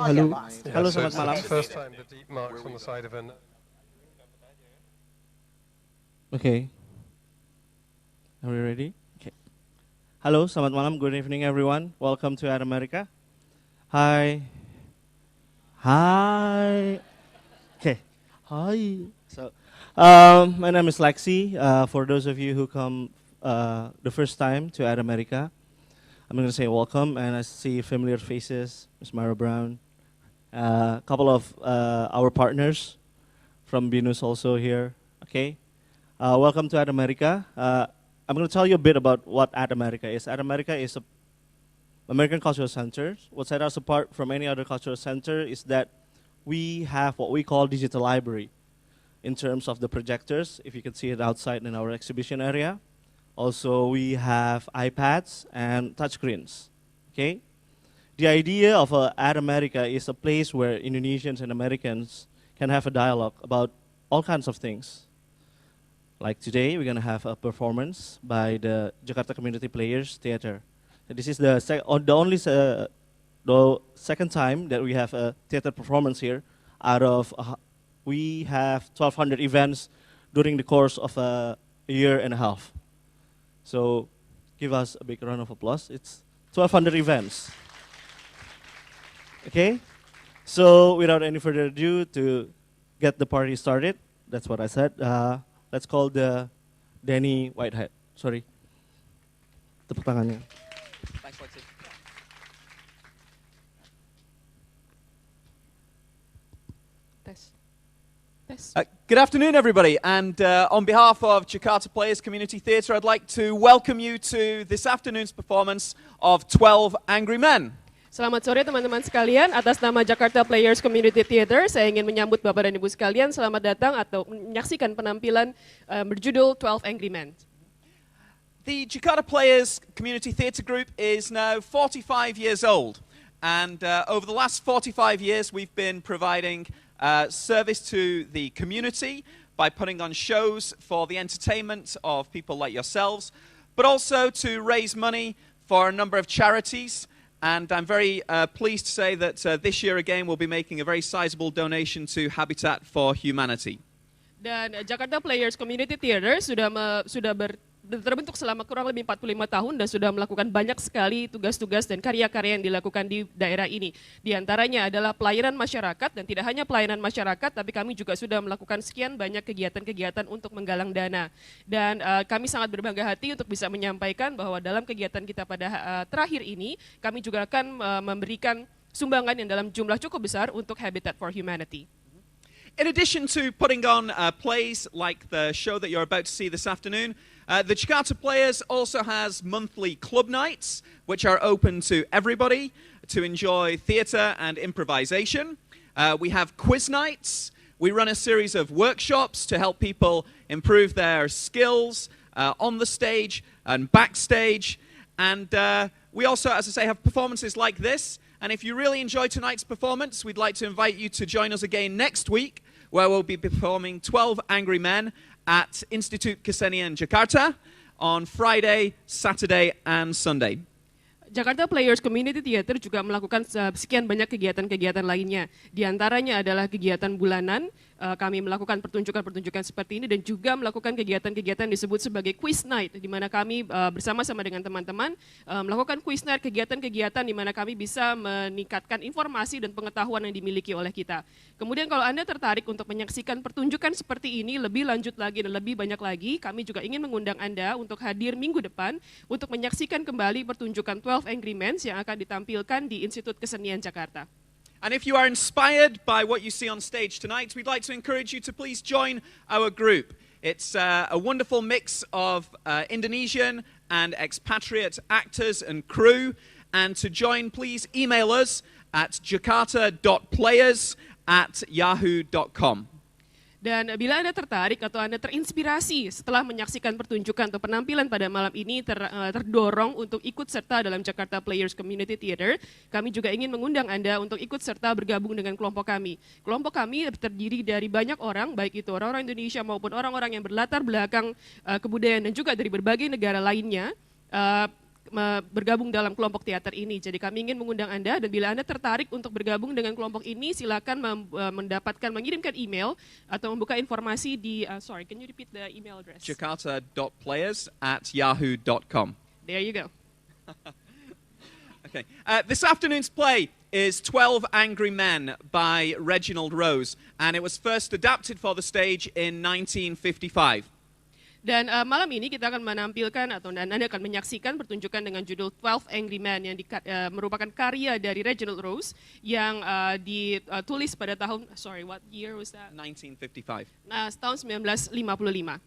Halo, Yeah, halo, so selamat it's the malam. first time the deep marks on the side of an. Okay, are we ready? Okay. Halo, selamat malam. Good evening, everyone. Welcome to Ad America. Hi. Hi. Okay. Hi. So, my name is Lexi. For those of you who come the first time to Ad America, I'm going to say welcome, and I see familiar faces. Miss Mara Brown, a couple of our partners from Binus also here. Okay. Welcome to Ad America. I'm going to tell you a bit about what Ad America is. Ad America is an American cultural center. What sets us apart from any other cultural center is that we have what we call digital library in terms of the projectors, if you can see it outside in our exhibition area. Also, we have iPads and touchscreens. Okay? The idea of Ad America is a place where Indonesians and Americans can have a dialogue about all kinds of things. Like today, we're going to have a performance by the Jakarta Community Players Theater. This is the second time that we have a theater performance here. Out of we have 1,200 events during the course of a year and a half. So, give us a big round of applause. It's 1,200 events. Okay. So, without any further ado, to get the party started, that's what I said. Let's call the Danny Whitehead. Sorry. Tepuk tangannya. Thanks, Lexi. Good afternoon, everybody, and on behalf of Jakarta Players Community Theatre, I'd like to welcome you to this afternoon's performance of 12 Angry Men. Selamat sore teman-teman sekalian, atas nama Jakarta Players Community Theatre, saya ingin menyambut Bapak dan Ibu sekalian, selamat datang atau menyaksikan penampilan berjudul 12 Angry Men. The Jakarta Players Community Theatre Group is now 45 years old, and over the last 45 years we've been providing service to the community by putting on shows for the entertainment of people like yourselves, but also to raise money for a number of charities. And I'm very pleased to say that this year again we'll be making a very sizable donation to Habitat for Humanity. Dan Jakarta Players Community Theatre sudah terbentuk selama kurang lebih 45 tahun dan sudah melakukan banyak sekali tugas-tugas dan karya-karya yang dilakukan di daerah ini. Di antaranya adalah pelayanan masyarakat, dan tidak hanya pelayanan masyarakat, tapi kami juga sudah melakukan sekian banyak kegiatan-kegiatan untuk menggalang dana. Dan kami sangat berbangga hati untuk bisa menyampaikan bahwa dalam kegiatan kita pada terakhir ini, kami juga akan memberikan sumbangan yang dalam jumlah cukup besar untuk Habitat for Humanity. In addition to putting on plays like the show that you're about to see this afternoon, the Jakarta Players also has monthly club nights, which are open to everybody to enjoy theatre and improvisation. We have quiz nights. We run a series of workshops to help people improve their skills on the stage and backstage. And we also, as I say, have performances like this. And if you really enjoy tonight's performance, we'd like to invite you to join us again next week, where we'll be performing 12 Angry Men at Institute Kesenian Jakarta on Friday, Saturday, and Sunday. Jakarta Players Community Theatre juga melakukan sekian banyak kegiatan-kegiatan lainnya. Di antaranya adalah kegiatan bulanan, kami melakukan pertunjukan-pertunjukan seperti ini dan juga melakukan kegiatan-kegiatan disebut sebagai quiz night, di mana kami bersama-sama dengan teman-teman melakukan quiz night, kegiatan-kegiatan di mana kami bisa meningkatkan informasi dan pengetahuan yang dimiliki oleh kita. Kemudian kalau Anda tertarik untuk menyaksikan pertunjukan seperti ini lebih lanjut lagi dan lebih banyak lagi, kami juga ingin mengundang Anda untuk hadir minggu depan untuk menyaksikan kembali pertunjukan 12 Angry Men yang akan ditampilkan di Institut Kesenian Jakarta. And if you are inspired by what you see on stage tonight, we'd like to encourage you to please join our group. It's a wonderful mix of Indonesian and expatriate actors and crew. And to join, please email us at jakarta.players@yahoo.com. Dan bila Anda tertarik atau Anda terinspirasi setelah menyaksikan pertunjukan atau penampilan pada malam ini terdorong untuk ikut serta dalam Jakarta Players Community Theatre, kami juga ingin mengundang Anda untuk ikut serta bergabung dengan kelompok kami. Kelompok kami terdiri dari banyak orang, baik itu orang-orang Indonesia maupun orang-orang yang berlatar belakang kebudayaan dan juga dari berbagai negara lainnya. bergabung dalam kelompok teater ini. Jadi kami ingin mengundang Anda dan bila Anda tertarik untuk bergabung dengan kelompok ini, silakan mengirimkan email atau membuka informasi di, sorry, can you repeat the email address? Jakarta.players@yahoo.com. There you go. Okay. This afternoon's play is 12 Angry Men by Reginald Rose, and it was first adapted for the stage in 1955. Dan malam ini kita akan menampilkan dan Anda akan menyaksikan pertunjukan dengan judul 12 Angry Men yang merupakan karya dari Reginald Rose yang ditulis pada tahun, sorry, what year was that? 1955. Nah, tahun 1955.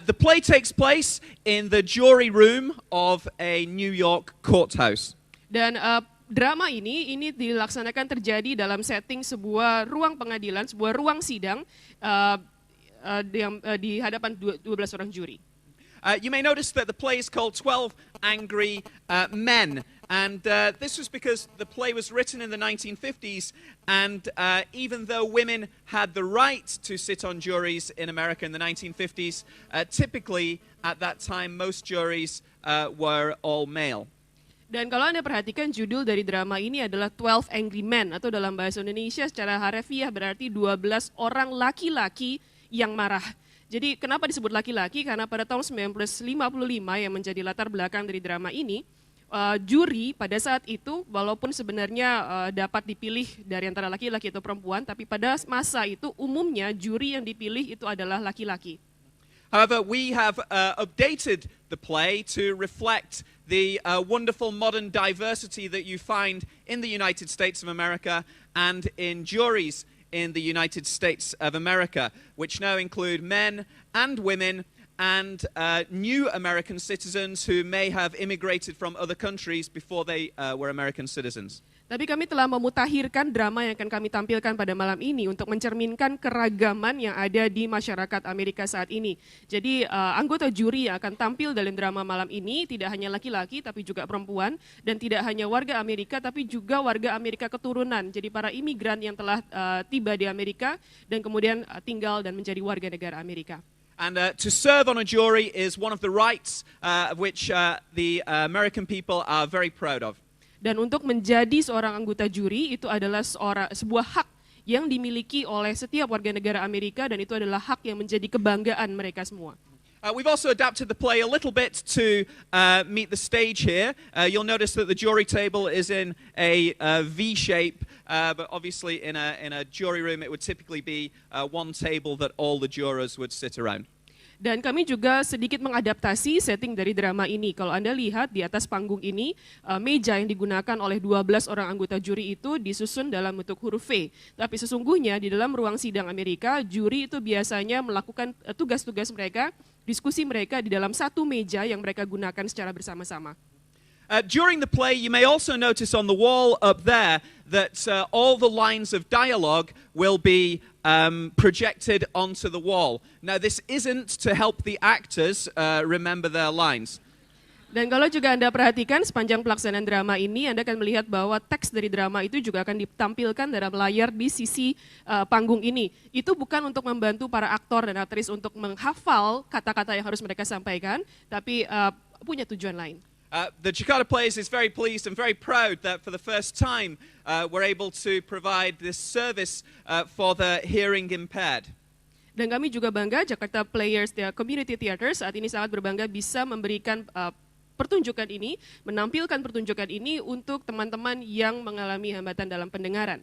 The play takes place in the jury room of a New York courthouse. Dan drama ini dilaksanakan terjadi dalam setting sebuah ruang pengadilan, sebuah ruang sidang di hadapan 12 orang juri. You may notice that the play is called 12 Angry Men, and this was because the play was written in the 1950s, and even though women had the right to sit on juries in America in the 1950s, typically at that time most juries were all male. Dan kalau Anda perhatikan judul dari drama ini adalah 12 Angry Men, atau dalam bahasa Indonesia secara harfiah berarti 12 orang laki-laki yang marah. Jadi kenapa disebut laki-laki? Karena pada tahun 1955 yang menjadi latar belakang dari drama ini, juri pada saat itu walaupun sebenarnya dapat dipilih dari antara laki-laki atau perempuan, tapi pada masa itu umumnya juri yang dipilih itu adalah laki-laki. However, we have updated the play to reflect the wonderful modern diversity that you find in the United States of America and in juries in the United States of America, which now include men and women and new American citizens who may have immigrated from other countries before they were American citizens. Tapi kami telah memutakhirkan drama yang akan kami tampilkan pada malam ini untuk mencerminkan keragaman yang ada di masyarakat Amerika saat ini. Jadi anggota juri yang akan tampil dalam drama malam ini tidak hanya laki-laki tapi juga perempuan, dan tidak hanya warga Amerika tapi juga warga Amerika keturunan. Jadi para imigran yang telah tiba di Amerika dan kemudian tinggal dan menjadi warga negara Amerika. And to serve on a jury is one of the rights of which the American people are very proud of. Dan untuk menjadi seorang anggota juri itu adalah sebuah hak yang dimiliki oleh setiap warga negara Amerika, dan itu adalah hak yang menjadi kebanggaan mereka semua. We've also adapted the play a little bit to meet the stage here. You'll notice that the jury table is in a V shape, but obviously in a jury room it would typically be one table that all the jurors would sit around. Dan kami juga sedikit mengadaptasi setting dari drama ini. Kalau Anda lihat di atas panggung ini, meja yang digunakan oleh 12 orang anggota juri itu disusun dalam bentuk huruf V. Tapi sesungguhnya di dalam ruang sidang Amerika, juri itu biasanya melakukan tugas-tugas mereka, diskusi mereka di dalam satu meja yang mereka gunakan secara bersama-sama. During the play, you may also notice on the wall up there that all the lines of dialogue will be projected onto the wall. Now, this isn't to help the actors remember their lines. Dan kalau juga Anda perhatikan sepanjang pelaksanaan drama ini, Anda akan melihat bahwa teks dari drama itu juga akan ditampilkan dalam layar di sisi panggung ini. Itu bukan untuk membantu para aktor dan aktris untuk menghafal kata-kata yang harus mereka sampaikan, tapi punya tujuan lain. The Jakarta Players is very pleased and very proud that for the first time we're able to provide this service for the hearing impaired. Dan kami juga bangga, Jakarta Players Community Theater saat ini sangat berbangga bisa memberikan pertunjukan ini, menampilkan pertunjukan ini untuk teman-teman yang mengalami hambatan dalam pendengaran.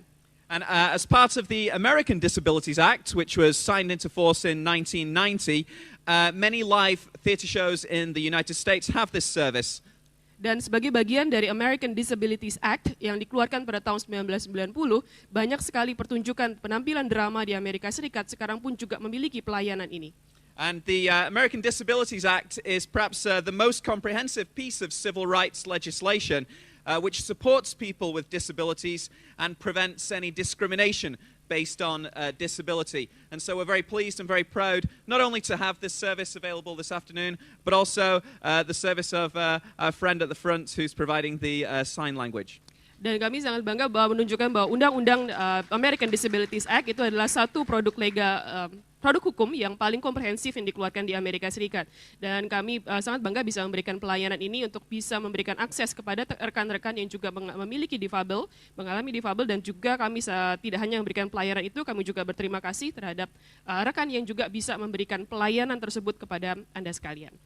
And as part of the American Disabilities Act, which was signed into force in 1990, many live theatre shows in the United States have this service. Dan sebagai bagian dari American Disabilities Act yang dikeluarkan pada tahun 1990, banyak sekali pertunjukan penampilan drama di Amerika Serikat sekarang pun juga memiliki pelayanan ini. And the American Disabilities Act is perhaps the most comprehensive piece of civil rights legislation which supports people with disabilities and prevents any discrimination based on disability. And so we're very pleased and very proud not only to have this service available this afternoon, but also the service of our friend at the front who's providing the sign language. Dan kami sangat bangga bahwa menunjukkan bahwa Undang-Undang American Disabilities Act itu adalah satu produk produk hukum yang paling komprehensif yang dikeluarkan di Amerika Serikat. Dan kami sangat bangga bisa memberikan pelayanan ini untuk bisa memberikan akses kepada rekan-rekan yang juga memiliki difabel, mengalami difabel, dan juga kami tidak hanya memberikan pelayanan itu, kami juga berterima kasih terhadap rekan yang juga bisa memberikan pelayanan tersebut kepada Anda sekalian.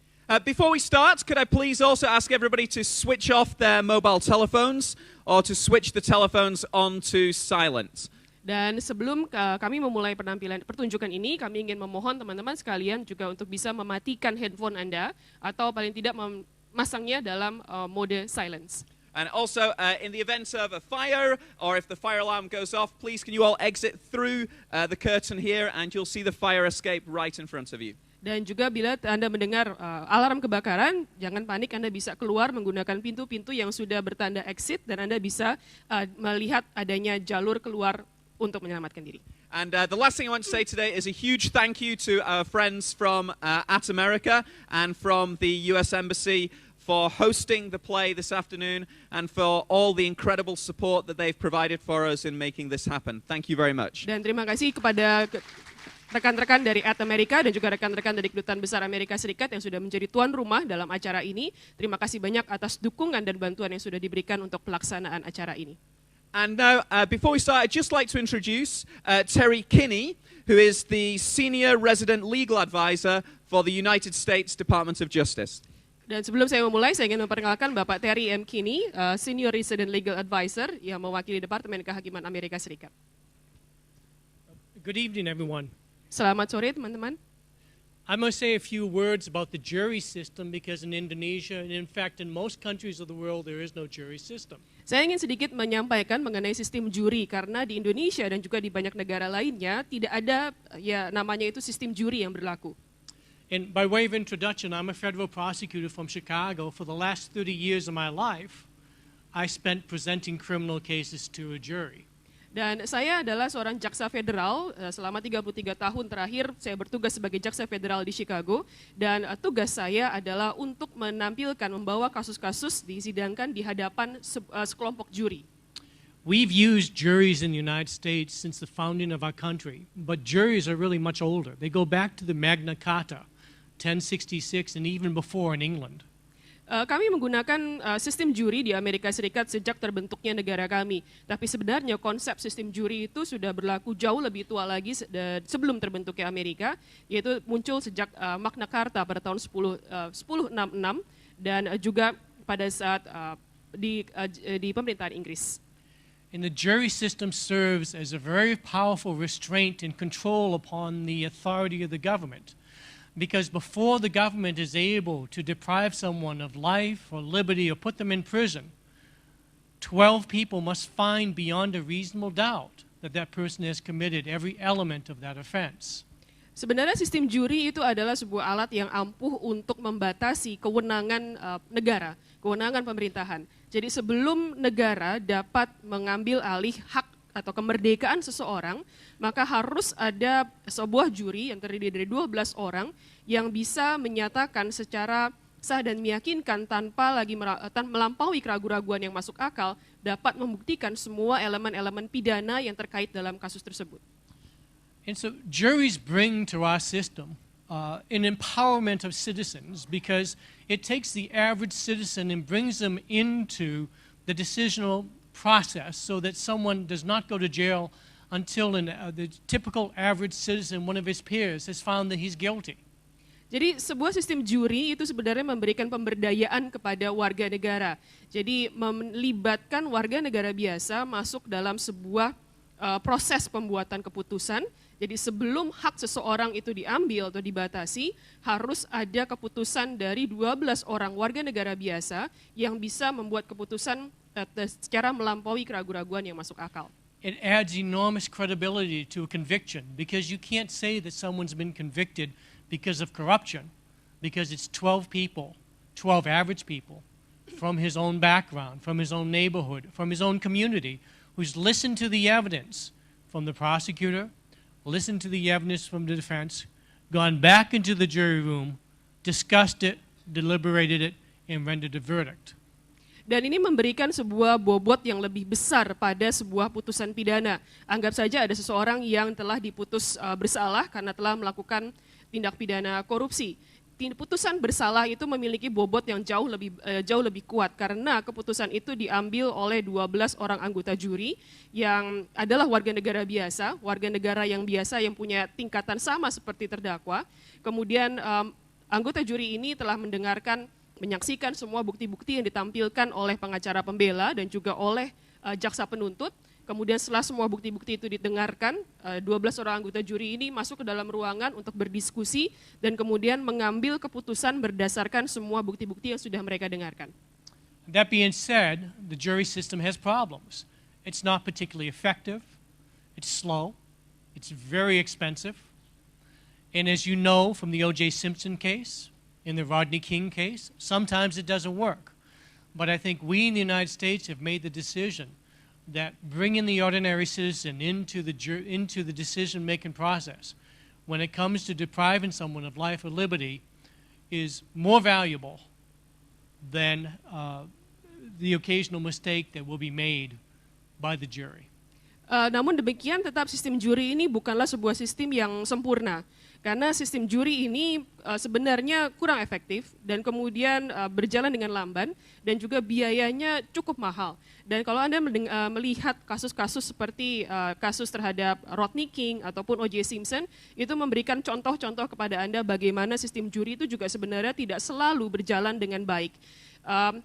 Before we start, could I please also ask everybody to switch off their mobile telephones or to switch the telephones on to silent? Dan sebelum kami memulai pertunjukan ini, kami ingin memohon teman-teman sekalian juga untuk bisa mematikan handphone Anda atau paling tidak memasangnya dalam mode silence. And also, in the event of a fire or if the fire alarm goes off, please can you all exit through the curtain here and you'll see the fire escape right in front of you. Dan juga bila Anda mendengar alarm kebakaran, jangan panik, Anda bisa keluar menggunakan pintu-pintu yang sudah bertanda exit dan Anda bisa melihat adanya jalur keluar untuk menyelamatkan diri. And the last thing I want to say today is a huge thank you to our friends from At America and from the US Embassy for hosting the play this afternoon and for all the incredible support that they've provided for us in making this happen. Thank you very much. Dan terima kasih kepada rekan-rekan dari At America dan juga rekan-rekan dari Kedutaan Besar Amerika Serikat yang sudah menjadi tuan rumah dalam acara ini. Terima kasih banyak atas dukungan dan bantuan yang sudah diberikan untuk pelaksanaan acara ini. And now, before we start, I'd just like to introduce Terry Kinney, who is the Senior Resident Legal Advisor for the United States Department of Justice. Dan sebelum saya memulai, saya ingin memperkenalkan Bapak Terry M. Kinney, Senior Resident Legal Advisor yang mewakili Departemen Kehakiman Amerika Serikat. Good evening, everyone. Selamat sore, teman-teman. I must say a few words about the jury system because in Indonesia, and in fact in most countries of the world, there is no jury system. Saya ingin sedikit menyampaikan mengenai sistem juri karena di Indonesia dan juga di banyak negara lainnya tidak ada namanya itu sistem juri yang berlaku. And by way of introduction, I'm a federal prosecutor from Chicago. For the last 30 years of my life, I spent presenting criminal cases to a jury. Dan saya adalah seorang jaksa federal, selama 33 tahun terakhir saya bertugas sebagai jaksa federal di Chicago, dan tugas saya adalah untuk membawa kasus-kasus disidangkan di hadapan sekelompok juri. We've used juries in the United States since the founding of our country, but juries are really much older. They go back to the Magna Carta, 1066, and even before in England. Kami menggunakan sistem juri di Amerika Serikat sejak terbentuknya negara kami. Tapi sebenarnya konsep sistem juri itu sudah berlaku jauh lebih tua lagi sebelum terbentuknya Amerika, yaitu muncul sejak Magna Carta pada tahun 1066 dan juga pada saat di pemerintahan Inggris. And the jury system serves as a very powerful restraint and control upon the authority of the government. Because before the government is able to deprive someone of life or liberty or put them in prison, 12 people must find beyond a reasonable doubt that that person has committed every element of that offense. Sebenarnya sistem juri itu adalah sebuah alat yang ampuh untuk membatasi kewenangan negara, kewenangan pemerintahan. Jadi sebelum negara dapat mengambil alih hak atau kemerdekaan seseorang, maka harus ada sebuah juri yang terdiri dari 12 orang yang bisa menyatakan secara sah dan meyakinkan tanpa lagi melampaui keraguan-raguan yang masuk akal, dapat membuktikan semua elemen-elemen pidana yang terkait dalam kasus tersebut. And so juries bring to our system an empowerment of citizens because it takes the average citizen and brings them into the decisional process so that someone does not go to jail until the typical average citizen, one of his peers, has found that he's guilty. Jadi sebuah sistem juri itu sebenarnya memberikan pemberdayaan kepada warga negara. Jadi melibatkan warga negara biasa masuk dalam sebuah proses pembuatan keputusan. Jadi sebelum hak seseorang itu diambil atau dibatasi, harus ada keputusan dari 12 orang warga negara biasa yang bisa membuat keputusan secara melampaui keraguan-raguan yang masuk akal. It adds enormous credibility to a conviction because you can't say that someone's been convicted because of corruption, because it's 12 people, 12 average people from his own background, from his own neighborhood, from his own community, who's listened to the evidence from the prosecutor, listened to the evidence from the defense, gone back into the jury room, discussed it, deliberated it, and rendered a verdict. Dan ini memberikan sebuah bobot yang lebih besar pada sebuah putusan pidana. Anggap saja ada seseorang yang telah diputus bersalah karena telah melakukan tindak pidana korupsi. Putusan bersalah itu memiliki bobot yang jauh lebih kuat karena keputusan itu diambil oleh 12 orang anggota juri yang adalah warga negara yang biasa yang punya tingkatan sama seperti terdakwa. Kemudian anggota juri ini telah menyaksikan semua bukti-bukti yang ditampilkan oleh pengacara pembela dan juga oleh jaksa penuntut. Kemudian setelah semua bukti-bukti itu didengarkan, 12 orang anggota juri ini masuk ke dalam ruangan untuk berdiskusi dan kemudian mengambil keputusan berdasarkan semua bukti-bukti yang sudah mereka dengarkan. That being said, the jury system has problems. It's not particularly effective, it's slow, it's very expensive, and as you know from the O.J. Simpson case, in the Rodney King case, sometimes it doesn't work. But I think we in the United States have made the decision that bringing the ordinary citizen into the decision-making process when it comes to depriving someone of life or liberty is more valuable than the occasional mistake that will be made by the jury. Namun demikian tetap sistem juri ini bukanlah sebuah sistem yang sempurna. Karena sistem juri ini sebenarnya kurang efektif dan kemudian berjalan dengan lamban dan juga biayanya cukup mahal. Dan kalau Anda melihat kasus-kasus seperti kasus terhadap Rodney King ataupun O.J. Simpson, itu memberikan contoh-contoh kepada Anda bagaimana sistem juri itu juga sebenarnya tidak selalu berjalan dengan baik.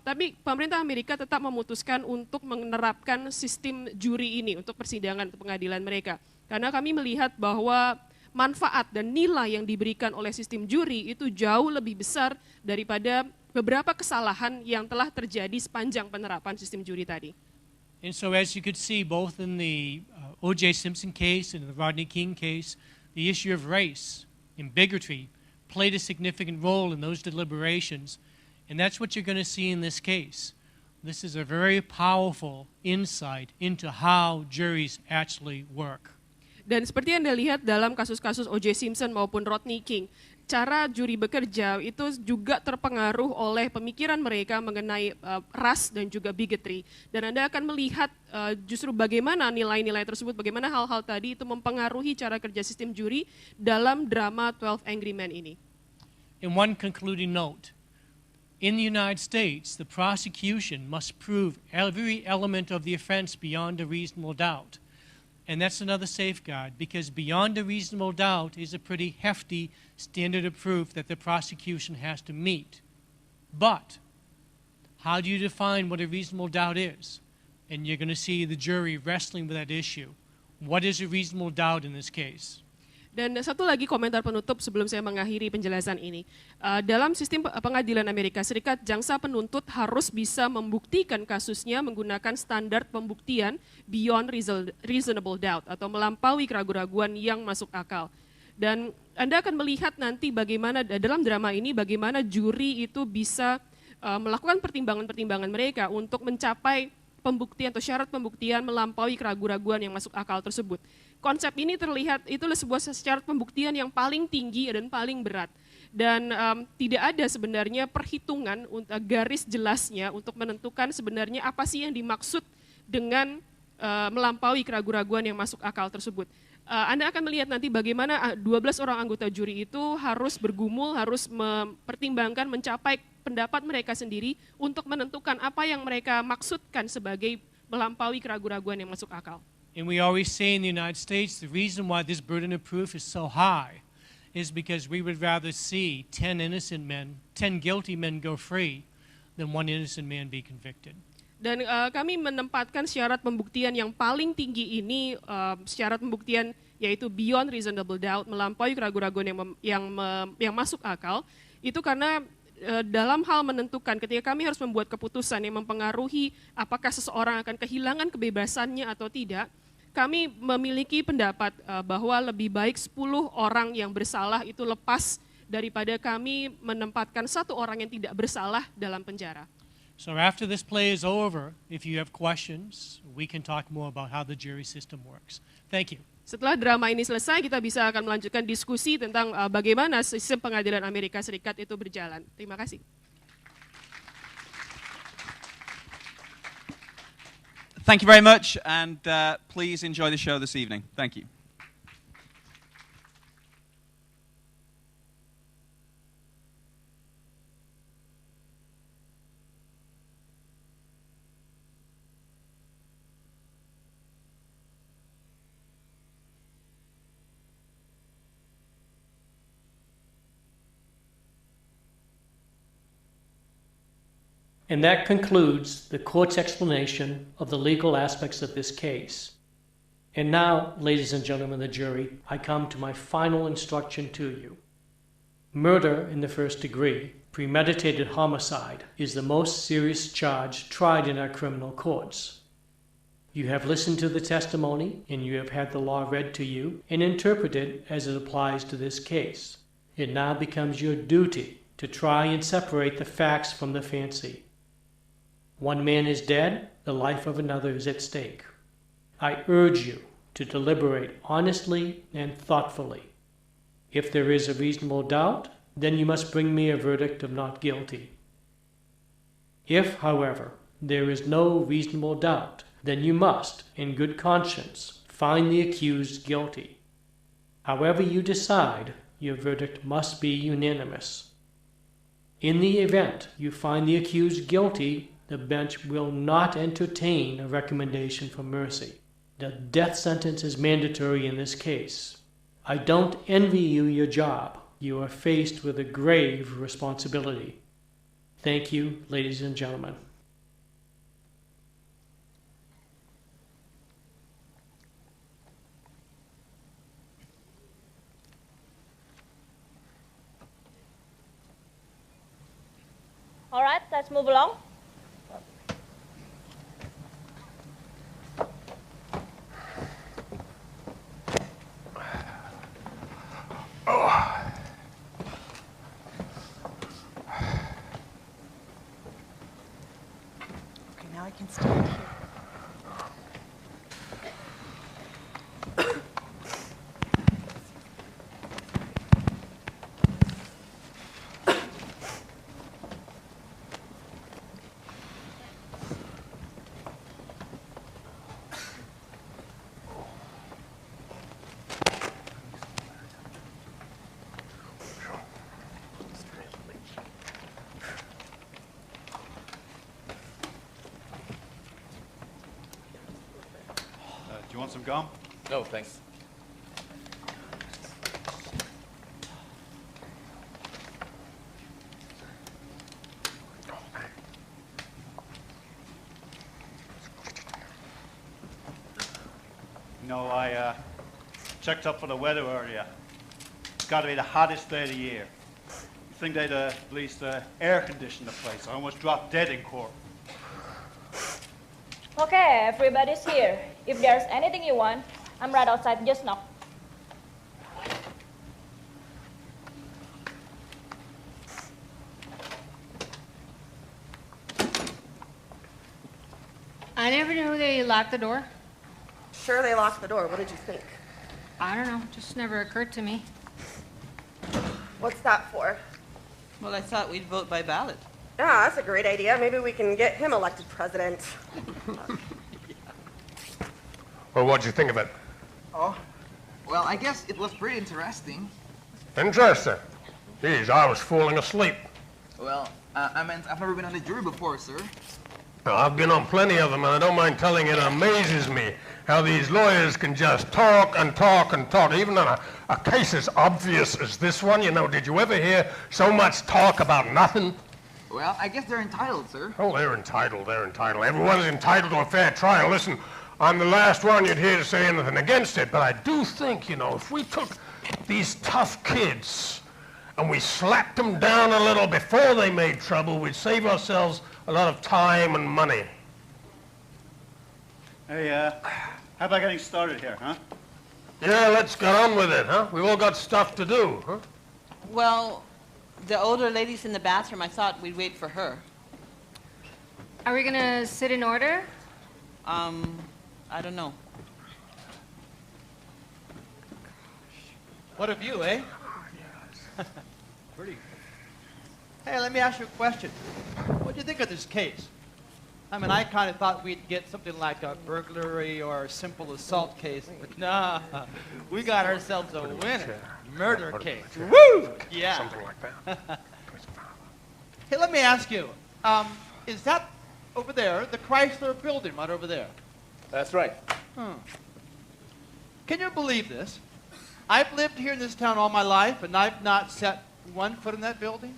Tapi pemerintah Amerika tetap memutuskan untuk menerapkan sistem juri ini untuk persidangan, untuk pengadilan mereka. Karena kami melihat bahwa manfaat dan nilai yang diberikan oleh sistem juri itu jauh lebih besar daripada beberapa kesalahan yang telah terjadi sepanjang penerapan sistem juri tadi. And so as you could see both in the O.J. Simpson case and the Rodney King case, the issue of race and bigotry played a significant role in those deliberations, and that's what you're going to see in this case. This is a very powerful insight into how juries actually work. Dan seperti yang Anda lihat dalam kasus-kasus O.J. Simpson maupun Rodney King, cara juri bekerja itu juga terpengaruh oleh pemikiran mereka mengenai ras dan juga bigotry. Dan Anda akan melihat justru bagaimana nilai-nilai tersebut, bagaimana hal-hal tadi itu mempengaruhi cara kerja sistem juri dalam drama 12 Angry Men ini. In one concluding note, in the United States, the prosecution must prove every element of the offense beyond a reasonable doubt. And that's another safeguard, because beyond a reasonable doubt is a pretty hefty standard of proof that the prosecution has to meet. But how do you define what a reasonable doubt is? And you're going to see the jury wrestling with that issue. What is a reasonable doubt in this case? Dan satu lagi komentar penutup sebelum saya mengakhiri penjelasan ini. Dalam sistem pengadilan Amerika Serikat, jaksa penuntut harus bisa membuktikan kasusnya menggunakan standar pembuktian beyond reasonable doubt atau melampaui keraguan-keraguan yang masuk akal. Dan Anda akan melihat nanti bagaimana dalam drama ini bagaimana juri itu bisa melakukan pertimbangan-pertimbangan mereka untuk mencapai pembuktian atau syarat pembuktian melampaui keraguan-keraguan yang masuk akal tersebut. Konsep ini terlihat itulah sebuah syarat pembuktian yang paling tinggi dan paling berat. Dan tidak ada sebenarnya perhitungan garis jelasnya untuk menentukan sebenarnya apa sih yang dimaksud dengan melampaui keraguan-keraguan yang masuk akal tersebut. Anda akan melihat nanti bagaimana 12 orang anggota juri itu harus bergumul, harus mempertimbangkan, mencapai pendapat mereka sendiri untuk menentukan apa yang mereka maksudkan sebagai melampaui keraguan-keraguan yang masuk akal. And we always say in the United States, the reason why this burden of proof is so high is because we would rather see 10 guilty men go free than one innocent man be convicted. Dan kami menempatkan syarat pembuktian yang paling tinggi ini, syarat pembuktian yaitu beyond reasonable doubt, melampaui keraguan-keraguan yang masuk akal, itu karena dalam hal menentukan ketika kami harus membuat keputusan yang mempengaruhi apakah seseorang akan kehilangan kebebasannya atau tidak, kami memiliki pendapat bahwa lebih baik 10 orang yang bersalah itu lepas daripada kami menempatkan satu orang yang tidak bersalah dalam penjara. So after this play is over, if you have questions, we can talk more about how the jury system works. Thank you. Setelah drama ini selesai, kita bisa akan melanjutkan diskusi tentang bagaimana sistem pengadilan Amerika Serikat itu berjalan. Terima kasih. Thank you very much, and please enjoy the show this evening. Thank you. And that concludes the court's explanation of the legal aspects of this case. And now, ladies and gentlemen of the jury, I come to my final instruction to you. Murder in the first degree, premeditated homicide, is the most serious charge tried in our criminal courts. You have listened to the testimony, and you have had the law read to you and interpreted as it applies to this case. It now becomes your duty to try and separate the facts from the fancy. One man is dead, the life of another is at stake. I urge you to deliberate honestly and thoughtfully. If there is a reasonable doubt, then you must bring me a verdict of not guilty. If, however, there is no reasonable doubt, then you must, in good conscience, find the accused guilty. However you decide, your verdict must be unanimous. In the event you find the accused guilty, the bench will not entertain a recommendation for mercy. The death sentence is mandatory in this case. I don't envy you your job. You are faced with a grave responsibility. Thank you, ladies and gentlemen. All right, let's move along. Okay, now I can stand here. Do you want some gum? No, thanks. You know, I checked up for the weather earlier. It's got to be the hottest day of the year. You think they'd at least air condition the place? I almost dropped dead in court. Okay, everybody's here. If there's anything you want, I'm right outside, just knock. I never knew they locked the door. Sure, they locked the door. What did you think? I don't know, just never occurred to me. What's that for? Well, I thought we'd vote by ballot. Yeah, that's a great idea. Maybe we can get him elected president. Well, what'd you think of it? Oh, well, I guess it was pretty interesting. Interesting. Geez, I was falling asleep. Well, I meant I've never been on a jury before, sir. Now, I've been on plenty of them, and I don't mind telling you, it amazes me how these lawyers can just talk and talk and talk. Even on a case as obvious as this one, you know, did you ever hear so much talk about nothing? Well, I guess they're entitled, sir. Oh, they're entitled, they're entitled. Everyone's entitled to a fair trial. Listen, I'm the last one you'd hear to say anything against it, but I do think, you know, if we took these tough kids and we slapped them down a little before they made trouble, we'd save ourselves a lot of time and money. Hey, how about getting started here, huh? Yeah, let's get on with it, huh? We've all got stuff to do, huh? Well, the older lady's in the bathroom. I thought we'd wait for her. Are we gonna sit in order? I don't know. What of you, eh? Pretty. Hey, let me ask you a question. What do you think of this case? I mean, I kind of thought we'd get something like a burglary or a simple assault case, but nah, we got ourselves a winner. Murder case. Woo! Yeah. Something like that. Hey, let me ask you, is that over there, the Chrysler building right over there? That's right. Can you believe this? I've lived here in this town all my life, and I've not set one foot in that building.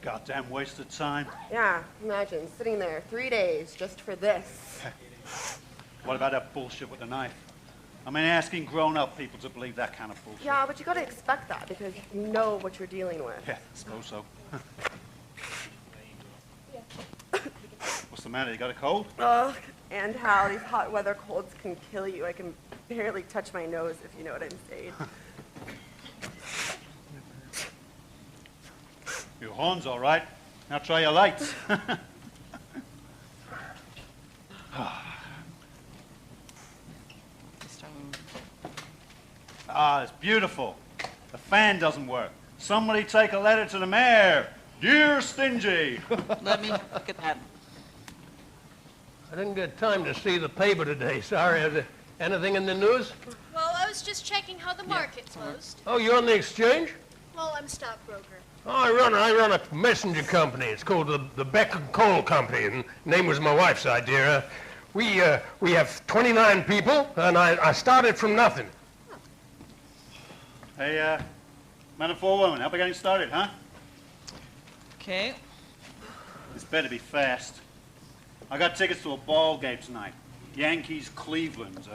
Goddamn waste of time. Yeah, imagine sitting there 3 days just for this. What about that bullshit with the knife? I mean, asking grown-up people to believe that kind of bullshit. Yeah, but you gotta expect that because you know what you're dealing with. Yeah, I suppose so. What's the matter? You got a cold? Ugh, and how these hot weather colds can kill you. I can barely touch my nose, if you know what I'm saying. Your horn's all right. Now try your lights. Ah, it's beautiful. The fan doesn't work. Somebody take a letter to the mayor. Dear Stingy. Let me look at that. I didn't get time to see the paper today. Sorry. Is there anything in the news? Well, I was just checking how the market closed. Oh, you're on the exchange? Well, I'm a stockbroker. Oh, I run a messenger company. It's called the Beck and Coal Company, and name was my wife's idea. We have 29 people, and I started from nothing. Hey, man and four women, how about getting started, huh? Okay. This better be fast. I got tickets to a ball game tonight. Yankees, Cleveland.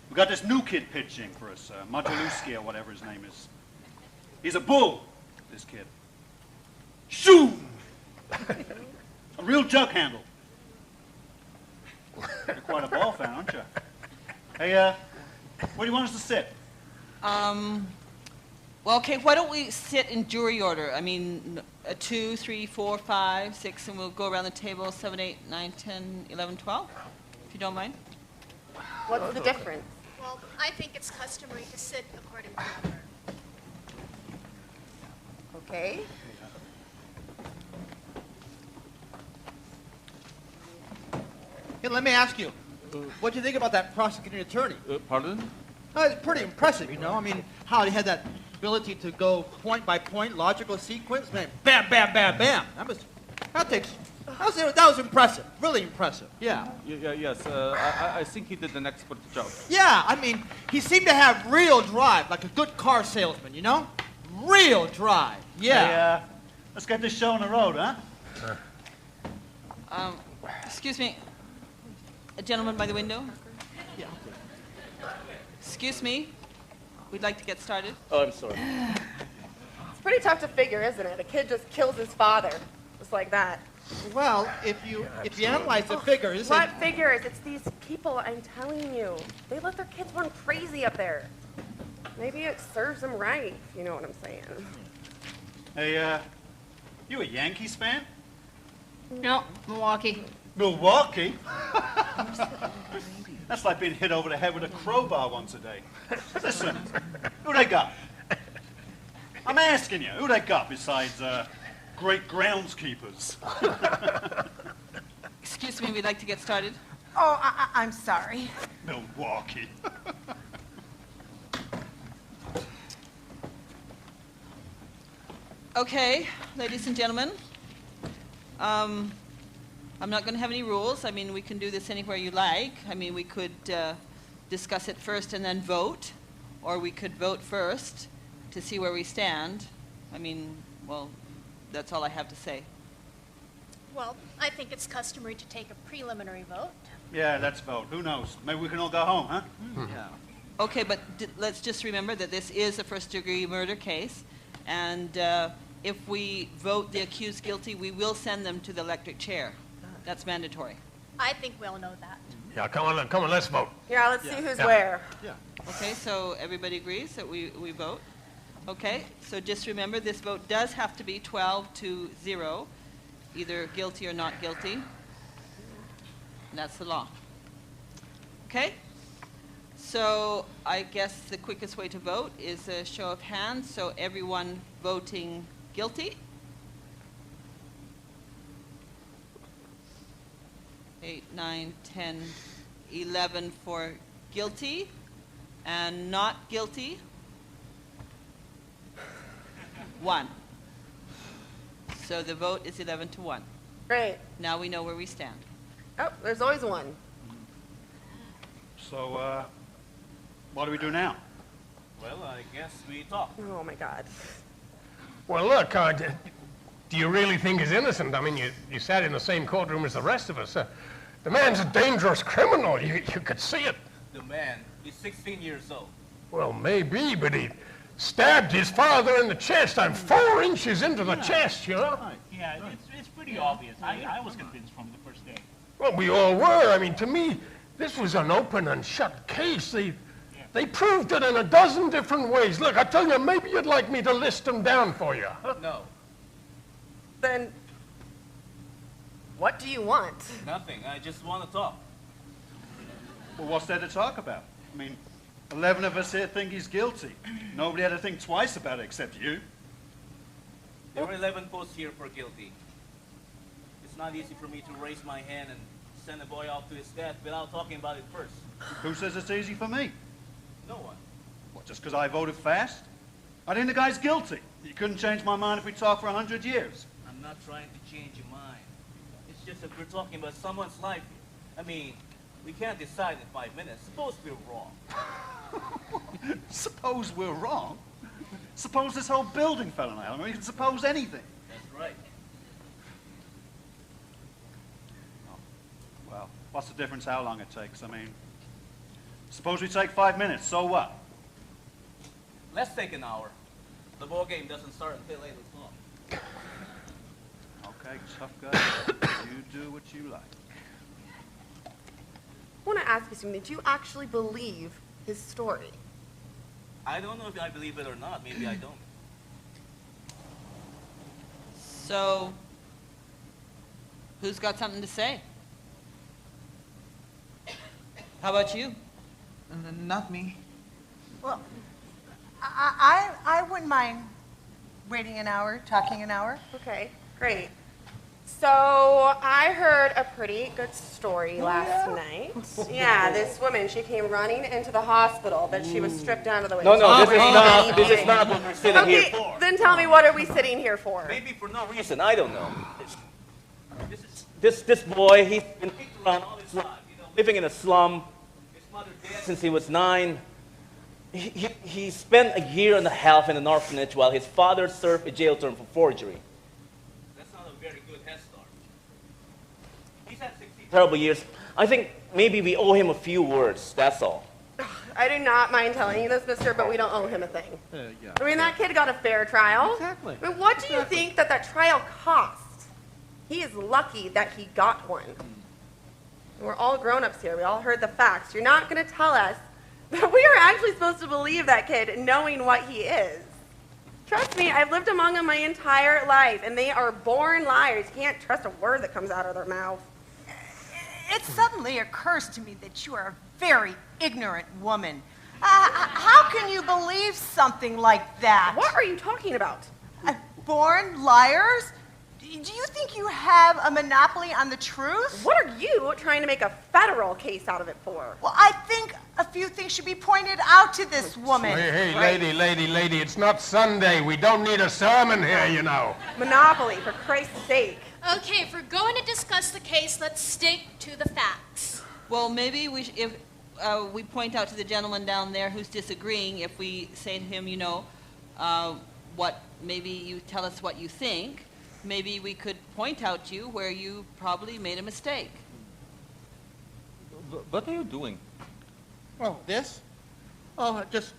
We got this new kid pitching for us, Majaluski or whatever his name is. He's a bull, this kid. Shoo! A real jug handle. You're quite a ball fan, aren't you? Hey, where do you want us to sit? Well, okay, why don't we sit in jury order? I mean, 2, 3, 4, 5, 6, and we'll go around the table, 7, 8, 9, 10, 11, 12, if you don't mind. What's the difference? Well, I think it's customary to sit according to number. Okay. Hey, let me ask you, what do you think about that prosecuting attorney? Pardon? It's pretty impressive, you know. I mean, how he had that ability to go point by point, logical sequence, man, bam, bam, bam, bam. That was impressive, really impressive. Yeah. Yes, I think he did an expert job. Yeah, I mean, he seemed to have real drive, like a good car salesman, you know? Real drive. Yeah. Hey, let's get this show on the road, huh? Excuse me, a gentleman by the window. Yeah. Excuse me, we'd like to get started. Oh, I'm sorry. It's pretty tough to figure, isn't it? A kid just kills his father, just like that. Well, if you analyze the figures... What figures? It's these people, I'm telling you. They let their kids run crazy up there. Maybe it serves them right, if you know what I'm saying. Hey, you a Yankees fan? No, Milwaukee. Milwaukee? That's like being hit over the head with a crowbar once a day. Listen, who they got? I'm asking you, who they got besides great groundskeepers? Excuse me, we'd like to get started. Oh, I'm sorry. Milwaukee. Okay, ladies and gentlemen, I'm not going to have any rules. I mean, we can do this anywhere you like. I mean, we could discuss it first and then vote, or we could vote first to see where we stand. I mean, well, that's all I have to say. Well, I think it's customary to take a preliminary vote. Yeah, let's vote. Who knows? Maybe we can all go home, huh? Yeah. Okay, but let's just remember that this is a first-degree murder case, and if we vote the accused guilty, we will send them to the electric chair. That's mandatory. I think we all know that. Yeah, come on, let's vote. Yeah, let's see who's where. Yeah. Okay, so everybody agrees that we vote? Okay, so just remember this vote does have to be 12-0, either guilty or not guilty. And that's the law. Okay? So I guess the quickest way to vote is a show of hands, so everyone voting guilty. 8, 9, 10, 11 for guilty, and not guilty, 1. So the vote is 11 to 1. Great. Now we know where we stand. Oh, there's always one. So, what do we do now? Well, I guess we talk. Oh my God. Well, look, do you really think he's innocent? I mean, you sat in the same courtroom as the rest of us. The man's a dangerous criminal. You could see it. The man is 16 years old. Well, maybe, but he stabbed his father in the chest. I'm 4 inches into the chest, you know? Yeah, it's pretty obvious. I was convinced from the first day. Well, we all were. I mean, to me, this was an open and shut case. They proved it in a dozen different ways. Look, I tell you, maybe you'd like me to list them down for you. Huh? No. Then, what do you want? Nothing. I just want to talk. Well, what's there to talk about? I mean, 11 of us here think he's guilty. Nobody had to think twice about it except you. There were 11 posts here for guilty. It's not easy for me to raise my hand and send a boy off to his death without talking about it first. Who says it's easy for me? No one. What, just because I voted fast? I think the guy's guilty. You couldn't change my mind if we talked for 100 years. I'm not trying to change your mind. It's just that we're talking about someone's life here. I mean, we can't decide in 5 minutes. Suppose we're wrong. Suppose we're wrong? Suppose this whole building fell in. I mean, you can suppose anything. That's right. Well, what's the difference how long it takes? I mean, suppose we take 5 minutes, so what? Let's take an hour. The ball game doesn't start until 8 o'clock. Okay, tough guy. You do what you like. I want to ask you something. Did you actually believe his story? I don't know if I believe it or not. Maybe I don't. So, who's got something to say? How about you? Not me. Well, I wouldn't mind waiting an hour, talking an hour. Okay, great. So I heard a pretty good story last night. Yeah, this woman, she came running into the hospital, but she was stripped down to the waist. No, this is not what we're sitting here for. Then tell me, what are we sitting here for? Maybe for no reason. I don't know. This boy, he's been kicked around all his life. You know, living in a slum. His mother dead since he was 9. He spent a year and a half in an orphanage while his father served a jail term for forgery. That's not a very good head start. He's had 16 terrible years. I think maybe we owe him a few words, that's all. I do not mind telling you this, mister, but we don't owe him a thing. Yeah. I mean, that kid got a fair trial. Exactly. I mean, what do you think that trial cost? He is lucky that he got one. We're all grown-ups here. We all heard the facts. You're not going to tell us that we are actually supposed to believe that kid knowing what he is. Trust me, I've lived among them my entire life, and they are born liars. You can't trust a word that comes out of their mouth. It suddenly occurs to me that you are a very ignorant woman. How can you believe something like that? What are you talking about? Born liars? Do you think you have a monopoly on the truth? What are you trying to make a federal case out of it for? Well, I think a few things should be pointed out to this woman. Hey, lady, it's not Sunday. We don't need a sermon here, you know. Monopoly, for Christ's sake. Okay, if we're going to discuss the case, let's stick to the facts. Well, maybe if we point out to the gentleman down there who's disagreeing, if we say to him, you know, maybe you tell us what you think, maybe we could point out to you where you probably made a mistake. What are you doing? Oh, this? Oh, just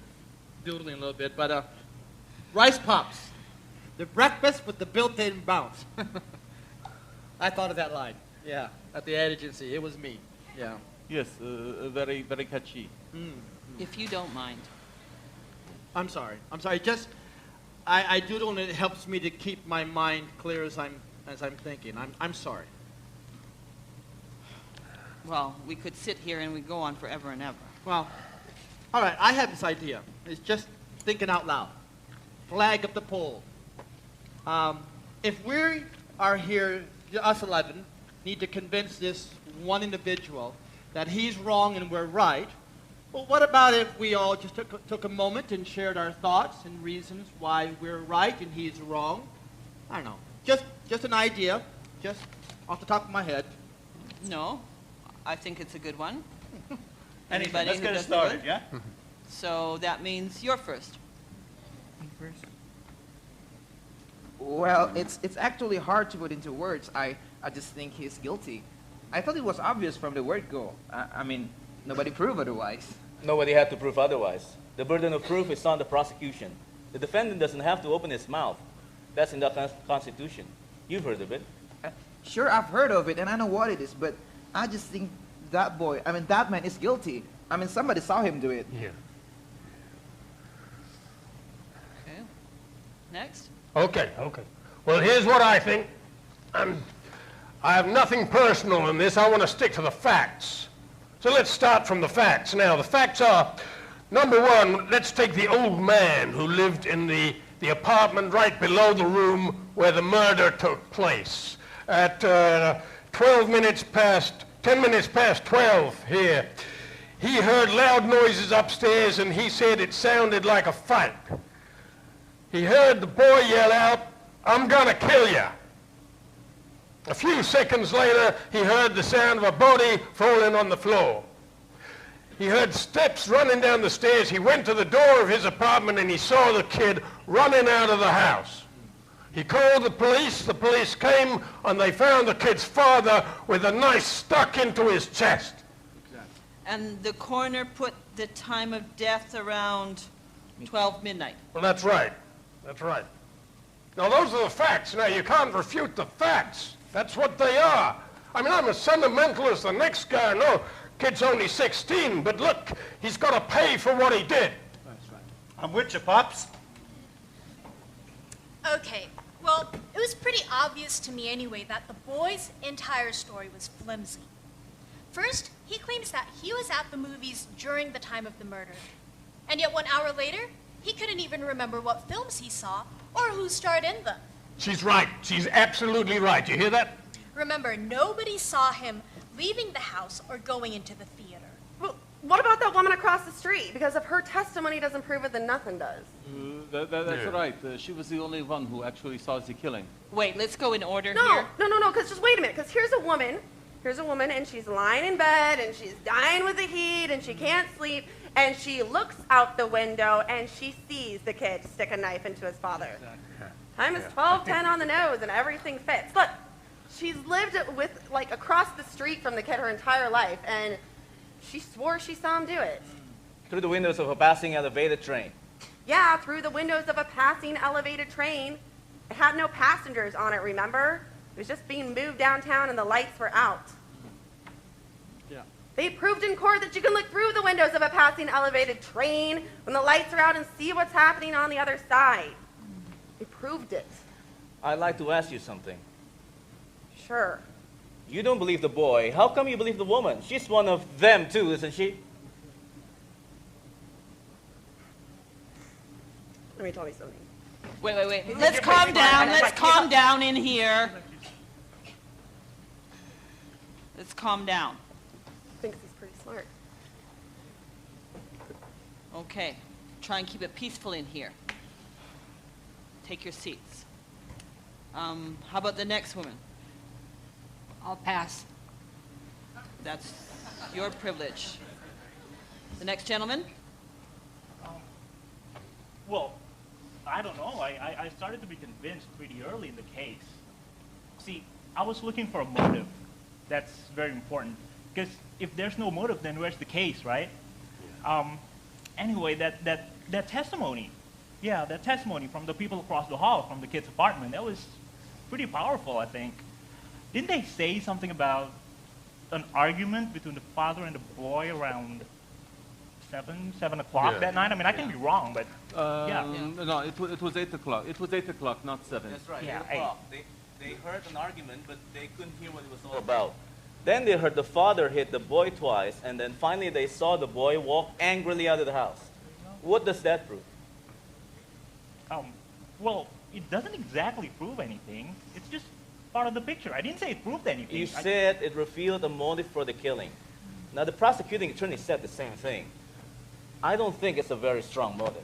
doodling a little bit, but rice pops. The breakfast with the built-in bounce. I thought of that line. Yeah, at the ad agency. It was me. Yeah. Yes, very, very catchy. If you don't mind. I'm sorry. Just, I doodle and it helps me to keep my mind clear as I'm thinking. I'm sorry. Well, we could sit here and we go on forever and ever. Well, all right. I have this idea. It's just thinking out loud. Flag up the poll. If we are here, us 11, need to convince this one individual that he's wrong and we're right, well, what about if we all just took a moment and shared our thoughts and reasons why we're right and he's wrong? I don't know. Just an idea, just off the top of my head. No, I think it's a good one. Anybody Let's who get it doesn't started, agree? Yeah? So that means you're first. Well, it's actually hard to put into words. I just think he's guilty. I thought it was obvious from the word go. I mean, nobody proved otherwise. Nobody had to prove otherwise. The burden of proof is on the prosecution. The defendant doesn't have to open his mouth. That's in the Constitution. You've heard of it. Sure, I've heard of it, and I know what it is, but I just think that man is guilty. I mean, somebody saw him do it. Yeah. Okay. Next. Okay. Well, here's what I think. I have nothing personal in this. I want to stick to the facts. So let's start from the facts. Now, the facts are, number one, let's take the old man who lived in the apartment right below the room where the murder took place. At 10 minutes past 12 here, he heard loud noises upstairs, and he said it sounded like a fight. He heard the boy yell out, "I'm gonna kill you." A few seconds later, he heard the sound of a body falling on the floor. He heard steps running down the stairs. He went to the door of his apartment, and he saw the kid running out of the house. He called the police. The police came, and they found the kid's father with a knife stuck into his chest. And the coroner put the time of death around 12 midnight. Well, that's right. That's right. Now, those are the facts. Now, you can't refute the facts. That's what they are. I mean, I'm as sentimental as the next guy. No, kid's only 16, but look, he's got to pay for what he did. That's right. I'm with you, Pops. Okay, well, it was pretty obvious to me anyway that the boy's entire story was flimsy. First, he claims that he was at the movies during the time of the murder. And yet 1 hour later, he couldn't even remember what films he saw or who starred in them. She's right. She's absolutely right. You hear that? Remember, nobody saw him leaving the house or going into the theater. Well, what about that woman across the street? Because if her testimony doesn't prove it, then nothing does. That's right. She was the only one who actually saw the killing. Wait, let's go in order No, here. no, because just wait a minute, because here's a woman, and she's lying in bed, and she's dying with the heat, and she can't sleep, and she looks out the window, and she sees the kid stick a knife into his father. Time is 12:10 on the nose, and everything fits. Look, she's lived with, like, across the street from the kid her entire life, and she swore she saw him do it. Through the windows of a passing elevated train. Yeah, through the windows of a passing elevated train. It had no passengers on it, remember? It was just being moved downtown and the lights were out. Yeah. They proved in court that you can look through the windows of a passing elevated train when the lights are out and see what's happening on the other side. They proved it. I'd like to ask you something. Sure. You don't believe the boy. How come you believe the woman? She's one of them too, isn't she? Let me tell you something. Wait. Let's calm down. Let's calm down in here. Let's calm down. Thinks he's pretty smart. Okay. Try and keep it peaceful in here. Take your seats. How about the next woman? I'll pass. That's your privilege. The next gentleman? Well, I don't know. I started to be convinced pretty early in the case. See, I was looking for a motive. That's very important. Because if there's no motive, then where's the case, right? Anyway, that testimony. Yeah, that testimony from the people across the hall from the kid's apartment, that was pretty powerful, I think. Didn't they say something about an argument between the father and the boy around 7 o'clock that night? I mean, I can be wrong, but No, it was 8 o'clock. It was 8 o'clock, not 7. That's right, Yeah, 8 o'clock. They heard an argument, but they couldn't hear what it was all about. Then they heard the father hit the boy twice, and then finally they saw the boy walk angrily out of the house. What does that prove? Well, it doesn't exactly prove anything. It's just part of the picture. I didn't say it proved anything. You said it revealed a motive for the killing. Now, the prosecuting attorney said the same thing. I don't think it's a very strong motive.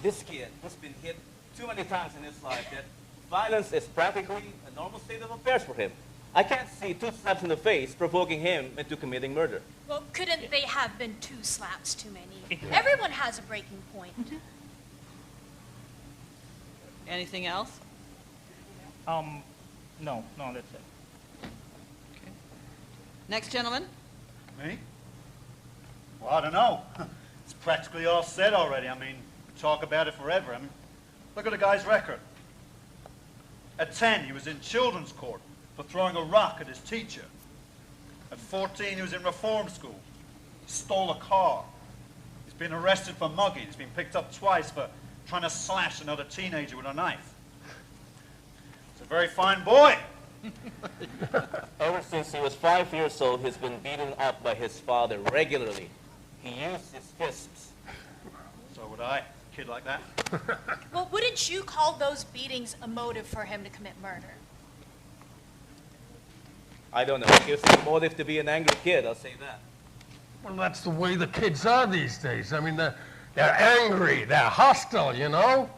This kid has been hit too many times in his life that violence is practically a normal state of affairs for him. I can't see 2 slaps in the face provoking him into committing murder. Well, couldn't they have been 2 slaps too many? Everyone has a breaking point. Anything else? No, that's it. Okay. Next gentleman. Me? Well, I don't know. It's practically all said already. I mean, we talk about it forever. I mean, look at the guy's record. At 10, he was in children's court for throwing a rock at his teacher. At 14, he was in reform school. He stole a car. He's been arrested for mugging. He's been picked up twice for trying to slash another teenager with a knife. He's a very fine boy. Ever since he was 5 years old, he's been beaten up by his father regularly. He used his fists. So would I, a kid like that. Well, wouldn't you call those beatings a motive for him to commit murder? I don't know. It gives him a motive to be an angry kid, I'll say that. Well, that's the way the kids are these days. I mean, they're angry, they're hostile, you know?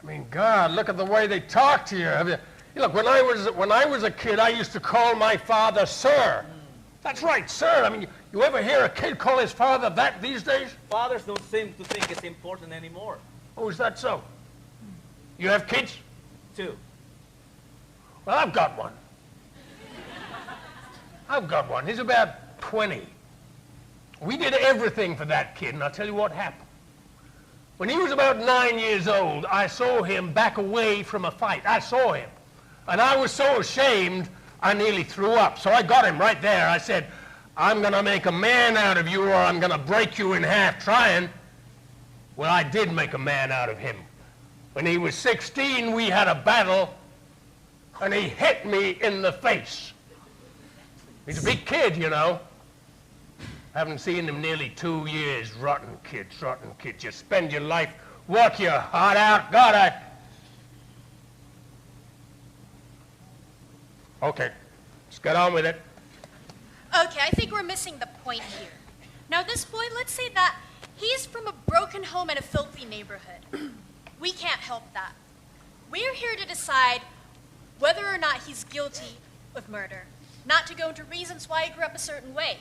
I mean, God, look at the way they talk to you. Look, when I was a kid, I used to call my father sir. That's right, sir. I mean, you ever hear a kid call his father that these days? Fathers don't seem to think it's important anymore. Oh, is that so? You have kids? 2. Well, I've got one. He's about 20. We did everything for that kid, and I'll tell you what happened. When he was about 9 years old, I saw him back away from a fight. I saw him. And I was so ashamed, I nearly threw up. So I got him right there. I said, I'm going to make a man out of you, or I'm going to break you in half trying. Well, I did make a man out of him. When he was 16, we had a battle, and he hit me in the face. He's a big kid, you know. Haven't seen him nearly 2 years. Rotten kids. You spend your life, work your heart out. God, Okay, let's get on with it. Okay, I think we're missing the point here. Now, this boy, let's say that he's from a broken home and a filthy neighborhood. We can't help that. We're here to decide whether or not he's guilty of murder, not to go into reasons why he grew up a certain way.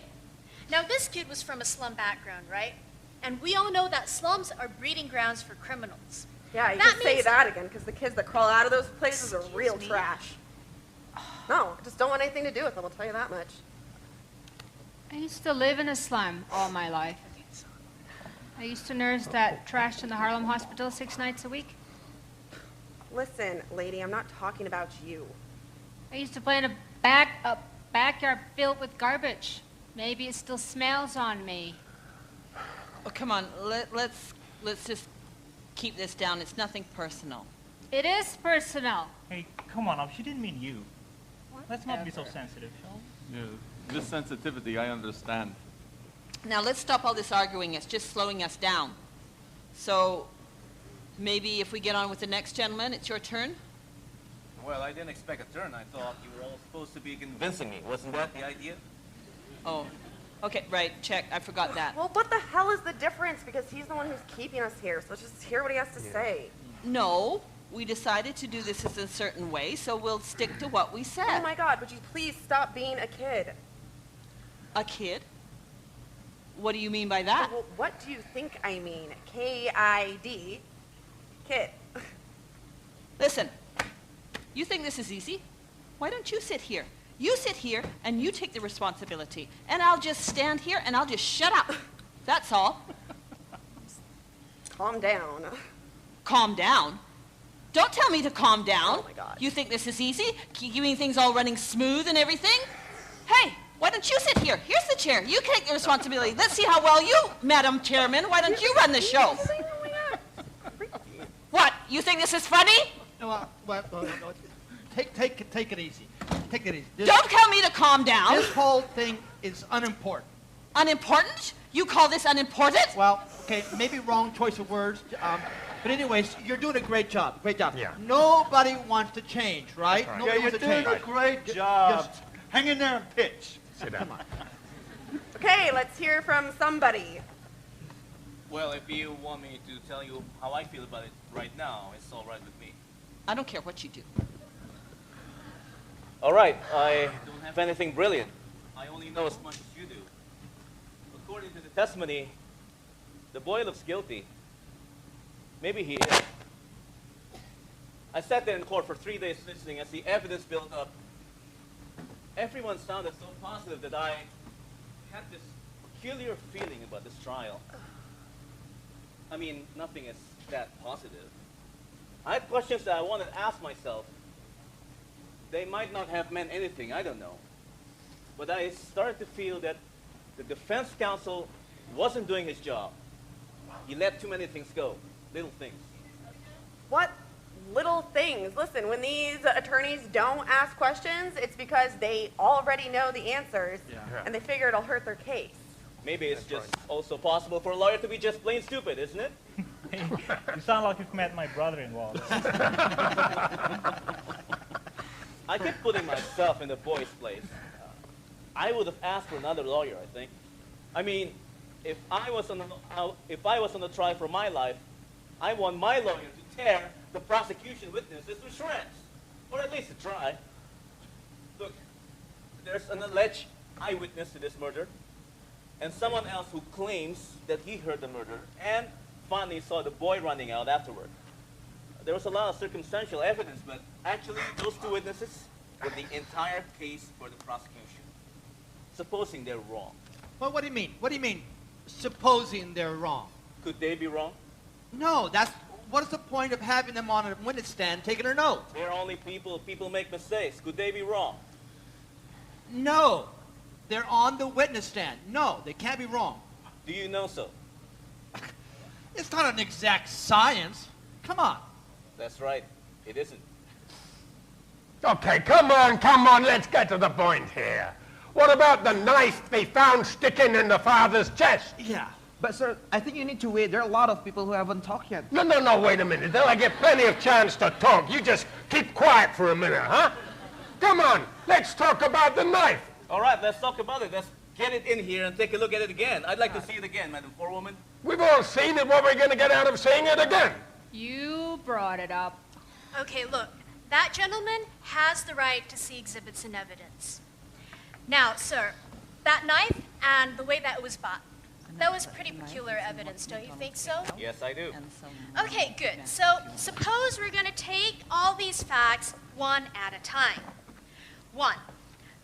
Now, this kid was from a slum background, right? And we all know that slums are breeding grounds for criminals. Yeah, you can say that again, because the kids that crawl out of those places are real trash. No, I just don't want anything to do with them, I'll tell you that much. I used to live in a slum all my life. I used to nurse that trash in the Harlem hospital 6 nights a week. Listen, lady, I'm not talking about you. I used to play in a backyard filled with garbage. Maybe it still smells on me. Oh, come on, let's just keep this down. It's nothing personal. It is personal. Hey, come on, she didn't mean you. Let's not be so sensitive, shall we? Yeah, this sensitivity, I understand. Now, let's stop all this arguing. It's just slowing us down. So, maybe if we get on with the next gentleman, it's your turn? Well, I didn't expect a turn. I thought you were all supposed to be convincing me. Wasn't that the idea? Oh, okay, right, check. I forgot that. Well, what the hell is the difference? Because he's the one who's keeping us here, so let's just hear what he has to say. No, we decided to do this a certain way, so we'll stick to what we said. Oh my God, would you please stop being a kid? A kid? What do you mean by that? Well, what do you think I mean? K-I-D. Kid. Listen, you think this is easy? Why don't you sit here? You sit here and you take the responsibility. And I'll just stand here and I'll just shut up. That's all. Calm down. Calm down? Don't tell me to calm down. Oh my God. You think this is easy? You mean things all running smooth and everything? Hey, why don't you sit here? Here's the chair. You take the responsibility. Let's see how well you, Madam Chairman, why don't you run the show? What? You think this is funny? No, take it easy. Take it easy. Don't tell me to calm down. This whole thing is unimportant. Unimportant? You call this unimportant? Well, okay, maybe wrong choice of words. But anyways, you're doing a great job. Great job. Yeah. Nobody wants to change, right? That's right. Nobody Yeah, you're wants to doing change. a great job. Hang in there and pitch. Sit down. Come on. Okay, let's hear from somebody. Well, if you want me to tell you how I feel about it right now, it's all right with me. I don't care what you do. All right, I don't have anything brilliant. I only know as much as you do. According to the testimony, the boy looks guilty. Maybe he is. I sat there in court for 3 days listening as the evidence built up. Everyone sounded so positive that I had this peculiar feeling about this trial. I mean, nothing is that positive. I had questions that I wanted to ask myself. They might not have meant anything, I don't know. But I started to feel that the defense counsel wasn't doing his job. He let too many things go, little things. What little things? Listen, when these attorneys don't ask questions, it's because they already know the answers, and they figure it'll hurt their case. Maybe it's just also possible for a lawyer to be just plain stupid, isn't it? Hey, you sound like you've met my brother-in-law. I kept putting myself in the boy's place. I would have asked for another lawyer, I think. I mean, if I was on the trial for my life, I want my lawyer to tear the prosecution witnesses to shreds, or at least to try. Look, there's an alleged eyewitness to this murder, and someone else who claims that he heard the murder and finally saw the boy running out afterward. There was a lot of circumstantial evidence, but actually those two witnesses were the entire case for the prosecution. Supposing they're wrong. Well, what do you mean? What do you mean, supposing they're wrong? Could they be wrong? No, what is the point of having them on a witness stand taking their notes? They're only people. People make mistakes. Could they be wrong? No, they're on the witness stand. No, they can't be wrong. Do you know so? It's not an exact science. Come on. That's right. It isn't. Okay, come on, let's get to the point here. What about the knife they found sticking in the father's chest? Yeah. But, sir, I think you need to wait. There are a lot of people who haven't talked yet. No, wait a minute. They'll get plenty of chance to talk. You just keep quiet for a minute, huh? Come on, let's talk about the knife. All right, let's talk about it. Let's get it in here and take a look at it again. I'd like to see it again, Madam Forewoman. We've all seen it. What are we going to get out of seeing it again? You brought it up. Okay, look, that gentleman has the right to see exhibits and evidence. Now, sir, that knife and the way that it was bought, that was pretty peculiar evidence, don't you think so? Yes, I do. Okay, good. So suppose we're going to take all these facts one at a time. 1,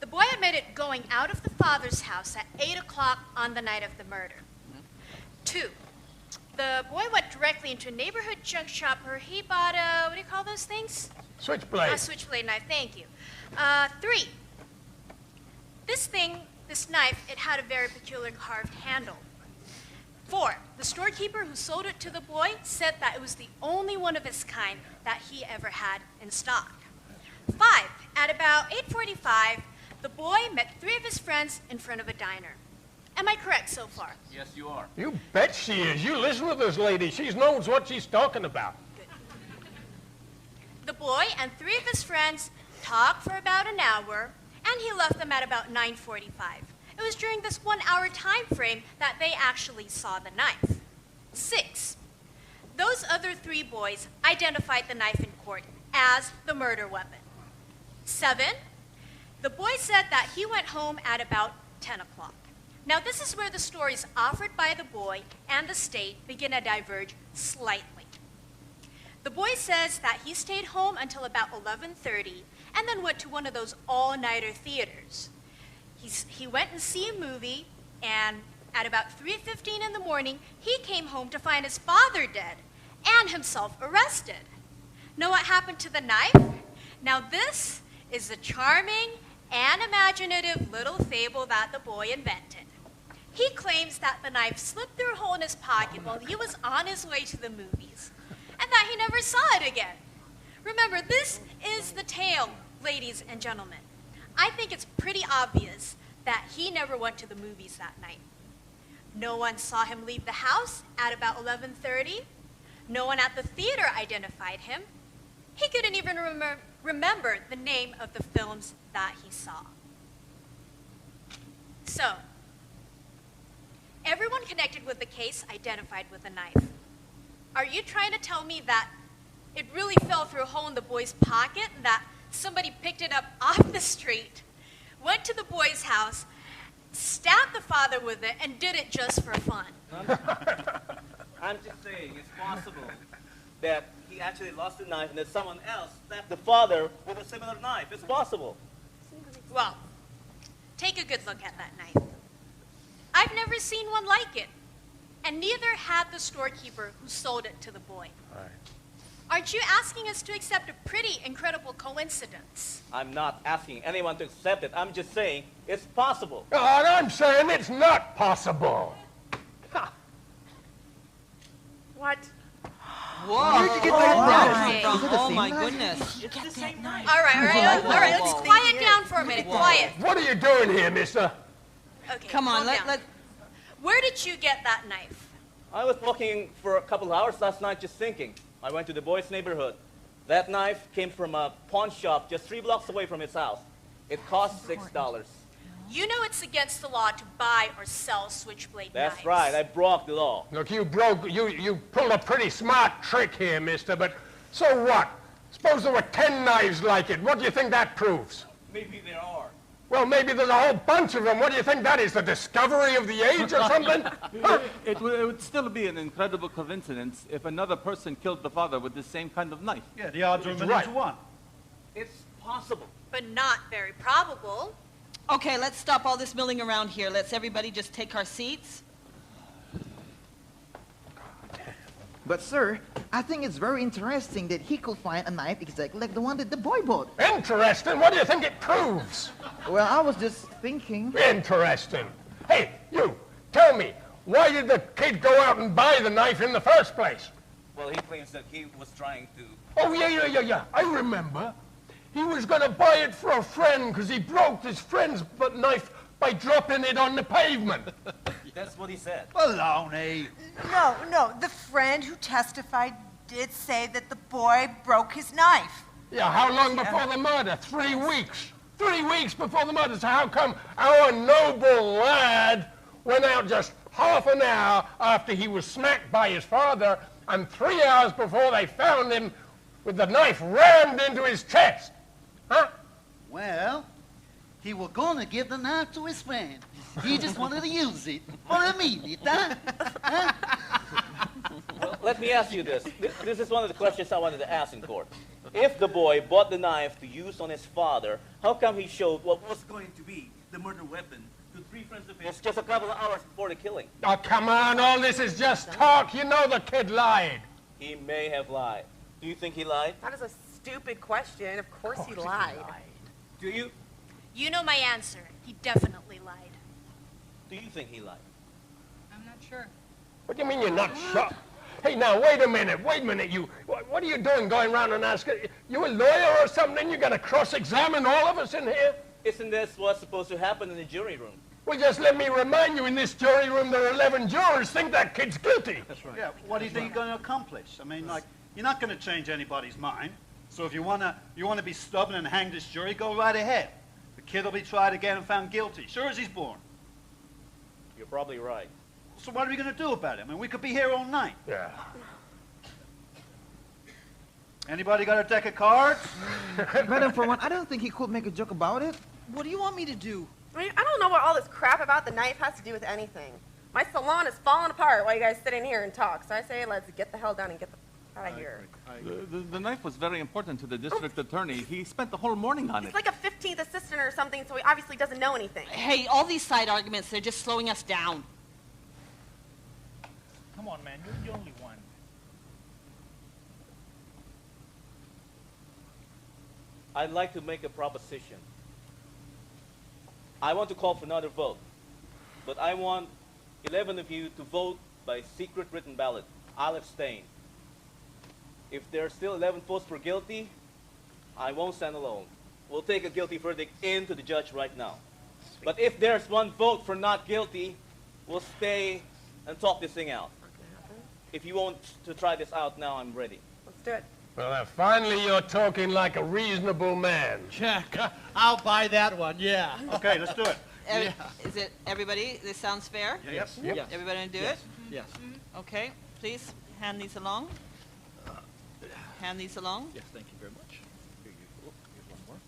the boy admitted going out of the father's house at 8 o'clock on the night of the murder. 2, the boy went directly into a neighborhood junk shop where he bought a, what do you call those things? Switchblade. A switchblade knife, thank you. 3, this knife, it had a very peculiar carved handle. 4, the storekeeper who sold it to the boy said that it was the only one of its kind that he ever had in stock. 5, at about 8:45, the boy met 3 of his friends in front of a diner. Am I correct so far? Yes, you are. You bet she is. You listen to this lady. She knows what she's talking about. The boy and 3 of his friends talked for about an hour, and he left them at about 9:45. It was during this 1-hour time frame that they actually saw the knife. 6, those other 3 boys identified the knife in court as the murder weapon. 7, the boy said that he went home at about 10 o'clock. Now, this is where the stories offered by the boy and the state begin to diverge slightly. The boy says that he stayed home until about 11:30 and then went to one of those all-nighter theaters. He went and see a movie, and at about 3:15 in the morning, he came home to find his father dead and himself arrested. Know what happened to the knife? Now, this is the charming and imaginative little fable that the boy invented. He claims that the knife slipped through a hole in his pocket while he was on his way to the movies, and that he never saw it again. Remember, this is the tale, ladies and gentlemen. I think it's pretty obvious that he never went to the movies that night. No one saw him leave the house at about 11:30. No one at the theater identified him. He couldn't even remember the name of the films that he saw. So, everyone connected with the case identified with a knife. Are you trying to tell me that it really fell through a hole in the boy's pocket, that somebody picked it up off the street, went to the boy's house, stabbed the father with it, and did it just for fun? I'm just saying it's possible that he actually lost the knife and that someone else stabbed the father with a similar knife. It's possible. Well, take a good look at that knife. I've never seen one like it, and neither had the storekeeper who sold it to the boy. Right. Aren't you asking us to accept a pretty incredible coincidence? I'm not asking anyone to accept it. I'm just saying it's possible. And I'm saying it's not possible. What? Whoa. Where'd you get that from? knife? Is it the Oh same my knife? goodness. All right, let's quiet down for a minute, quiet. What are you doing here, mister? Okay, Come on, calm down. Where did you get that knife? I was walking for a couple of hours last night just thinking. I went to the boy's neighborhood. That knife came from a pawn shop just 3 blocks away from his house. It cost $6. You know it's against the law to buy or sell switchblade knives. That's right. I broke the law. Look, you pulled a pretty smart trick here, mister, but so what? Suppose there were 10 knives like it. What do you think that proves? Maybe there are. Well, maybe there's a whole bunch of them. What do you think that is, the discovery of the age or something? It would still be an incredible coincidence if another person killed the father with the same kind of knife. Yeah, the odds are 1,000,000 to 1. It's possible. But not very probable. Okay, let's stop all this milling around here. Let's everybody just take our seats. But sir, I think it's very interesting that he could find a knife exactly like the one that the boy bought. Interesting? What do you think it proves? Well, I was just thinking. Interesting. Hey, you, tell me, why did the kid go out and buy the knife in the first place? Well, he claims that he was trying to... Oh, yeah. I remember. He was going to buy it for a friend because he broke his friend's knife by dropping it on the pavement. That's what he said. Baloney. No, the friend who testified did say that the boy broke his knife. Yeah, how long before the murder? 3 weeks. 3 weeks before the murder. So how come our noble lad went out just half an hour after he was smacked by his father, and 3 hours before they found him with the knife rammed into his chest? Huh? Well, he was going to give the knife to his friend. He just wanted to use it for immediate, huh? Well, let me ask you this. This is one of the questions I wanted to ask in court. If the boy bought the knife to use on his father, how come he showed what was going to be the murder weapon to 3 friends of his just a couple of hours before the killing? Oh, come on, all this is just talk. You know the kid lied. He may have lied. Do you think he lied? That is a stupid question. Of course he lied. Do you? You know my answer. He definitely lied. Do you think he lied? I'm not sure. What do you mean you're not sure? Hey, now, wait a minute, you. What are you doing going around and asking? You a lawyer or something? You're going to cross-examine all of us in here? Isn't this what's supposed to happen in the jury room? Well, just let me remind you, in this jury room, there are 11 jurors think that kid's guilty. That's right. Yeah, what do you think you're going to accomplish? I mean, like, you're not going to change anybody's mind. So if you want to be stubborn and hang this jury, go right ahead. The kid will be tried again and found guilty, sure as he's born. You're probably right. So what are we going to do about it? I mean, we could be here all night. Yeah. Anybody got a deck of cards? Madam, for one, I don't think he could make a joke about it. What do you want me to do? I mean, I don't know what all this crap about the knife has to do with anything. My salon is falling apart while you guys sit in here and talk. So I say let's get the hell down and get the out of here. The knife was very important to the district attorney. He spent the whole morning on it. He's like a 15th assistant or something, so he obviously doesn't know anything. Hey, all these side arguments, they're just slowing us down. Come on, man. You're the only one. I'd like to make a proposition. I want to call for another vote, but I want 11 of you to vote by secret written ballot. I'll abstain. If there are still 11 votes for guilty, I won't stand alone. We'll take a guilty verdict into the judge right now. But if there's 1 vote for not guilty, we'll stay and talk this thing out. if you want to try this out now, I'm ready. Let's do it. Well, finally you're talking like a reasonable man. Check. I'll buy that one, yeah. Okay, let's do it. Is it everybody? This sounds fair? Yes. Yep. Everybody gonna do Yes. it? Yes. Okay, please hand these along. Hand these along. Yes, thank you very much. Here you go. Here's one more.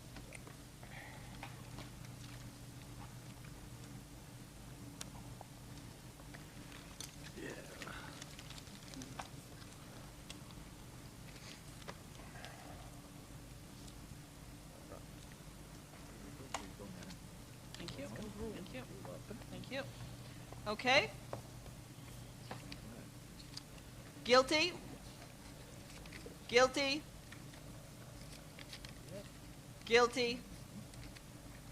Thank you. Thank you. Thank you. Okay. Guilty. Guilty. Guilty.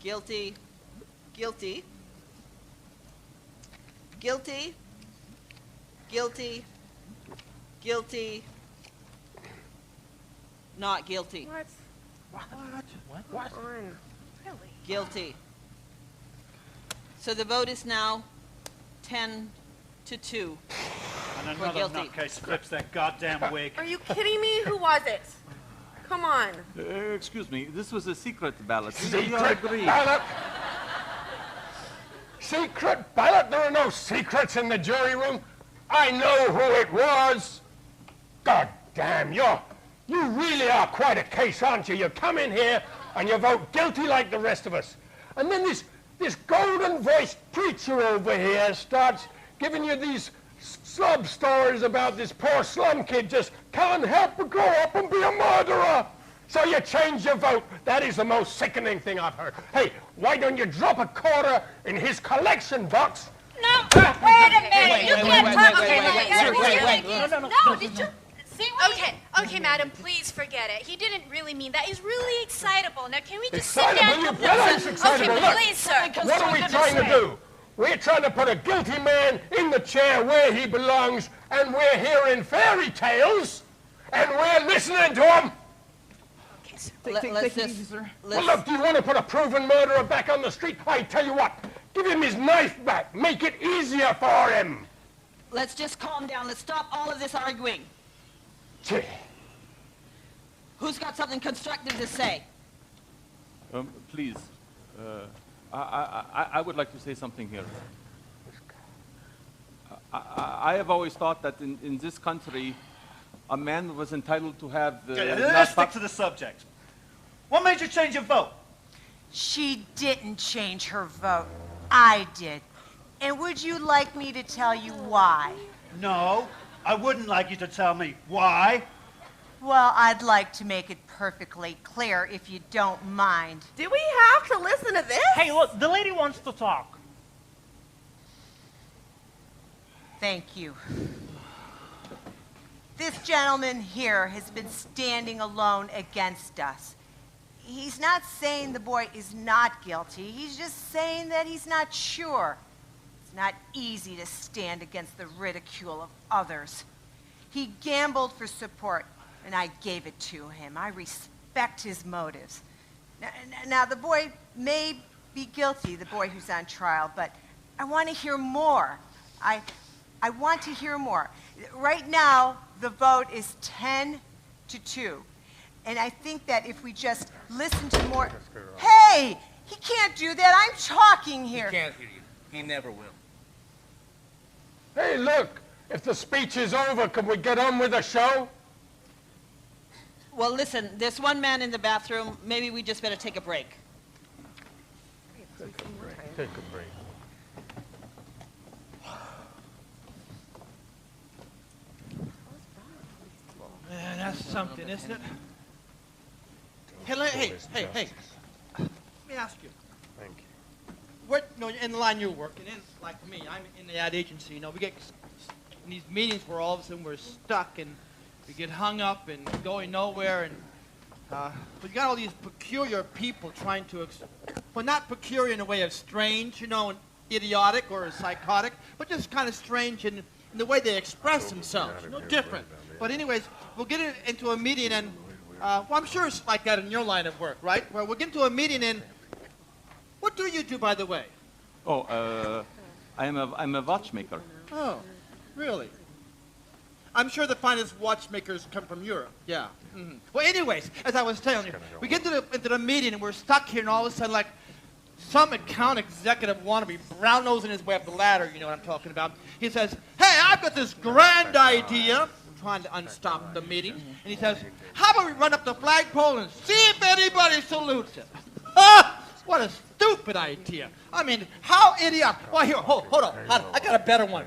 Guilty. Guilty. Guilty. Guilty. Guilty. Not guilty. What? What? Really? Guilty. So the vote is now 10 to 2. And For another guilty. nutcase flips that goddamn wig. Are you kidding me? Who was it? Come on. Excuse me, this was a secret ballot. We all Secret agree. ballot? Secret ballot? There are no secrets in the jury room. I know who it was. God damn, you really are quite a case, aren't you? You come in here and you vote guilty like the rest of us. And then this golden-voiced preacher over here starts giving you these sob stories about this poor slum kid just can't help but grow up and be a murderer. So you change your vote. That is the most sickening thing I've heard. Hey, why don't you drop a quarter in his collection box? No, wait a minute. You can't talk like that. No, did you? See what okay, madam, please forget it. He didn't really mean that. He's really excitable. Now, can we just sit down? Excitable? You bet he's excitable. Okay, Look, please, sir. what are we trying to do? We're trying to put a guilty man in the chair where he belongs, and we're hearing fairy tales, and we're listening to him. Let's just... Well, look, do you want to put a proven murderer back on the street? I tell you what, give him his knife back. Make it easier for him. Let's just calm down. Let's stop all of this arguing. Gee. Who's got something constructive to say? Please, I would like to say something here. I have always thought that in this country, a man was entitled to have the... Let's stick to the subject. What made you change your vote? She didn't change her vote. I did. And would you like me to tell you why? No, I wouldn't like you to tell me. Why? Well, I'd like to make it perfectly clear if you don't mind. Do we have to listen to this? Hey, look, the lady wants to talk. Thank you. This gentleman here has been standing alone against us. He's not saying the boy is not guilty. He's just saying that he's not sure. It's not easy to stand against the ridicule of others. He gambled for support, and I gave it to him. I respect his motives. Now, the boy may be guilty, the boy who's on trial, but I want to hear more. I want to hear more. Right now, the vote is 10 to 2. And I think that if we just listen to more... Hey! He can't do that. I'm talking here. He can't hear you. He never will. Hey, look, if the speech is over, can we get on with the show? Well, listen, there's one man in the bathroom. Maybe we just better take a break. Take a break. Man, that's something, isn't it? Hey, hey. Let me ask you. Thank you. What, in the line you're working in, like me, I'm in the ad agency, we get in these meetings where all of a sudden we're stuck and we get hung up and going nowhere, and we got all these peculiar people trying to, well, not peculiar in a way of strange, and idiotic or psychotic, but just kind of strange in the way they express themselves, different. But anyways, we'll get into a meeting and, well, I'm sure it's like that in your line of work, right? Where we'll get into a meeting and, what do you do, by the way? Oh, I'm a watchmaker. Oh, really? I'm sure the finest watchmakers come from Europe. Yeah. Well, anyways, as I was telling you, we get into the meeting and we're stuck here, and all of a sudden, like, some account executive wannabe brown-nosing his way up the ladder, you know what I'm talking about. He says, hey, I've got this grand idea. Trying to unstop the meeting. And he says, how about we run up the flagpole and see if anybody salutes it? What a stupid idea. I mean, how idiotic. Well, here, hold on. I got a better one.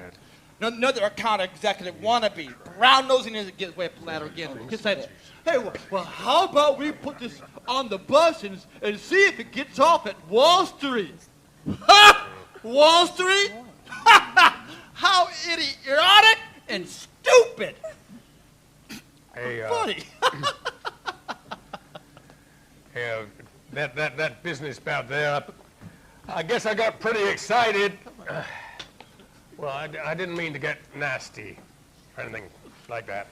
Another account executive wannabe, brown-nosing his way up the ladder again. He said, hey, well, how about we put this on the bus and see if it gets off at Wall Street? Wall Street? How idiotic and stupid. Hey, funny. Hey, that business about there, I guess I got pretty excited. Well, I didn't mean to get nasty or anything like that.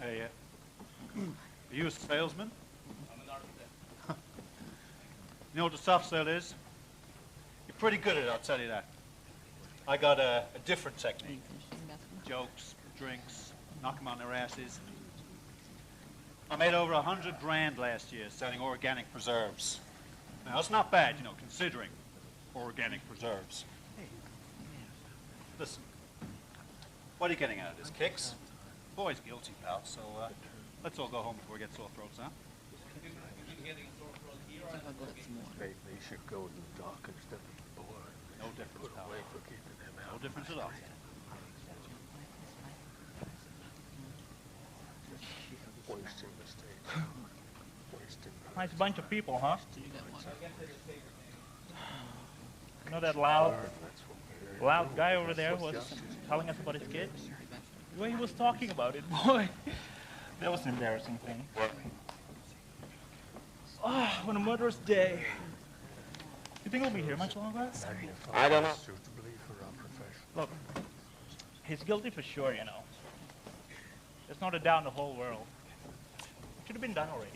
Hey, are you a salesman? You know what the soft sell is? You're pretty good at it, I'll tell you that. I got a different technique. Jokes, drinks, knock them on their asses. I made over 100 grand last year selling organic preserves. Now, it's not bad, you know, considering organic preserves. Listen, what are you getting out of this, Kicks? Boy's guilty, pal, so let's all go home before we get sore throats, huh? Maybe they should go to the dock instead of the board. No difference, pal. For keeping them out. No difference at all. Wasting the stage. Wasting the Nice bunch of people, huh? You know that loud guy over there was telling us about his kids? The way he was talking about it, boy, that was an embarrassing thing. Ah, what a murderous day. You think we'll be here much longer? I don't know. Look, he's guilty for sure, you know. There's not a doubt in the whole world. Should have been done already.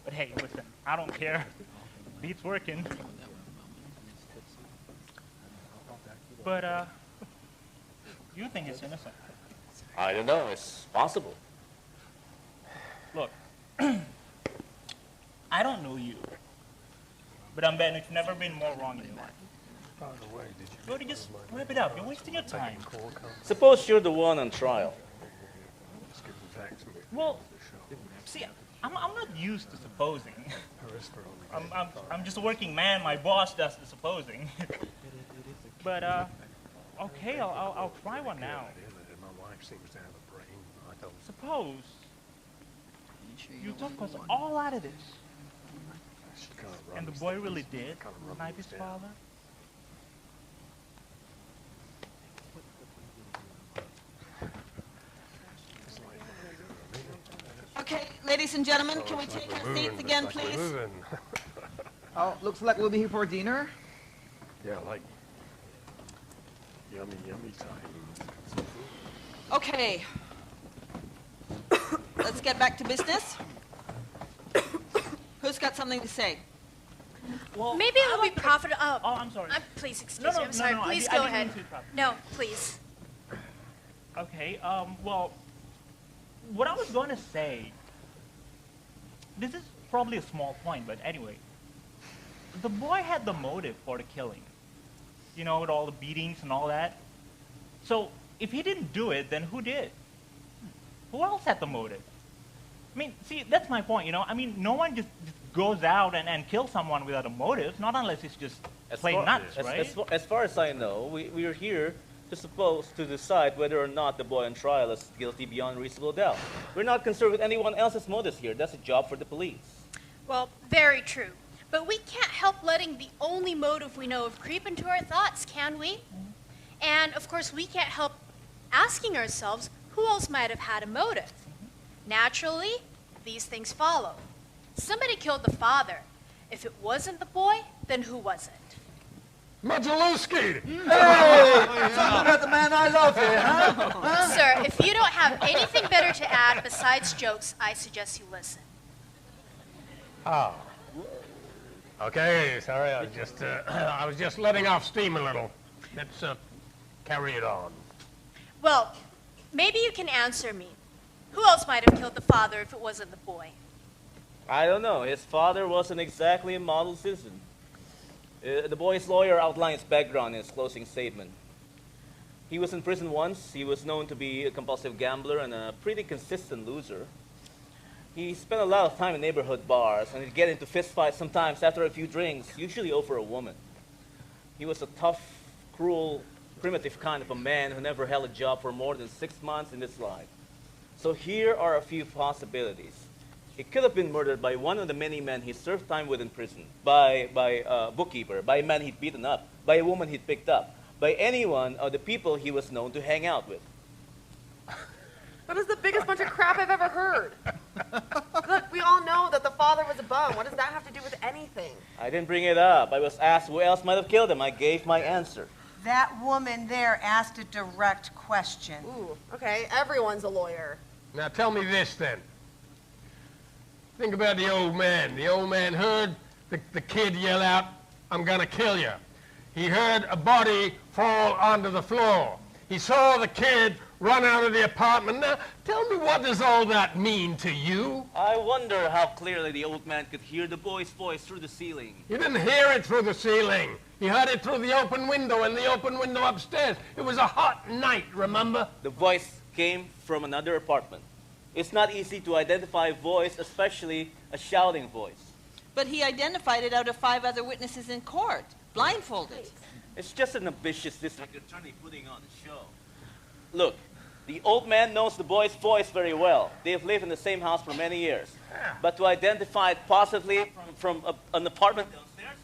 But hey, listen, I don't care. Beats working. But, you think he's innocent? I don't know. It's possible. Look, I don't know you, but I'm betting you've never been more wrong in your life. By the way, did you Brody, just wrap it up. You're wasting your time. Suppose you're the one on trial. Well, see, I'm not used to supposing. I'm just a working man. My boss does the supposing. But, okay, I'll try one now. Suppose you took us all out of this, and the boy really did knife his father. Okay, ladies and gentlemen, can we take our seats again, please? Oh, looks like we'll be here for dinner. Yeah, like yummy time. Okay. Let's get back to business. Who's got something to say? Well, maybe it would be profitable. Oh, I'm sorry. Please excuse No, me. I'm sorry. no, Please I go didn't ahead. mean to interrupt. No, please. Okay, well, what I was going to say, this is probably a small point, but anyway, the boy had the motive for the killing, you know, with all the beatings and all that. So if he didn't do it, then who did? Who else had the motive? I mean, see, that's my point, you know. I mean, no one just goes out and kills someone without a motive, not unless it's just plain nuts, right? As far as I know, we are here to decide whether or not the boy on trial is guilty beyond reasonable doubt. We're not concerned with anyone else's motives here. That's a job for the police. Well, very true. But we can't help letting the only motive we know of creep into our thoughts, can we? And, of course, we can't help asking ourselves who else might have had a motive. Naturally, these things follow. Somebody killed the father. If it wasn't the boy, then who was it? Majalowski! Hey! Something about the man I love here, huh? Sir, if you don't have anything better to add besides jokes, I suggest you listen. Ah. Okay, sorry, I was just letting off steam a little. Let's carry it on. Well, maybe you can answer me. Who else might have killed the father if it wasn't the boy? I don't know. His father wasn't exactly a model citizen. The boy's lawyer outlined his background in his closing statement. He was in prison once. He was known to be a compulsive gambler and a pretty consistent loser. He spent a lot of time in neighborhood bars, and he'd get into fistfights sometimes after a few drinks, usually over a woman. He was a tough, cruel, primitive kind of a man who never held a job for more than 6 months in his life. So here are a few possibilities. He could have been murdered by one of the many men he served time with in prison, by a bookkeeper, by a man he'd beaten up, by a woman he'd picked up, by any one of the people he was known to hang out with. That is the biggest bunch of crap I've ever heard. Look, we all know that the father was a bum. What does that have to do with anything? I didn't bring it up. I was asked who else might have killed him. I gave my answer. That woman there asked a direct question. Ooh, okay, everyone's a lawyer. Now tell me this then. Think about the old man. The old man heard the kid yell out, "I'm gonna kill you." He heard a body fall onto the floor. He saw the kid run out of the apartment. Now, tell me, what does all that mean to you? I wonder how clearly the old man could hear the boy's voice through the ceiling. He didn't hear it through the ceiling. He heard it through the open window, and the open window upstairs. It was a hot night, remember? The voice came from another apartment. It's not easy to identify a voice, especially a shouting voice. But he identified it out of 5 other witnesses in court, blindfolded. It's just an ambitious district attorney putting on a show. Look, the old man knows the boy's voice very well. They've lived in the same house for many years. But to identify it possibly from an apartment downstairs,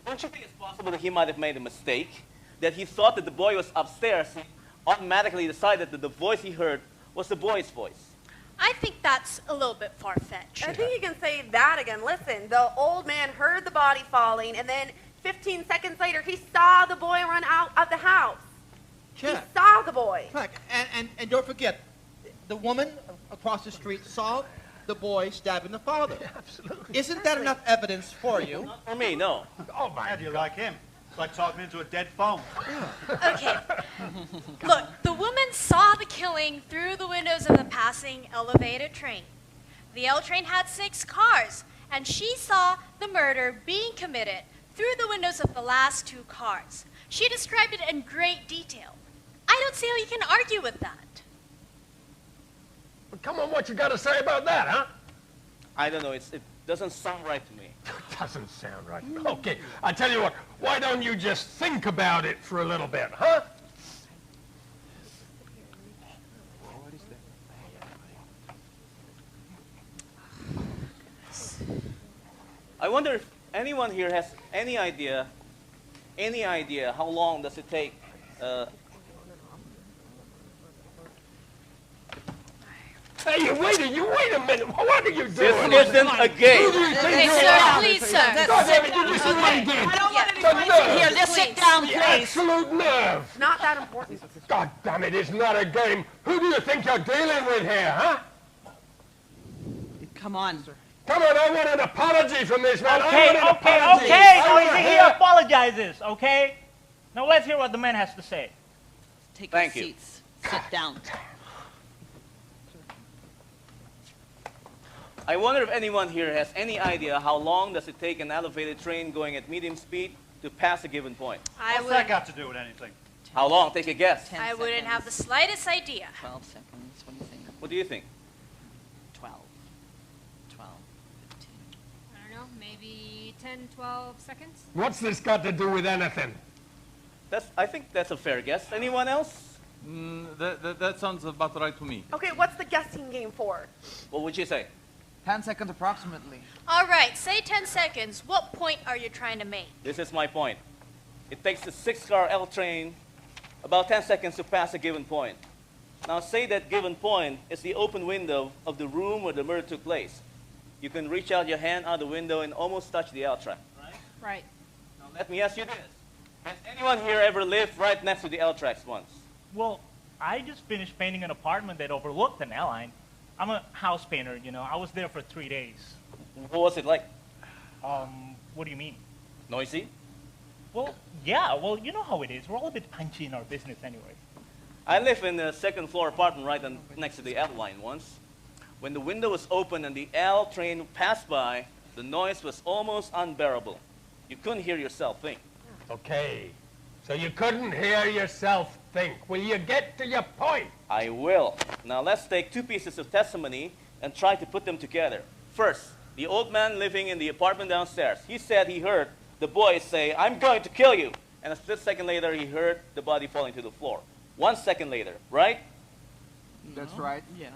don't you think it's possible that he might have made a mistake? That he thought that the boy was upstairs and automatically decided that the voice he heard was the boy's voice? I think that's a little bit far-fetched. I think you can say that again. Listen, the old man heard the body falling, and then 15 seconds later, he saw the boy run out of the house. Yeah. He saw the boy. Correct. And don't forget, the woman across the street saw the boy stabbing the father. Yeah, absolutely. Isn't that enough evidence for you? Not for me, no. Oh, my How do you like him? It's like talking into a dead phone. Okay. Look, the woman saw the killing through the windows of the passing elevated train. The L train had 6 cars, and she saw the murder being committed through the windows of the last 2 cars. She described it in great detail. I don't see how you can argue with that. Well, come on, what you got to say about that, huh? I don't know. It doesn't sound right to me. It doesn't sound right. Okay, I tell you what, why don't you just think about it for a little bit, huh? I wonder if anyone here has any idea how long does it take Hey, you wait a minute. What are you doing? This isn't a game. Okay, sir, please, sir. God damn it, did you see what he did? I don't want The anybody nerve. here. Just sit down, The please. absolute nerve. It's not that important. God damn it, it's not a game. Who do you think you're dealing with here, huh? Come on, sir. Come on, I want an apology from this man. Okay, I want an okay, apology. okay. I So wanna he hear- apologizes, okay? Now let's hear what the man has to say. Take Thank your you. seats. Sit down. I wonder if anyone here has any idea how long does it take an elevated train going at medium speed to pass a given point? What's that got to do with anything? How long? Take a guess. 10 I wouldn't have the seconds. slightest idea. 12 seconds. What do you think? What do you think? 12. 12. 15. I don't know, maybe 10, 12 seconds? What's this got to do with anything? I think that's a fair guess. Anyone else? That sounds about right to me. Okay, what's the guessing game for? What would you say? 10 seconds approximately. All right, say 10 seconds. What point are you trying to make? This is my point. It takes the 6-car L train about 10 seconds to pass a given point. Now say that given point is the open window of the room where the murder took place. You can reach out your hand out the window and almost touch the L track, right? Right. Now let me ask you this. Has anyone here ever lived right next to the L tracks once? Well, I just finished painting an apartment that overlooked an airline. I'm a house painter, you know. I was there for 3 days. What was it like? What do you mean? Noisy? Well, yeah, well, you know how it is. We're all a bit punchy in our business anyway. I live in a second floor apartment right next to the L line once. When the window was open and the L train passed by, the noise was almost unbearable. You couldn't hear yourself think. Okay, so you couldn't hear yourself think. Will you get to your point? I will. Now let's take two pieces of testimony and try to put them together. First, the old man living in the apartment downstairs. He said he heard the boy say, "I'm going to kill you." And a split second later, he heard the body falling to the floor. 1 second later, right? That's right. Yeah.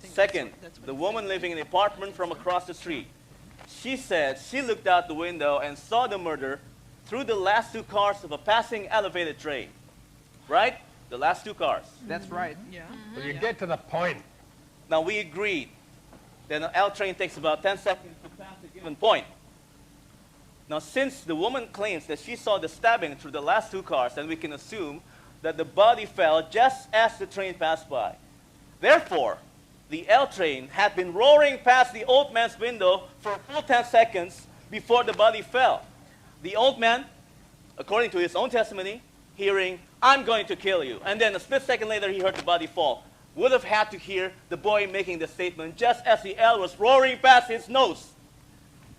Second, the woman living in the apartment from across the street. She said she looked out the window and saw the murder through the last two cars of a passing elevated train. Right? The last two cars. That's right. Yeah. Will you get to the point? Now we agreed that an L train takes about 10 seconds to pass a given point. Now since the woman claims that she saw the stabbing through the last two cars, then we can assume that the body fell just as the train passed by. Therefore, the L train had been roaring past the old man's window for a full 10 seconds before the body fell. The old man, according to his own testimony, hearing, "I'm going to kill you," and then a split second later he heard the body fall, would have had to hear the boy making the statement just as the L was roaring past his nose.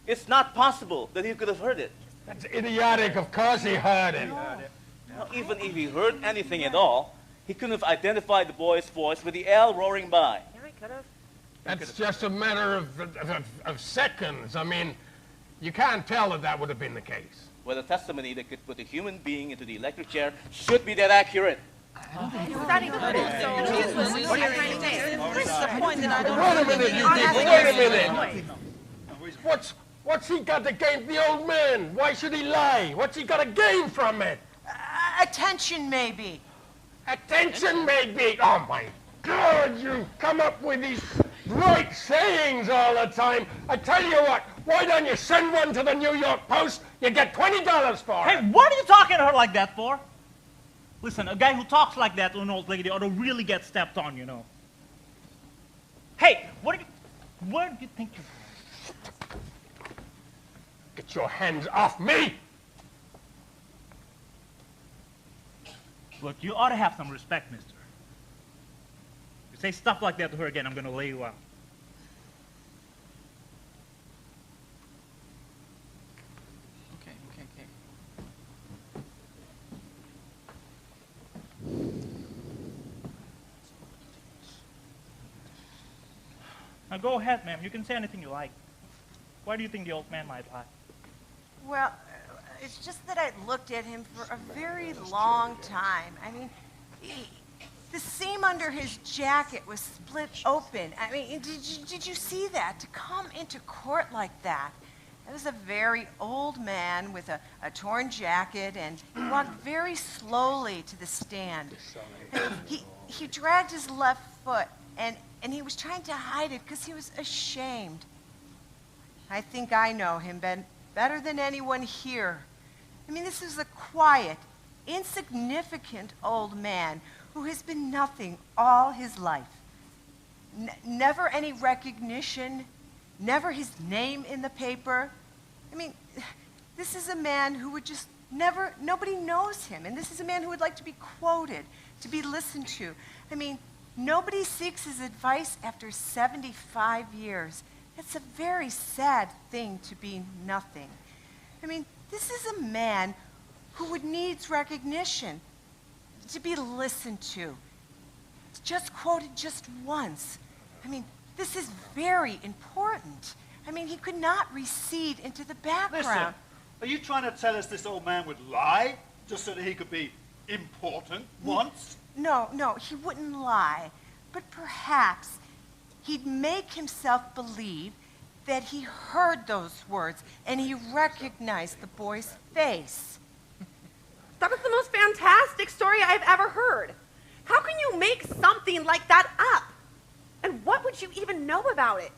It's not possible that he could have heard it. That's idiotic. Of course he heard it. Well, even if he heard anything at all, he couldn't have identified the boy's voice with the L roaring by. Yeah, I could have. That's just a matter of seconds. I mean, you can't tell that that would have been the case. Well, the testimony that could put a human being into the electric chair should be that accurate. What is the point that I don't Wait a minute, you people, wait a minute. What's he got to gain, the old man? Why should he lie? What's he got to gain from it? Attention, maybe. Attention, maybe. Oh, my God, you come up with these right sayings all the time. I tell you what, why don't you send one to the New York Post? You get $20 for it. Hey, what are you talking to her like that for? Listen, a guy who talks like that to an old lady ought to really get stepped on, you know. Hey, where do you think you're going? Get your hands off me! Look, you ought to have some respect, mister. If you say stuff like that to her again, I'm going to lay you out. Okay. Now go ahead, ma'am. You can say anything you like. Why do you think the old man might lie? Well, it's just that I looked at him for a very long time. I mean, the seam under his jacket was split open. I mean, did you see that? To come into court like that. It was a very old man with a torn jacket, and he walked very slowly to the stand. He dragged his left foot, and he was trying to hide it because he was ashamed. I think I know him better than anyone here. I mean, this is a quiet, insignificant old man who has been nothing all his life. Never any recognition, never his name in the paper. I mean, this is a man who would just nobody knows him. And this is a man who would like to be quoted, to be listened to. I mean, nobody seeks his advice after 75 years. It's a very sad thing to be nothing. I mean, this is a man who would need recognition, to be listened to, just quoted just once. I mean, this is very important. I mean, he could not recede into the background. Listen, are you trying to tell us this old man would lie just so that he could be important once? No, he wouldn't lie. But perhaps he'd make himself believe that he heard those words and he recognized the boy's face. That was the most fantastic story I've ever heard. How can you make something like that up? And what would you even know about it?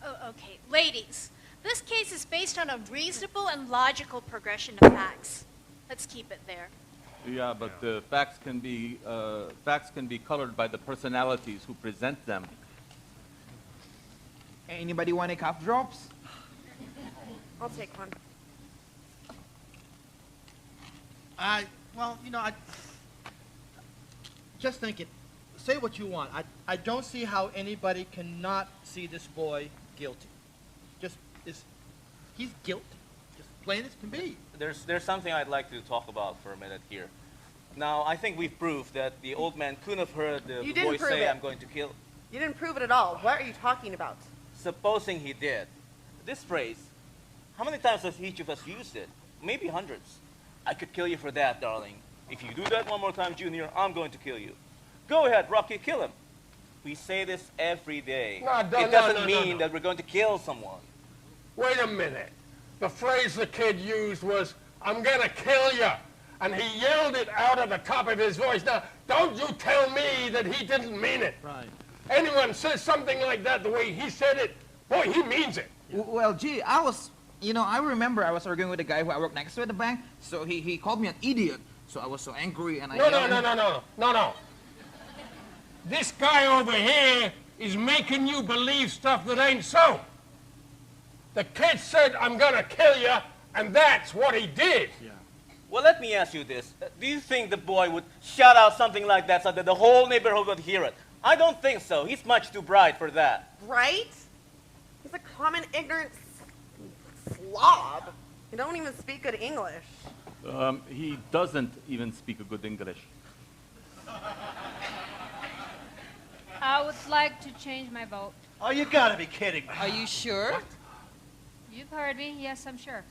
Oh, okay, ladies, this case is based on a reasonable and logical progression of facts. Let's keep it there. Yeah, but the facts can be colored by the personalities who present them. Anybody want a cough drops? I'll take one. Well, just think it. Say what you want. I don't see how anybody cannot see this boy guilty. He's guilty. Just plain as can be. There's something I'd like to talk about for a minute here. Now, I think we've proved that the old man couldn't have heard the boy say, "I'm going to kill." You didn't prove it at all. What are you talking about? Supposing he did. This phrase, how many times has each of us used it? Maybe hundreds. "I could kill you for that, darling. If you do that one more time, Junior, I'm going to kill you." Go ahead, Rocky, kill him. We say this every day. It doesn't mean that we're going to kill someone. Wait a minute. The phrase the kid used was, "I'm gonna kill you." And he yelled it out at the top of his voice. Now, don't you tell me that he didn't mean it. Right. Anyone says something like that the way he said it, boy, he means it. Well, gee, I remember I was arguing with the guy who I work next to at the bank, so he called me an idiot. So I was so angry and I No. This guy over here is making you believe stuff that ain't so. The kid said, "I'm gonna kill you," and that's what he did. Yeah. Well, let me ask you this. Do you think the boy would shout out something like that so that the whole neighborhood would hear it? I don't think so. He's much too bright for that. Right? He's a common ignorant slob. He don't even speak good English. He doesn't even speak a good English. I would like to change my vote. Oh, you gotta be kidding me. Are you sure? You've heard me. Yes, I'm sure.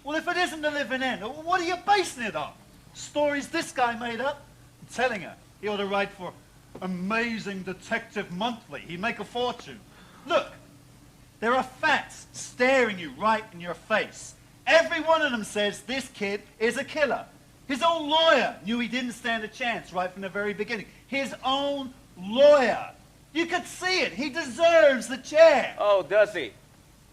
Well, if it isn't the living end, what are you basing it on? Stories this guy made up? I'm telling her, he ought to write for Amazing Detective Monthly. He'd make a fortune. Look, there are facts staring you right in your face. Every one of them says this kid is a killer. His own lawyer knew he didn't stand a chance right from the very beginning. His own lawyer. You could see it. He deserves the chair. Oh, does he?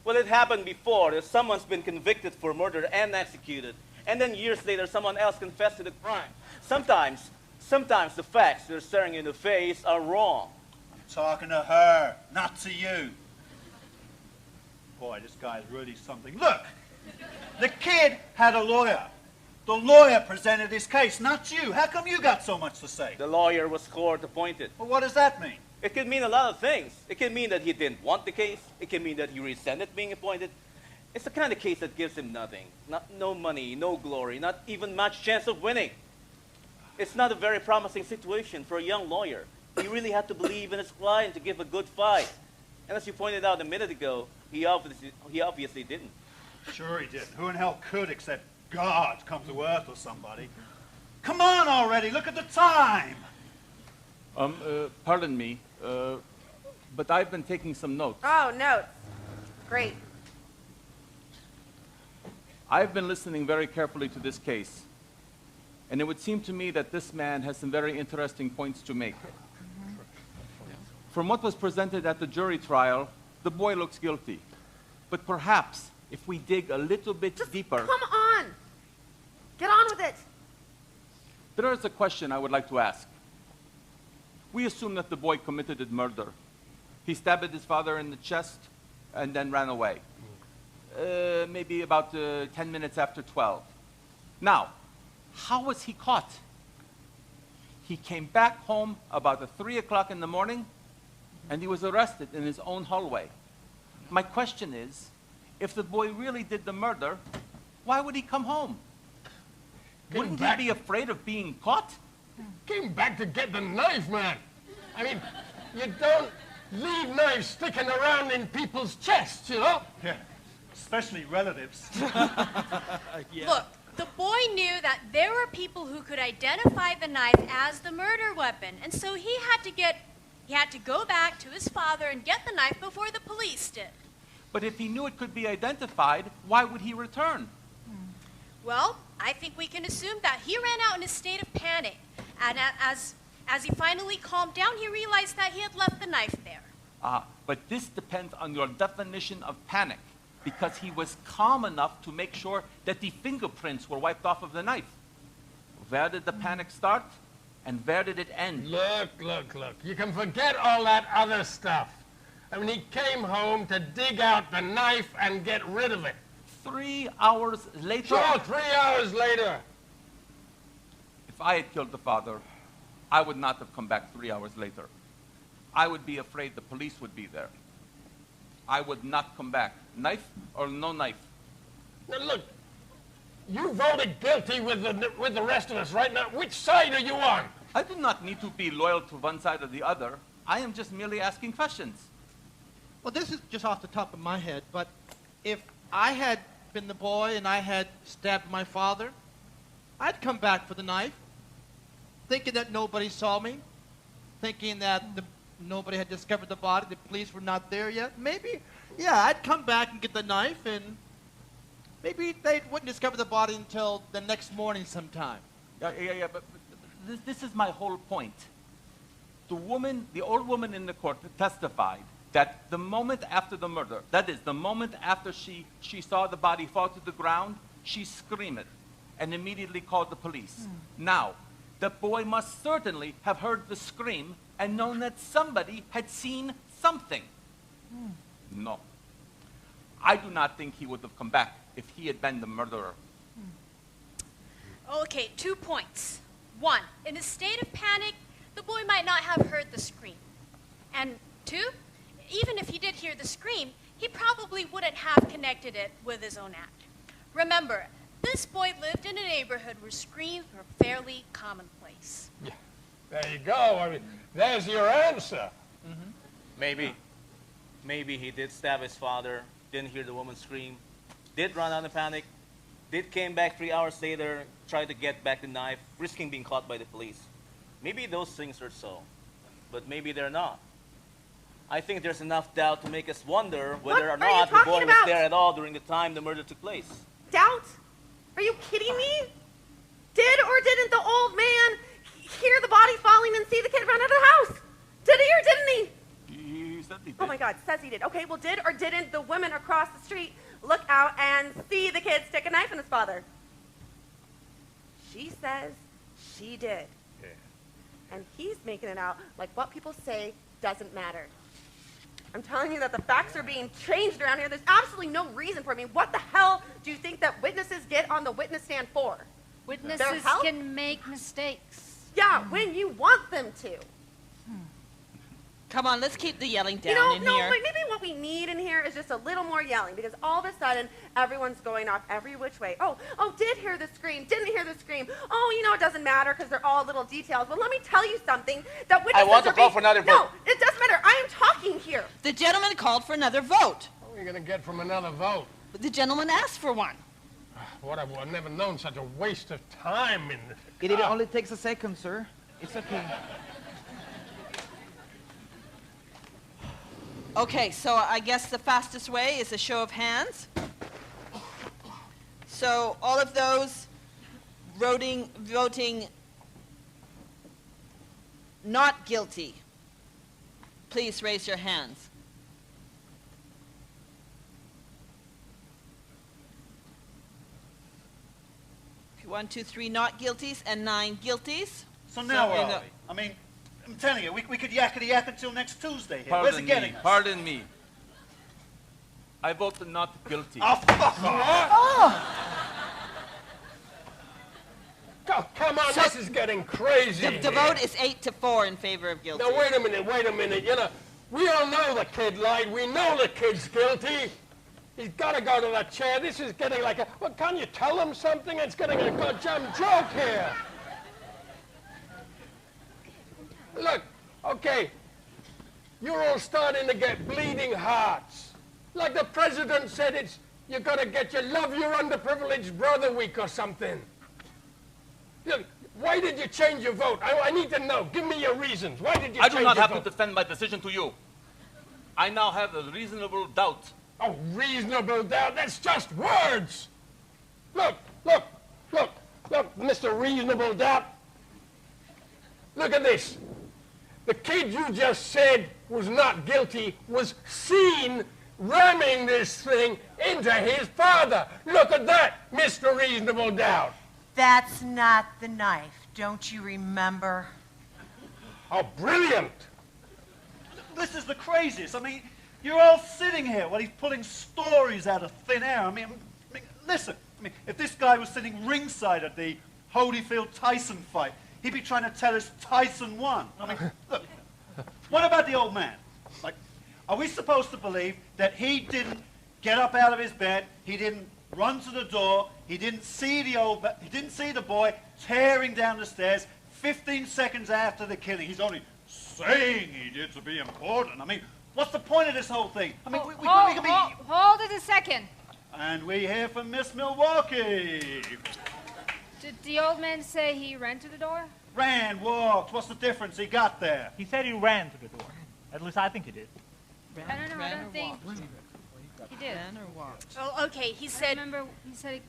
Well, it happened before that someone's been convicted for murder and executed, and then years later someone else confessed to the crime. Sometimes the facts they're staring you in the face are wrong. I'm talking to her, not to you. Boy, this guy's really something. Look, the kid had a lawyer. The lawyer presented his case, not you. How come you got so much to say? The lawyer was court appointed. Well, what does that mean? It can mean a lot of things. It can mean that he didn't want the case. It can mean that he resented being appointed. It's the kind of case that gives him nothing. No money, no glory, not even much chance of winning. It's not a very promising situation for a young lawyer. He really had to believe in his client to give a good fight. And as you pointed out a minute ago, he obviously didn't. Sure he didn't. Who in hell could except God come to earth or somebody? Come on already, look at the time. Pardon me, but I've been taking some notes. Oh, notes. Great. I've been listening very carefully to this case, and it would seem to me that this man has some very interesting points to make. From what was presented at the jury trial, the boy looks guilty. But perhaps if we dig a little bit deeper... Come on! Get on with it! There is a question I would like to ask. We assume that the boy committed a murder. He stabbed his father in the chest and then ran away. Maybe about 10 minutes after 12. Now, how was he caught? He came back home about 3 o'clock in the morning and he was arrested in his own hallway. My question is, if the boy really did the murder, why would he come home? Wouldn't he be afraid of being caught? Came back to get the knife, man. I mean, you don't leave knives sticking around in people's chests, you know? Yeah, especially relatives. Look, the boy knew that there were people who could identify the knife as the murder weapon, and so he had to go back to his father and get the knife before the police did. But if he knew it could be identified, why would he return? Well, I think we can assume that he ran out in a state of panic, and as he finally calmed down, he realized that he had left the knife there. But this depends on your definition of panic, because he was calm enough to make sure that the fingerprints were wiped off of the knife. Where did the panic start, and where did it end? Look. You can forget all that other stuff. I mean, he came home to dig out the knife and get rid of it. 3 hours later? Sure, 3 hours later. If I had killed the father, I would not have come back 3 hours later. I would be afraid the police would be there. I would not come back, knife or no knife. Now look, you voted guilty with the rest of us right now. Which side are you on? I do not need to be loyal to one side or the other. I am just merely asking questions. Well, this is just off the top of my head, but if I had been the boy and I had stabbed my father, I'd come back for the knife, thinking that nobody saw me, thinking that nobody had discovered the body, the police were not there yet. Maybe, yeah, I'd come back and get the knife, and maybe they wouldn't discover the body until the next morning sometime. Yeah, but this is my whole point. The old woman in the court testified that the moment after the murder, that is, the moment after she saw the body fall to the ground, she screamed and immediately called the police. Now, the boy must certainly have heard the scream and known that somebody had seen something. No. I do not think he would have come back if he had been the murderer. Okay, 2 points. 1, in a state of panic, the boy might not have heard the scream. And 2, even if he did hear the scream, he probably wouldn't have connected it with his own act. Remember, this boy lived in a neighborhood where screams were fairly commonplace. Yeah, there you go. I mean, there's your answer. Maybe he did stab his father, didn't hear the woman scream, did run out in panic, did came back 3 hours later, tried to get back the knife, risking being caught by the police. Maybe those things are so, but maybe they're not. I think there's enough doubt to make us wonder whether or not the boy was there at all during the time the murder took place. Doubt? Are you kidding me? Did or didn't the old man hear the body falling and see the kid run out of the house? Did he or didn't he? He said he did. Oh my God, says he did. Okay, well, did or didn't the woman across the street look out and see the kid stick a knife in his father? She says she did. Yeah. And he's making it out like what people say doesn't matter. I'm telling you that the facts are being changed around here. There's absolutely no reason for it. I mean, what the hell do you think that witnesses get on the witness stand for? Witnesses can make mistakes. Yeah, when you want them to. Come on, let's keep the yelling down in no, here. but maybe what we need in here is just a little more yelling, because all of a sudden, everyone's going off every which way. Oh, did hear the scream, didn't hear the scream. Oh, it doesn't matter because they're all little details. But let me tell you something, that witnesses I want to call for another vote. No, it doesn't matter. I am talking here. The gentleman called for another vote. What are we going to get from another vote? But the gentleman asked for one. What, I've never known such a waste of time in this. It only takes a second, sir. It's okay. Okay, so I guess the fastest way is a show of hands. So all of those voting not guilty, please raise your hands. Okay, 1, 2, 3 not guilties and 9 guilties. So now where are we? I mean, I'm telling you, we could yakety-yak until next Tuesday here. Where's it getting us? Pardon me. I vote not guilty. Oh, fuck off! Oh, come on, this is getting crazy. The vote is 8-4 in favor of guilty. Now, wait a minute. We all know the kid lied. We know the kid's guilty. He's got to go to that chair. This is getting like a... Well, can't you tell him something? It's getting a goddamn joke here. Look, okay, you're all starting to get bleeding hearts. Like the president said, you got to get love your underprivileged brother week or something. Look, why did you change your vote? I need to know. Give me your reasons. Why did you change your vote? I do not have to defend my decision to you. I now have a reasonable doubt. Oh, reasonable doubt? That's just words. Look, Mr. Reasonable Doubt. Look at this. The kid you just said was not guilty was seen ramming this thing into his father. Look at that, Mr. Reasonable Doubt. That's not the knife. Don't you remember? Oh, brilliant. This is the craziest. I mean, you're all sitting here while he's pulling stories out of thin air. I mean, listen. I mean, if this guy was sitting ringside at the Holyfield-Tyson fight. He'd be trying to tell us Tyson won. I mean, look, what about the old man? Like, are we supposed to believe that he didn't get up out of his bed, he didn't run to the door, he didn't see the boy tearing down the stairs 15 seconds after the killing? He's only saying he did to be important. I mean, what's the point of this whole thing? I mean, we could be... Hold it a second. And we hear from Miss Milwaukee. Did the old man say he ran to the door? Ran, walked. What's the difference? He got there. He said he ran to the door. At least I think he did. I don't know. I don't think he did. Ran or walked? Oh, okay. He said. Remember, he said.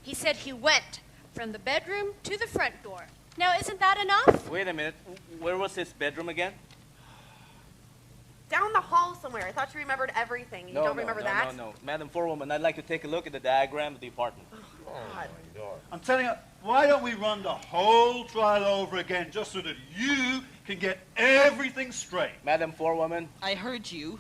He said he went from the bedroom to the front door. Now, isn't that enough? Wait a minute. Where was his bedroom again? Down the hall somewhere. I thought you remembered everything. You don't remember that? No. Madam Forewoman, I'd like to take a look at the diagram of the apartment. I'm telling you, why don't we run the whole trial over again just so that you can get everything straight? Madam Forewoman. I heard you.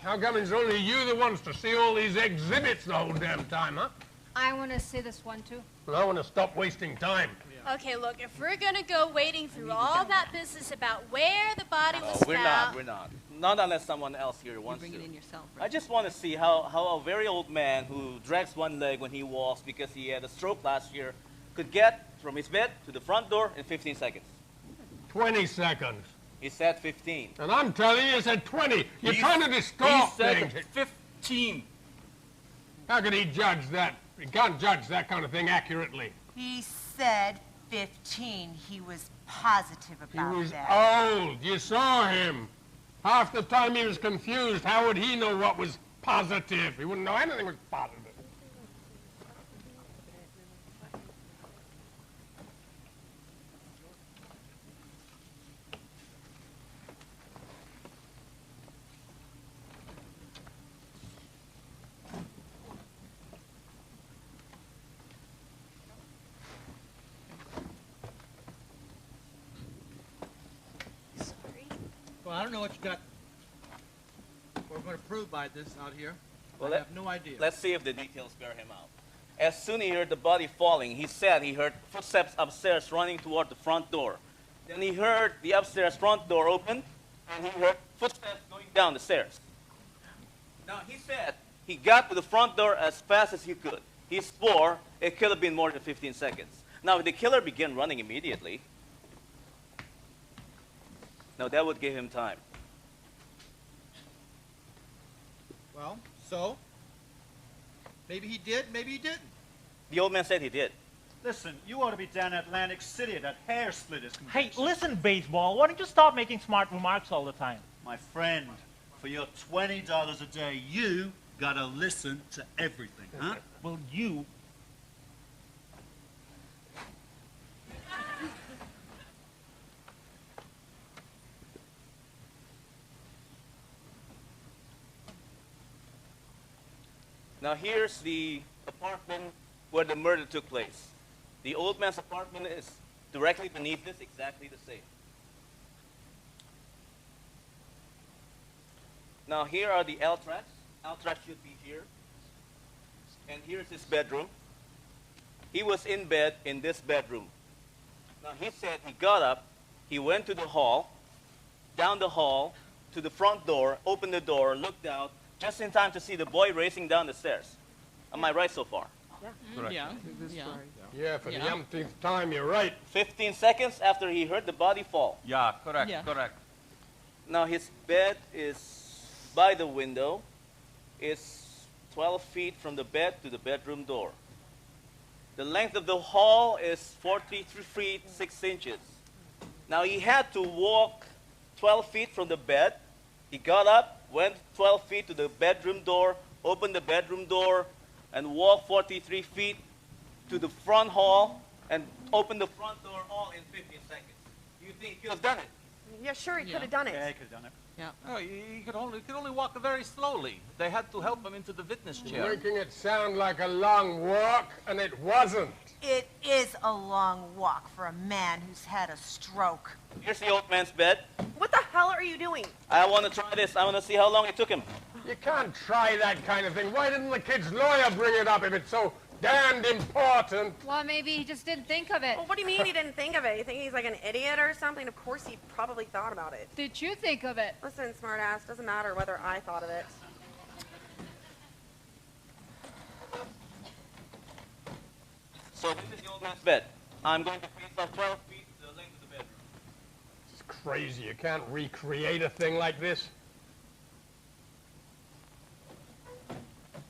How come it's only you that wants to see all these exhibits the whole damn time, huh? I want to see this one too. Well, I want to stop wasting time. Okay, look, if we're going to go wading through all that business about where the body was found... We're not. Not unless someone else here wants to. Bring it in yourself, right? I just want to see how a very old man who drags one leg when he walks because he had a stroke last year could get from his bed to the front door in 15 seconds. 20 seconds. He said 15. And I'm telling you, he said 20. You're trying to distort things. 15. How could he judge that? He can't judge that kind of thing accurately. He said 15. He was positive about He was that. old. You saw him. Half the time he was confused. How would he know what was positive? He wouldn't know anything was positive. Well, I don't know what you got. We're going to prove by this out here. Well, I have no idea. Let's see if the details bear him out. As soon as he heard the body falling, he said he heard footsteps upstairs running toward the front door. Then he heard the upstairs front door open, and he heard footsteps going down the stairs. Now, he said he got to the front door as fast as he could. He swore it could have been more than 15 seconds. Now, if the killer began running immediately, now that would give him time. Well, so? Maybe he did, maybe he didn't. The old man said he did. Listen, you ought to be down in Atlantic City at that hair splitters Hey, convention. listen, baseball. Why don't you stop making smart remarks all the time? My friend, for your $20 a day, you gotta listen to everything, huh? Well, you... Now here's the apartment where the murder took place. The old man's apartment is directly beneath this, exactly the same. Now here are the L tracks. L tracks should be here. And here's his bedroom. He was in bed in this bedroom. Now he said he got up, he went to the hall, down the hall, to the front door, opened the door, looked out, just in time to see the boy racing down the stairs. Am I right so far? Yeah. Correct. Yeah. Yeah, for the umpteenth time, you're right. 15 seconds after he heard the body fall. Yeah, correct, Yeah. correct. Now his bed is by the window. It's 12 feet from the bed to the bedroom door. The length of the hall is 43 feet 6 inches. Now he had to walk 12 feet from the bed. He got up, went 12 feet to the bedroom door, opened the bedroom door, and walked 43 feet to the front hall and opened the front door all in 15 seconds. Do you think he could have done it? Yeah, sure, he could have done it. Yeah, he could have done it. Yeah. Oh, he could only walk very slowly. They had to help him into the witness chair. Making it sound like a long walk, and it wasn't. It is a long walk for a man who's had a stroke. Here's the old man's bed. What the hell are you doing? I want to try this. I want to see how long it took him. You can't try that kind of thing. Why didn't the kid's lawyer bring it up if it's so damned important. Well, maybe he just didn't think of it. Well, what do you mean he didn't think of it? You think he's like an idiot or something? Of course he probably thought about it. Did you think of it? Listen, smartass, doesn't matter whether I thought of it. So this is the old man's bed. I'm going to face off 12 feet the length of the bedroom. It's crazy. You can't recreate a thing like this.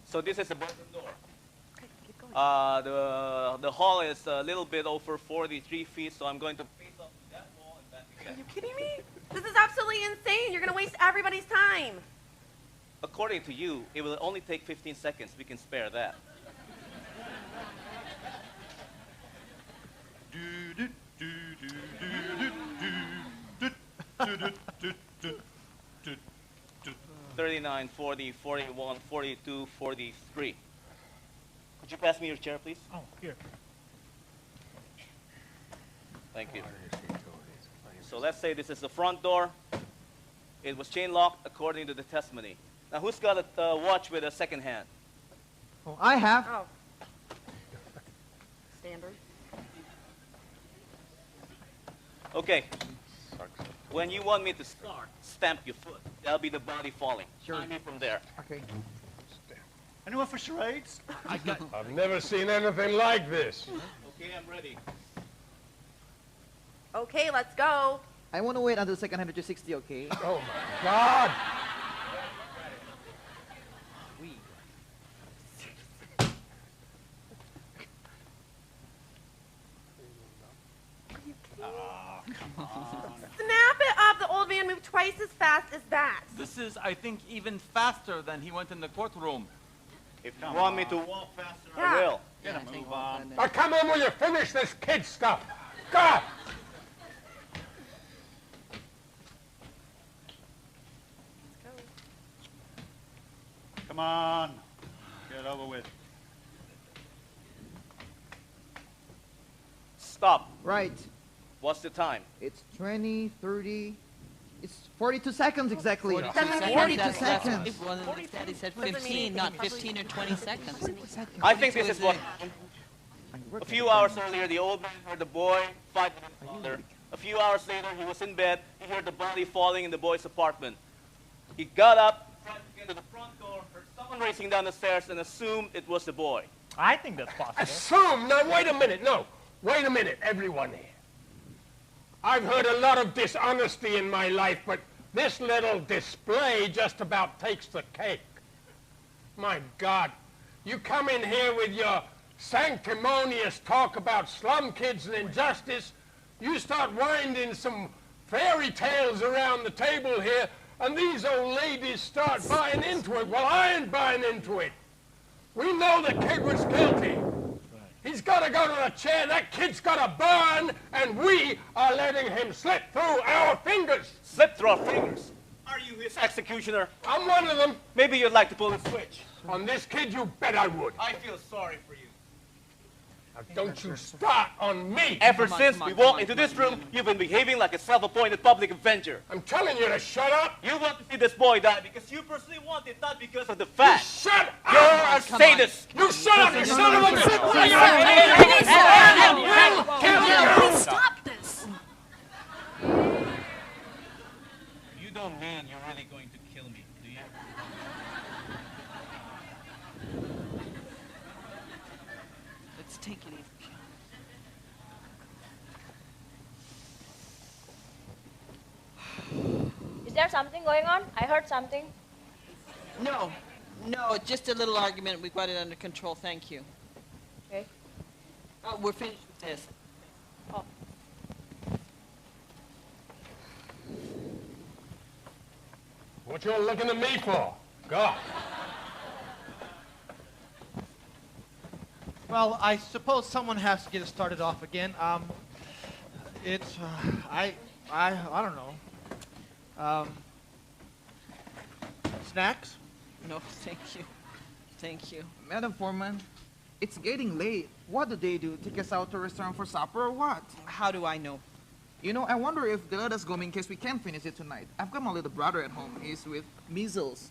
So this is the bedroom door. The hall is a little bit over 43 feet, so I'm going to face off that wall and back again. Are you kidding me? This is absolutely insane. You're going to waste everybody's time. According to you, it will only take 15 seconds. We can spare that. 39, 40, 41, 42, 43. Could you pass me your chair, please? Oh, here. Thank you. So let's say this is the front door. It was chain locked according to the testimony. Now, who's got a watch with a second hand? Oh, I have. Oh. Standard. Okay. When you want me to start, stamp your foot. That'll be the body falling. Sure. Time me from there. Okay. Anyone for charades? I've never seen anything like this. Okay, I'm ready. Okay, let's go. I want to wait until the second 160, okay? Oh, my God. Snap it up. The old man moved twice as fast as that. This is, I think, even faster than he went in the courtroom. If you want me to walk faster, Yeah. I will. Move on. Now, come on, will you finish this kid stuff? God! Come on. Get it over with. Stop. Right. What's the time? It's 20, 30. It's 42 seconds exactly. 42 42 seconds. If one of the daddy said 15, not 15 or 20 seconds. I think this is what happened. A few hours earlier, the old man heard the boy fight with his father. A few hours later, he was in bed. He heard the body falling in the boy's apartment. He got up, tried to get to the front door, heard someone racing down the stairs, and assumed it was the boy. I think that's possible. Assume? Now, wait a minute. No, wait a minute, everyone here. I've heard a lot of dishonesty in my life, but this little display just about takes the cake. My God, you come in here with your sanctimonious talk about slum kids and injustice, you start winding some fairy tales around the table here, and these old ladies start buying into it. Well, I ain't buying into it. We know the kid was guilty. He's got to go to the chair. That kid's got to burn, and we are letting him slip through our fingers. Slip through our fingers? Are you his executioner? I'm one of them. Maybe you'd like to pull the switch. On this kid, you bet I would. I feel sorry for you. Now, don't you start on me. Ever since we walked into this room, you've been behaving like a self-appointed public avenger. I'm telling you to shut up. You want to see this boy die because you personally want it, not because of the fact. Shut up! You're a sadist. You shut up, you son of a bitch! Stop this! You don't mean you're really going to kill me, do you? Let's take it easy. Is there something going on? I heard something. No, just a little argument. We've got it under control. Thank you. Okay. Oh, we're finished with this. Oh. What you looking at me for? God. Well, I suppose someone has to get us started off again. It's, I don't know. Snacks? No, thank you. Thank you. Madam Foreman, it's getting late. What do they do? Take us out to a restaurant for supper or what? How do I know? You know, I wonder if they let us go in case we can't finish it tonight. I've got my little brother at home. He's with measles.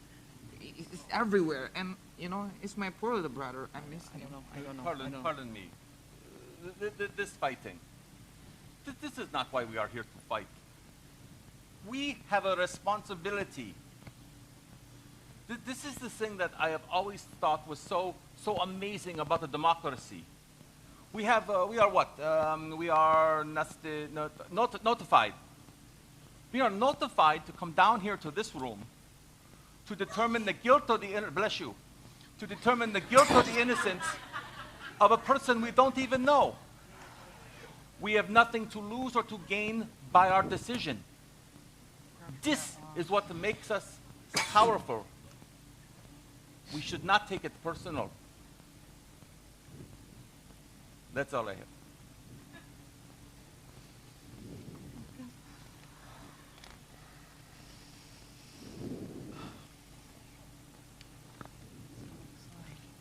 It's everywhere. And You know, it's my poor little brother. I miss him. I don't know. Pardon me. This fighting. This is not why we are here to fight. We have a responsibility. This is the thing that I have always thought was so amazing about a democracy. We are what? We are notified. We are notified to come down here to this room to determine the guilt or the to determine the guilt or the innocence of a person we don't even know. We have nothing to lose or to gain by our decision. This is what makes us powerful. We should not take it personal. That's all I have.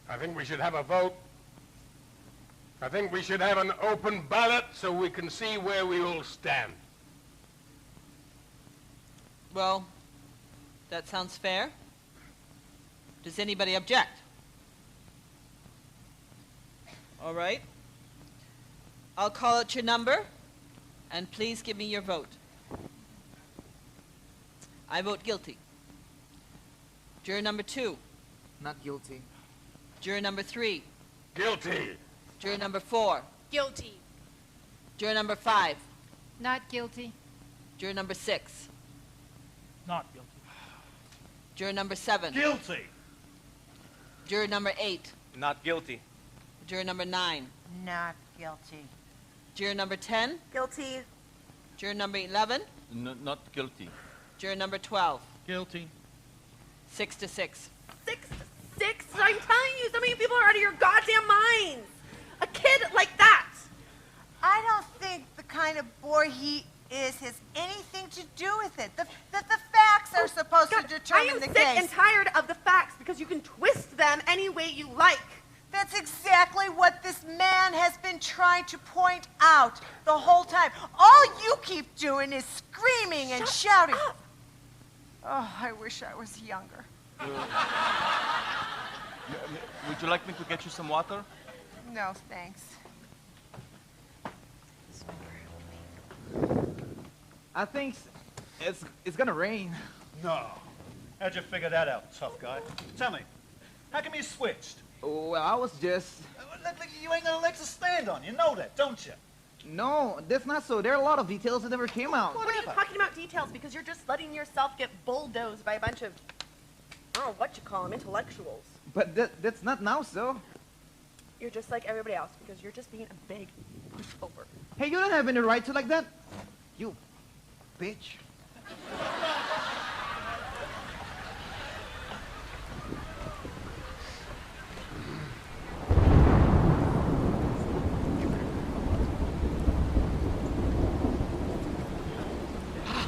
I think we should have a vote. I think we should have an open ballot so we can see where we all stand. Well, that sounds fair. Does anybody object? All right. I'll call out your number, and please give me your vote. I vote guilty. Juror number 2. Not guilty. Juror number 3. Guilty. Juror number 4. Guilty. Juror number 5. Not guilty. Juror number 6. Not guilty. Juror number 7. Guilty. Juror number 8. Not guilty. Juror number 9. Not guilty. Juror number 10. Guilty. Juror number 11. Not guilty. Juror number 12. Guilty. 6 to 6. 6 to 6? I'm telling you, some of you people are out of your goddamn minds. A kid like that. I don't think the kind of boy he is has anything to do with it. The facts are supposed to determine the case. I am sick and tired of the facts because you can twist them any way you like. That's exactly what this man has been trying to point out the whole time. All you keep doing is screaming and shouting. Up. Oh, I wish I was younger. Would you like me to get you some water? No, thanks. I think it's gonna rain. No. How'd you figure that out, tough guy? Tell me, how come you switched? Well, I was just... You ain't got a leg to stand on. You know that, don't you? No, that's not so. There are a lot of details that never came out. What are you talking about details? Because you're just letting yourself get bulldozed by a bunch of, I don't know what you call them, intellectuals. But that's not now, so. You're just like everybody else because you're just being a big pushover. Hey, you don't have any right to like that. You bitch.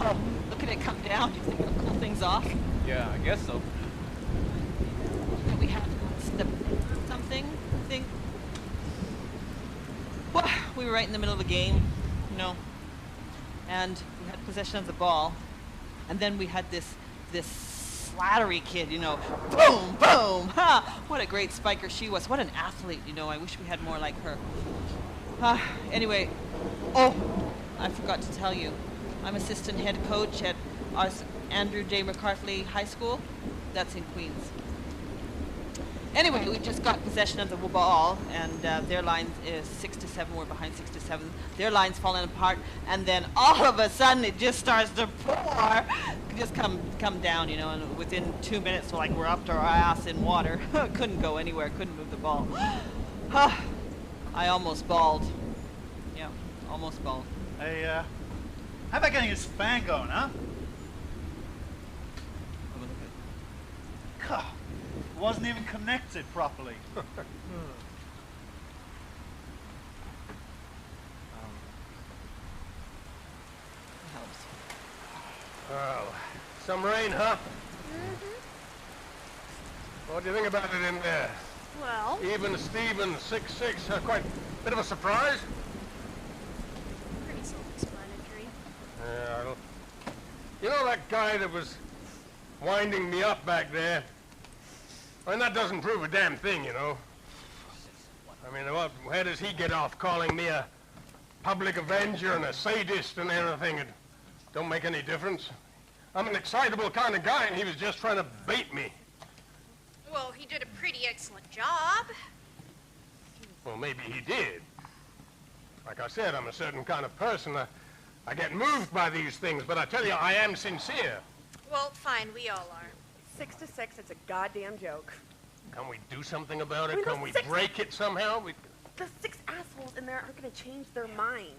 Oh, look at it come down. Do you think it'll cool things off? Yeah, I guess so. Can we have something? Think. Well, we were right in the middle of the game, you know, and we had possession of the ball, and then we had this slattery kid, you know, boom, boom, ha! What a great spiker she was. What an athlete, you know. I wish we had more like her. Anyway, oh, I forgot to tell you. I'm assistant head coach at our Andrew J. McCarthy High School. That's in Queens. Anyway, we just got possession of the ball, and their line is 6 to 7. We're behind 6 to 7. Their line's falling apart, and then all of a sudden it just starts to pour. Just come down, you know, and within 2 minutes, we're up to our ass in water. Couldn't go anywhere. Couldn't move the ball. I almost bawled. Yeah, almost bawled. Hey, how about getting a span going, huh? God, it wasn't even connected properly. Well, some rain, huh? What do you think about it in there? Well, Even Steven, 6'6", quite a bit of a surprise. pretty self-explanatory. Yeah, I don't... You know that guy that was winding me up back there? And that doesn't prove a damn thing, you know. I mean, where does he get off calling me a public avenger and a sadist and everything? It don't make any difference. I'm an excitable kind of guy, and he was just trying to bait me. Well, he did a pretty excellent job. Well, maybe he did. Like I said, I'm a certain kind of person. I get moved by these things, but I tell you, I am sincere. Well, fine, we all are. 6 to 6, it's a goddamn joke. Can we do something about it? I mean, Can we break it somehow? The 6 assholes in there aren't going to change their minds.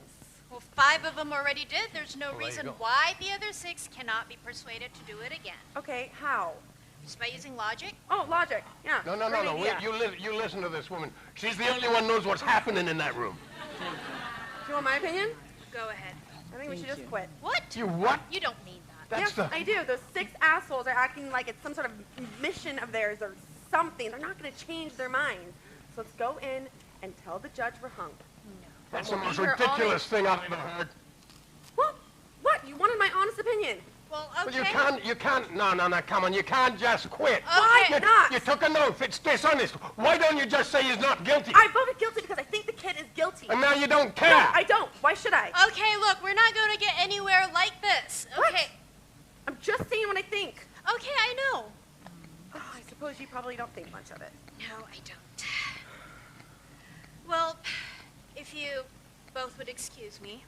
Well, 5 of them already did. There's no Well, there you reason go. why the other 6 cannot be persuaded to do it again. Okay, how? Just by using logic? Oh, logic, yeah. No, no, no, Great no. idea. You listen to this woman. She's the only one knows what's happening in that room. Do you want my opinion? Go ahead. I think we should just quit. What? You what? You don't mean that. Yes, I do. Those 6 assholes are acting like it's some sort of mission of theirs or something. They're not going to change their minds. So let's go in and tell the judge we're hung. That's the We'll most be here all ridiculous night. thing I've ever heard. What? What? You wanted my honest opinion. Well, Well, you can't, no, come on, you can't just quit. Why You, not? you took an oath, it's dishonest. Why don't you just say he's not guilty? I voted guilty because I think the kid is guilty. And now you don't care. No, I don't. Why should I? Okay, look, we're not going to get anywhere like this. Okay. I'm just saying what I think. Okay, I know. Oh, I suppose you probably don't think much of it. No, I don't. Well, if you both would excuse me.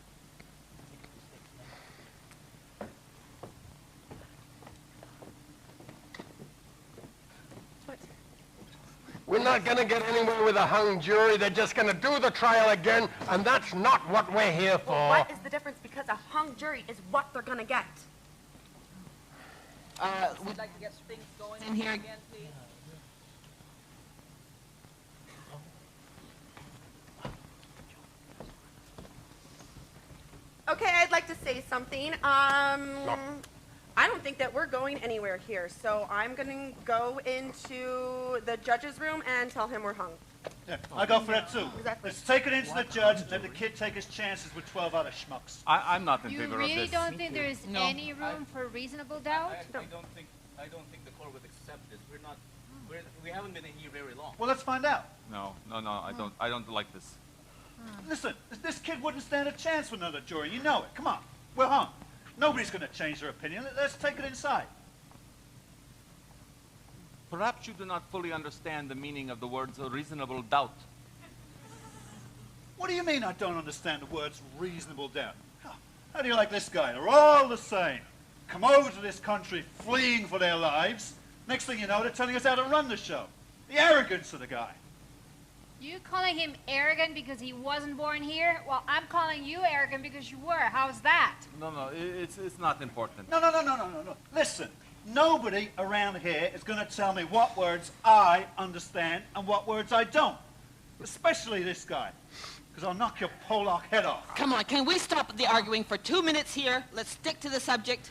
We're not going to get anywhere with a hung jury. They're just going to do the trial again, and that's not what we're here for. Well, what is the difference? Because a hung jury is what they're going to get. We'd like to get things going in here again, please. Okay, I'd like to say something. I don't think that we're going anywhere here, so I'm going to go into the judge's room and tell him we're hung. Yeah, I go for that too. Exactly. Let's take it into the judge and let the kid take his chances with 12 other schmucks. I'm not in You favor of really this. don't think there is any room for reasonable doubt? I don't think the court would accept this. We haven't been in here very long. Well, let's find out. No, I don't like this. Listen, this kid wouldn't stand a chance with another jury. You know it. Come on. We're hung. Nobody's going to change their opinion. Let's take it inside. Perhaps you do not fully understand the meaning of the words reasonable doubt. What do you mean I don't understand the words reasonable doubt? How do you like this guy? They're all the same. Come over to this country fleeing for their lives. Next thing you know, they're telling us how to run the show. The arrogance of the guy. You calling him arrogant because he wasn't born here? Well, I'm calling you arrogant because you were. How's that? No, it's not important. No. Listen, nobody around here is going to tell me what words I understand and what words I don't. Especially this guy. Because I'll knock your Pollock head off. Come on, can we stop the arguing for 2 minutes here? Let's stick to the subject.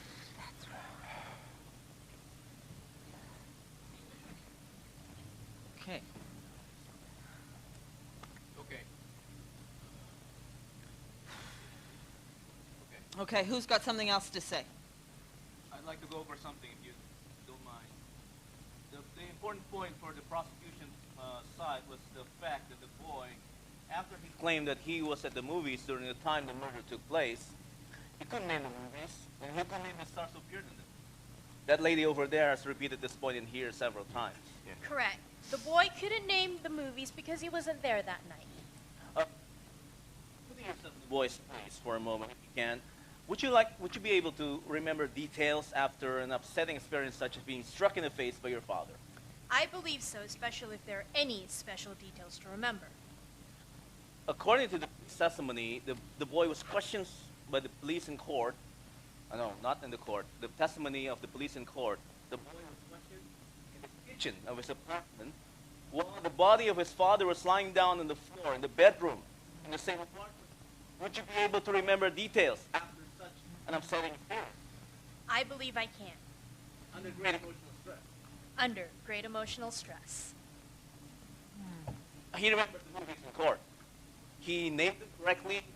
Okay. Okay, who's got something else to say? I'd like to go over something, if you don't mind. The important point for the prosecution side was the fact that the boy, after he claimed that he was at the movies during the time the murder took place, he couldn't name the movies, and he couldn't name the stars who appeared in them. That lady over there has repeated this point in here several times. Correct. The boy couldn't name the movies because he wasn't there that night. Putting yourself in the boy's place for a moment, if you can. Would you be able to remember details after an upsetting experience such as being struck in the face by your father? I believe so, especially if there are any special details to remember. According to the testimony, the boy was questioned by the police in court. No, not in the court. The testimony of the police in court. The boy was questioned in the kitchen of his apartment while the body of his father was lying down on the floor in the bedroom in the same apartment. Would you be able to remember details after such an upsetting experience? I believe I can. Under great emotional stress. Under great emotional stress. He remembered the movies in court. He named them correctly, and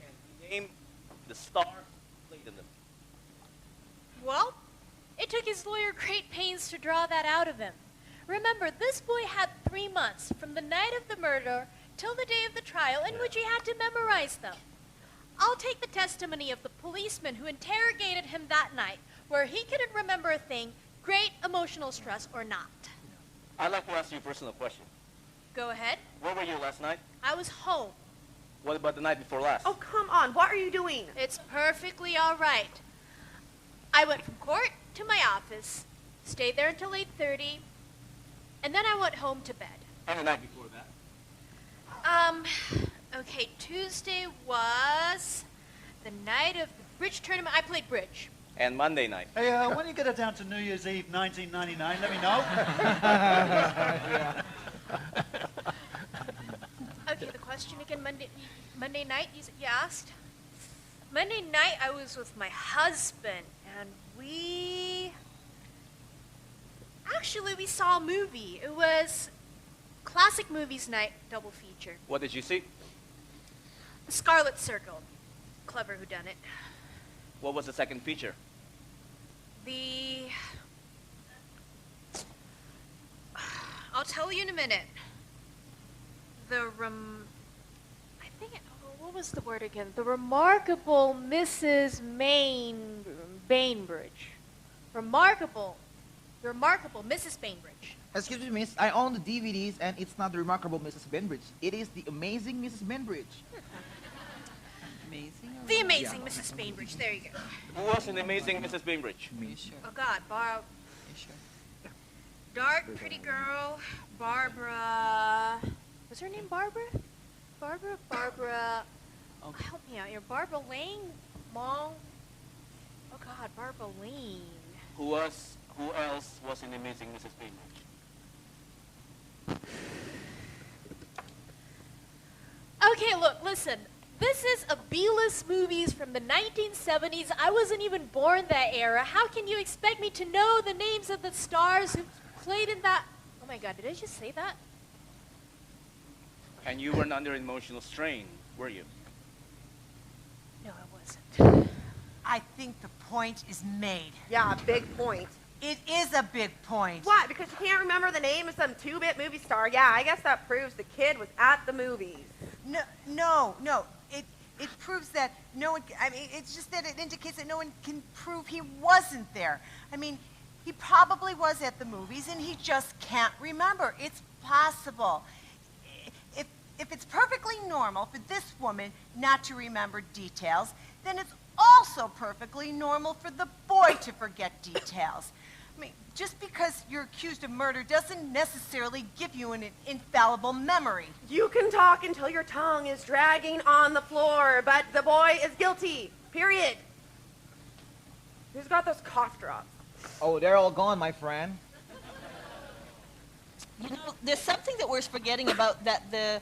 he named the star who played in them. Well, it took his lawyer great pains to draw that out of him. Remember, this boy had 3 months from the night of the murder till the day of the trial in which he had to memorize them. I'll take the testimony of the policeman who interrogated him that night, where he couldn't remember a thing, great emotional stress or not. I'd like to ask you a personal question. Go ahead. Where were you last night? I was home. What about the night before last? Oh, come on. What are you doing? It's perfectly all right. I went from court to my office, stayed there until 8:30, and then I went home to bed. And the night before that? Okay, Tuesday was the night of the bridge tournament. I played bridge. And Monday night? Hey, when you get it down to New Year's Eve 1999, let me know. Okay, the question again, Monday night, you asked? Monday night, I was with my husband, and we saw a movie. It was classic movies night, double feature. What did you see? Scarlet Circle. Clever whodunit. What was the second feature? I'll tell you in a minute. What was the word again? The Remarkable Mrs. Bainbridge. Remarkable Mrs. Bainbridge. Excuse me, miss. I own the DVDs, and it's not the Remarkable Mrs. Bainbridge. It is the Amazing Mrs. Bainbridge. The Amazing Mrs. Bainbridge. There you go. Who was in the Amazing Mrs. Bainbridge? Oh God, dark, pretty girl, Barbara. Was her name Barbara? Barbara. Oh, help me out here. Barbara Lane? Oh God, Barbara Lane. Who else was in the Amazing Mrs. Bainbridge? Okay, look, listen. This is a B-list movies from the 1970s. I wasn't even born that era. How can you expect me to know the names of the stars who played in that? Oh my God, did I just say that? And you weren't under emotional strain, were you? No, I wasn't. I think the point is made. Yeah, big point. It is a big point. What? Because you can't remember the name of some 2-bit movie star? Yeah, I guess that proves the kid was at the movies. No. It proves that no one, it's just that it indicates that no one can prove he wasn't there. I mean, he probably was at the movies and he just can't remember. It's possible. If it's perfectly normal for this woman not to remember details, then it's also perfectly normal for the boy to forget details. I mean, just because you're accused of murder doesn't necessarily give you an infallible memory. You can talk until your tongue is dragging on the floor, but the boy is guilty. Period. Who's got those cough drops? Oh, they're all gone, my friend. You know, there's something that we're forgetting about that the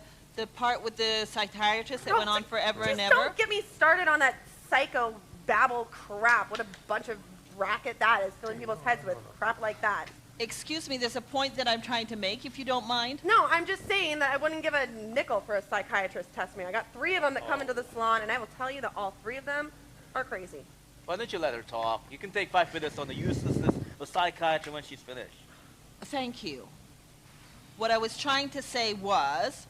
part with the psychiatrist that went on forever and ever. Don't get me started on that psycho babble crap. What a bunch of racket that is, filling people's heads with crap like that. Excuse me, there's a point that I'm trying to make, if you don't mind. No, I'm just saying that I wouldn't give a nickel for a psychiatrist test me. I got 3 of them that come into the salon, and I will tell you that all 3 of them are crazy. Why don't you let her talk? You can take 5 minutes on the uselessness of psychiatry when she's finished. Thank you. What I was trying to say was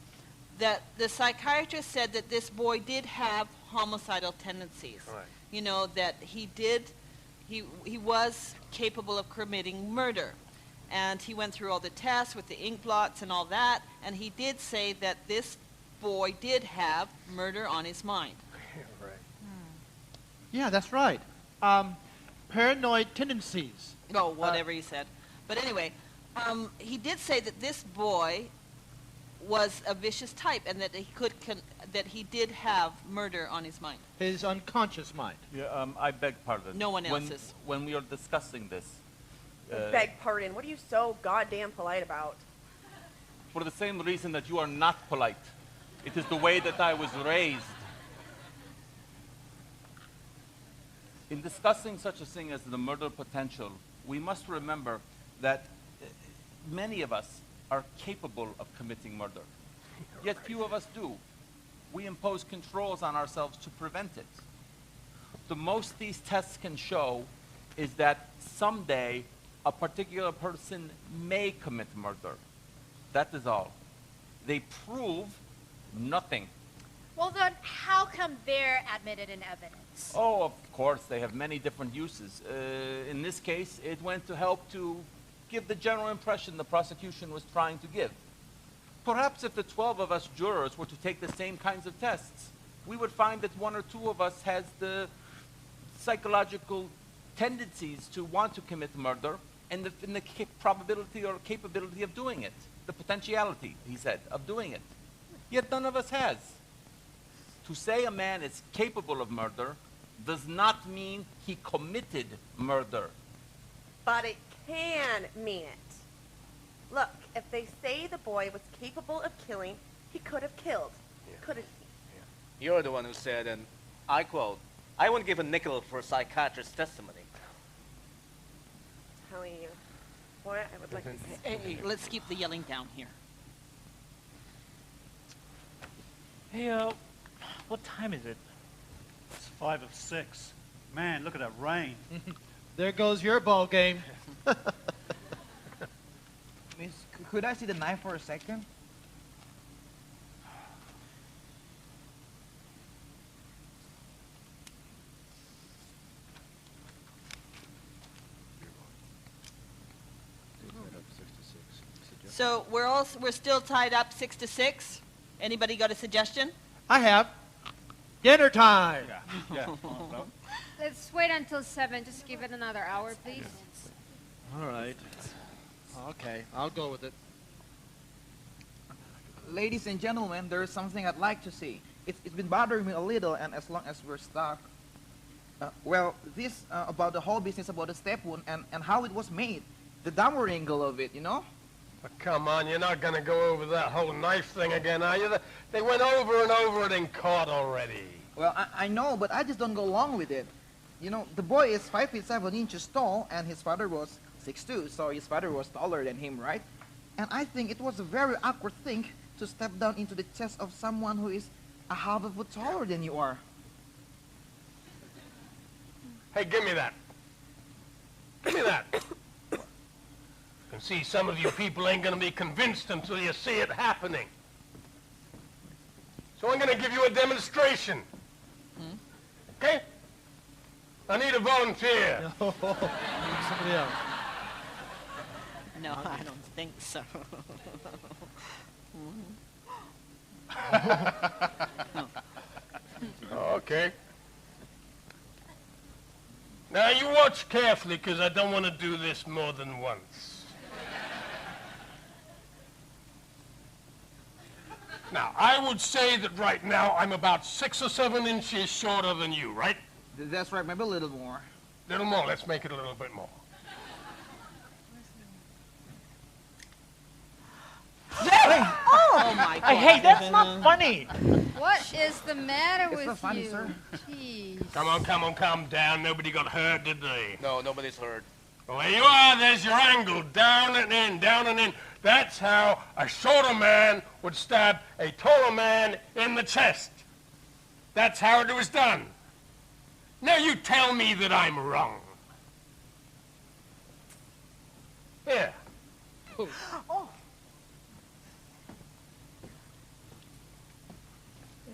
that the psychiatrist said that this boy did have homicidal tendencies. Right. You know, that he was capable of committing murder. And he went through all the tests with the ink blots and all that, and he did say that this boy did have murder on his mind. Right. Yeah, that's right. Paranoid tendencies. Oh, whatever he said. But anyway, he did say that this boy was a vicious type and that he did have murder on his mind. His unconscious mind. Yeah, I beg pardon. No one else's. When we are discussing this. Beg pardon. What are you so goddamn polite about? For the same reason that you are not polite. It is the way that I was raised. In discussing such a thing as the murder potential, we must remember that many of us are capable of committing murder. Yet few of us do. We impose controls on ourselves to prevent it. The most these tests can show is that someday a particular person may commit murder. That is all. They prove nothing. Well, then, how come they're admitted in evidence? Oh, of course, they have many different uses. In this case, it went to help to give the general impression the prosecution was trying to give. Perhaps if the 12 of us jurors were to take the same kinds of tests, we would find that one or two of us has the psychological tendencies to want to commit murder and the probability or capability of doing it. The potentiality, he said, of doing it. Yet none of us has. To say a man is capable of murder does not mean he committed murder. But it can mean it. Look, if they say the boy was capable of killing, he could have killed, couldn't he? You're the one who said, and I quote, "I wouldn't give a nickel for a psychiatrist's testimony." Telling you. Boy, I would like to say. Hey, let's keep the yelling down here. Hey, what time is it? It's 5 of 6. Man, look at that rain. There goes your ball game. Miss, could I see the knife for a second? So we're still tied up 6-6. Anybody got a suggestion? I have. Dinner time. Yeah. Let's wait until 7. Just give it another hour, please. All right. Okay, I'll go with it. Ladies and gentlemen, there is something I'd like to say. It's been bothering me a little, and as long as we're stuck, this about the whole business about the step wound and how it was made, the downward angle of it, you know? Come on, you're not going to go over that whole knife thing again, are you? They went over and over it in court already. Well, I know, but I just don't go along with it. You know, the boy is 5 feet 7 inches tall, and his father was 6'2", so his father was taller than him, right? And I think it was a very awkward thing to step down into the chest of someone who is a half a foot taller than you are. Hey, give me that. Give me that. You can see some of you people ain't going to be convinced until you see it happening. So I'm going to give you a demonstration. Okay? I need a volunteer. Somebody else. No, I don't think so. Okay. Now you watch carefully, because I don't want to do this more than once. Now, I would say that right now I'm about 6 or 7 inches shorter than you, right? That's right, maybe a little more. Little more. Let's make it a little bit more. Oh my God. Hey, that's not funny. What is the matter It's with not funny, you? sir. Jeez. Come on, calm down. Nobody got hurt, did they? No, nobody's hurt. Well, there you are. There's your angle. Down and in, down and in. That's how a shorter man would stab a taller man in the chest. That's how it was done. Now you tell me that I'm wrong. Here. Oh.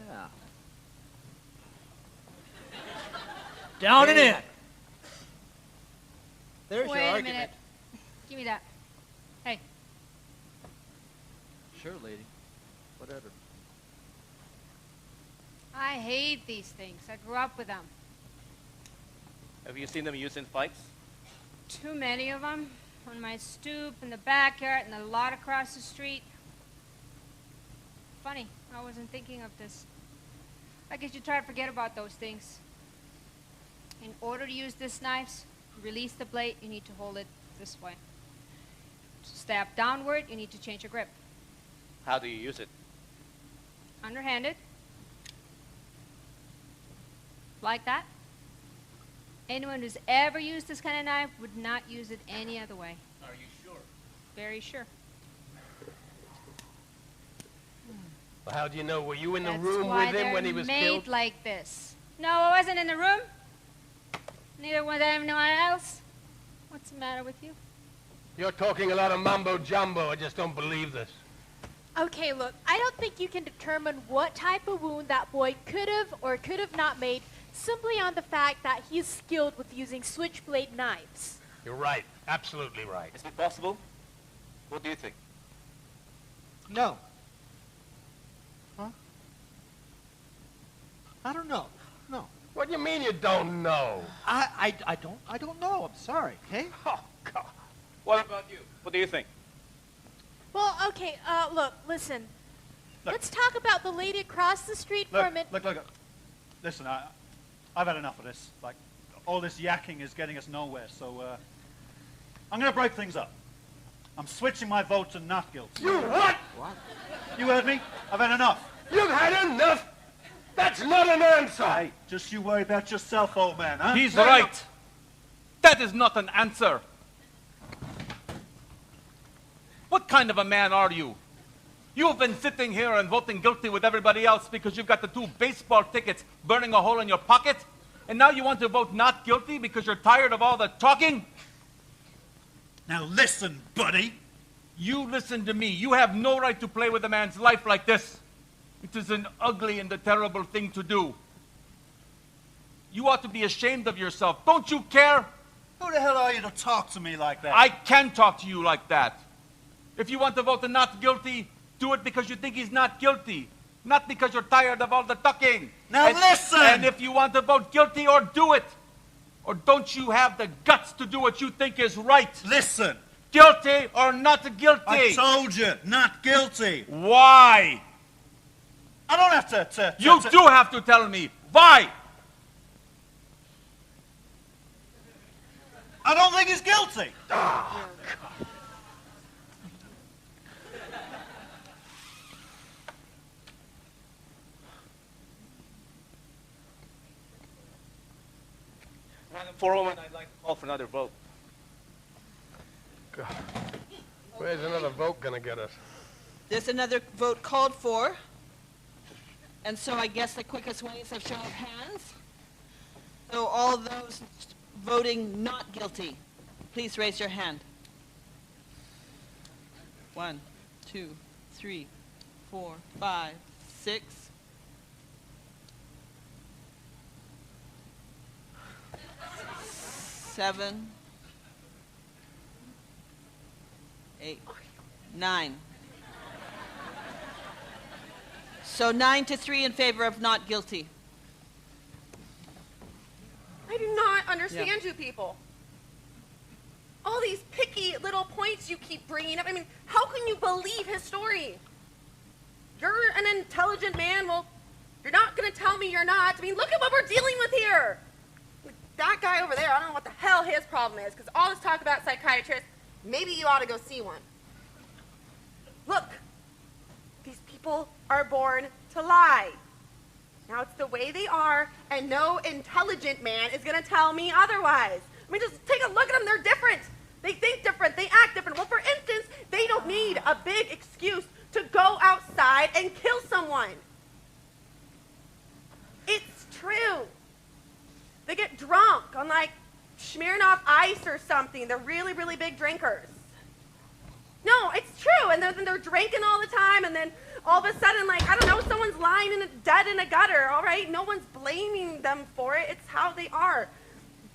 Yeah. Down and in. There's Wait your a argument. minute. Give me that. Hey. Sure, lady. Whatever. I hate these things. I grew up with them. Have you seen them used in fights? Too many of them. On my stoop, in the backyard, and a lot across the street. Funny, I wasn't thinking of this. I guess you try to forget about those things. In order to use these knives, release the blade, you need to hold it this way. To stab downward, you need to change your grip. How do you use it? Underhanded. Like that. Anyone who's ever used this kind of knife would not use it any other way. Are you sure? Very sure. Well, how do you know? Were you in the That's room why with him when he they're was made killed? like this. No, I wasn't in the room. Neither was anyone else. What's the matter with you? You're talking a lot of mumbo-jumbo. I just don't believe this. Okay, look, I don't think you can determine what type of wound that boy could have or could have not made simply on the fact that he's skilled with using switchblade knives. You're right. Absolutely right. Is it possible? What do you think? No. Huh? I don't know. No. What do you mean you don't know? I don't know. I'm sorry, okay? Oh, God. What about you? What do you think? Well, okay, look, listen. Let's talk about the lady across the street for a minute. Look. Listen, I've had enough of this. Like, all this yakking is getting us nowhere, so, I'm gonna break things up. I'm switching my vote to not guilty. You what? What? You heard me? I've had enough. You've had enough? That's not an answer. Hey, just you worry about yourself, old man, huh? He's right. That is not an answer. What kind of a man are you? You've been sitting here and voting guilty with everybody else because you've got the 2 baseball tickets burning a hole in your pocket? And now you want to vote not guilty because you're tired of all the talking? Now listen, buddy. You listen to me. You have no right to play with a man's life like this. It is an ugly and a terrible thing to do. You ought to be ashamed of yourself. Don't you care? Who the hell are you to talk to me like that? I can talk to you like that. If you want to vote not guilty, do it because you think he's not guilty, not because you're tired of all the talking. Now listen! And if you want to vote guilty, or do it. Or don't you have the guts to do what you think is right? Listen! Guilty or not guilty? I told you, not guilty. Why? I don't have to You do have to tell me. Why? I don't think he's guilty. Oh, God. Madam Forewoman, I'd like to call for another vote. God. Where's another vote gonna get us? There's another vote called for. And so I guess the quickest way is a show of hands. So all those voting not guilty, please raise your hand. 1, 2, 3, 4, 5, 6. 7, 8, 9. So 9-3 in favor of not guilty. I do not understand you people. All these picky little points you keep bringing up. I mean, how can you believe his story? You're an intelligent man. Well, you're not going to tell me you're not. I mean, look at what we're dealing with here. That guy over there, I don't know what the hell his problem is, because all this talk about psychiatrists, maybe you ought to go see one. Look, these people are born to lie. Now it's the way they are, and no intelligent man is going to tell me otherwise. I mean, just take a look at them. They're different. They think different. They act different. Well, for instance, they don't need a big excuse to go outside and kill someone. It's true. They get drunk on, like, Smirnoff Ice or something. They're really, really big drinkers. No, it's true. And then they're drinking all the time, and then all of a sudden, like, I don't know, someone's lying dead in a gutter, all right? No one's blaming them for it. It's how they are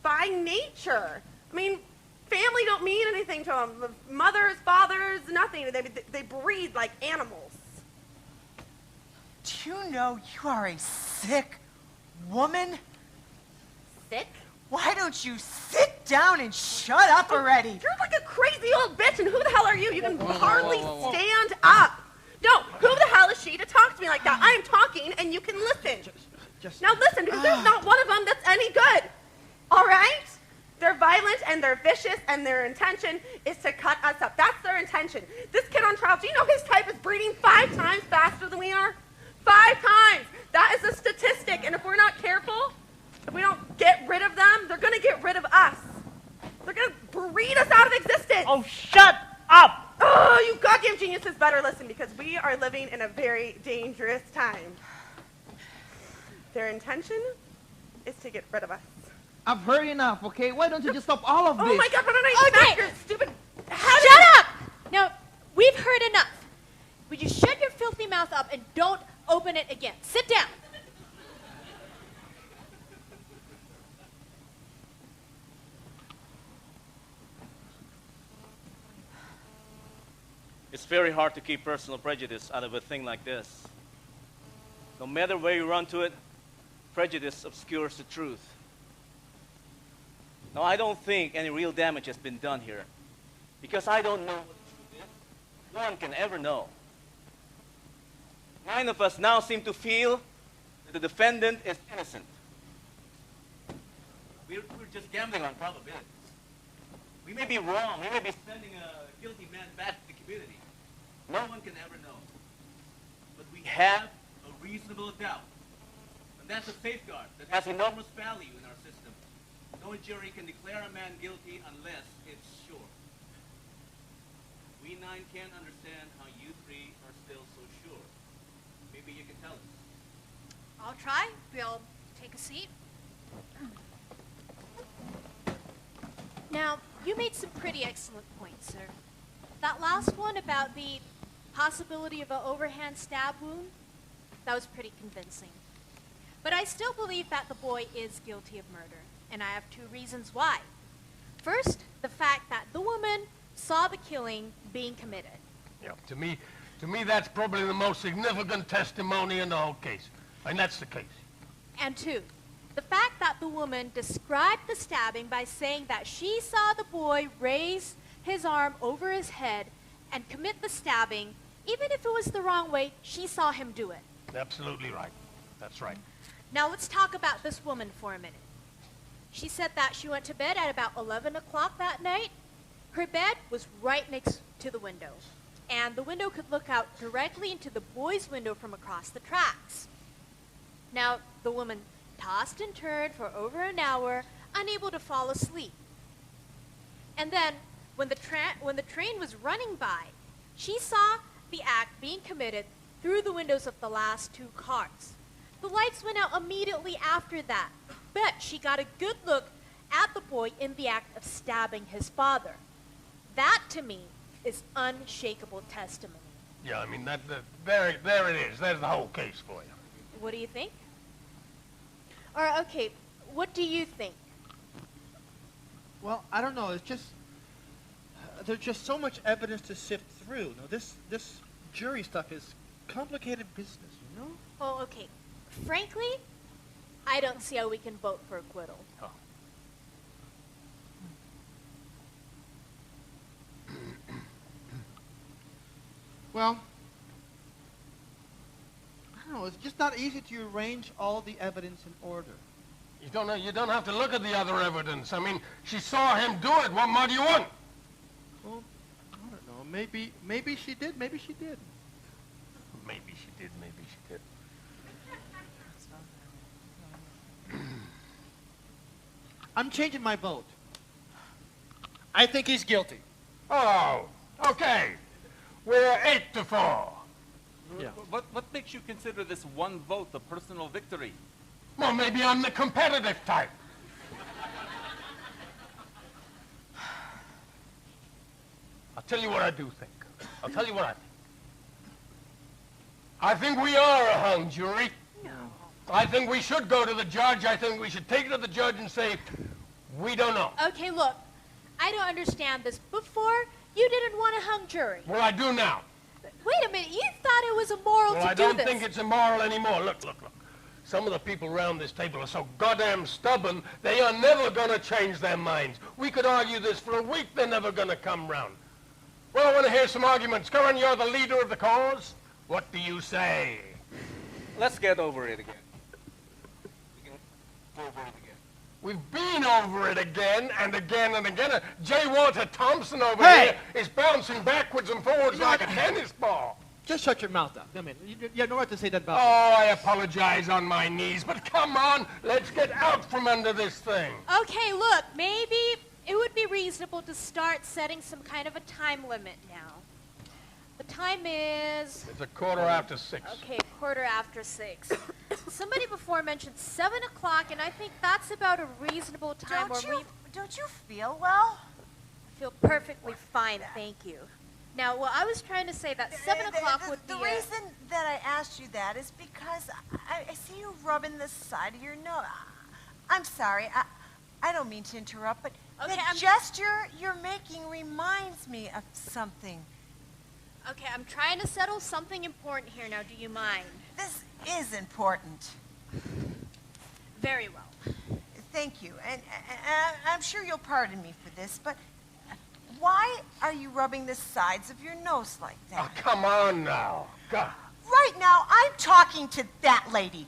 by nature. I mean, family don't mean anything to them. Mothers, fathers, nothing. They breed like animals. Do you know you are a sick woman? Sick? Why don't you sit down and shut up already? You're like a crazy old bitch, and who the hell are you? You can hardly stand up. No, who the hell is she to talk to me like that? I am talking, and you can listen. Now listen, because there's not one of them that's any good. All right? They're violent, and they're vicious, and their intention is to cut us up. That's their intention. This kid on trial, do you know his type is breeding 5 times faster than we are? 5 times. That is a statistic, and if we're not careful, if we don't get rid of them, they're going to get rid of us. They're going to breed us out of existence. Oh, shut up! Oh, you goddamn geniuses better listen, because we are living in a very dangerous time. Their intention is to get rid of us. I've heard enough, okay? Why don't you just stop all of this? Oh my God, why don't I smack your stupid head open it again. Sit down. It's very hard to keep personal prejudice out of a thing like this. No matter where you run to it, prejudice obscures the truth. Now, I don't think any real damage has been done here, because I don't know what the truth is. No one can ever know. 9 of us now seem to feel that the defendant is innocent. We're just gambling on probabilities. We may be wrong. We may be sending a guilty man back to the community. No one can ever know. But we have a reasonable doubt. And that's a safeguard that has enormous value in our system. No jury can declare a man guilty unless it's sure. We 9 can't understand how you 3 are still so sure. Maybe you can tell us. I'll try. We'll take a seat. Now, you made some pretty excellent points, sir. That last one about the possibility of an overhand stab wound, that was pretty convincing. But I still believe that the boy is guilty of murder, and I have 2 reasons why. First, the fact that the woman saw the killing being committed. Yeah, to me, that's probably the most significant testimony in the whole case. And that's the case. And 2, the fact that the woman described the stabbing by saying that she saw the boy raise his arm over his head and commit the stabbing, even if it was the wrong way, she saw him do it. Absolutely right. That's right. Now let's talk about this woman for a minute. She said that she went to bed at about 11 o'clock that night. Her bed was right next to the window, and the window could look out directly into the boy's window from across the tracks. Now, the woman tossed and turned for over an hour, unable to fall asleep. And then, when the train was running by, she saw the act being committed through the windows of the last 2 cars. The lights went out immediately after that, but she got a good look at the boy in the act of stabbing his father. That, to me, is unshakable testimony. Yeah, I mean, there it is. There's the whole case for you. What do you think? Or, okay, what do you think? Well, I don't know. It's just there's just so much evidence to sift through. Now, this jury stuff is complicated business, you know? Oh, okay. Frankly, I don't see how we can vote for acquittal. Oh. Well, I don't know. It's just not easy to arrange all the evidence in order. You don't have to look at the other evidence. I mean, she saw him do it. What more do you want? Well, I don't know. Maybe she did. Maybe she did. Maybe she did. Maybe she did. I'm changing my vote. I think he's guilty. Oh, okay. We're 8-4. Yeah. What makes you consider this one vote a personal victory? Well, maybe I'm the competitive type. I'll tell you what I do think. I'll tell you what I think. I think we are a hung jury. No. I think we should go to the judge. I think we should take it to the judge and say, we don't know. Okay, look, I don't understand this. Before, you didn't want a hung jury. Well, I do now. Wait a minute, you thought it was immoral Well, to I do don't this. think it's immoral anymore. Look. Some of the people around this table are so goddamn stubborn, they are never going to change their minds. We could argue this for a week, they're never going to come round. Well, I want to hear some arguments. Come on, you're the leader of the cause. What do you say? Let's get over it again. We can go over it again. We've been over it again and again and again. J. Walter Thompson over Hey! here is bouncing backwards and forwards like a tennis ball. Just shut your mouth up. I mean, you have no right to say that about me. Oh, I apologize on my knees, but come on, let's get out from under this thing. Okay, look, maybe it would be reasonable to start setting some kind of a time limit now. The time is... It's 6:15. Okay, 6:15. Somebody before mentioned 7 o'clock, and I think that's about a reasonable time. Don't you feel well? I feel perfectly fine, thank you. Now, well, I was trying to say that 7 o'clock would be The reason that I asked you that is because I see you rubbing the side of your nose. I'm sorry, I don't mean to interrupt, but Okay, the gesture you're making reminds me of something. Okay, I'm trying to settle something important here now. Do you mind? This is important. Very well. Thank you, and I'm sure you'll pardon me for this, but why are you rubbing the sides of your nose like that? Oh, come on now. God. Right now, I'm talking to that lady.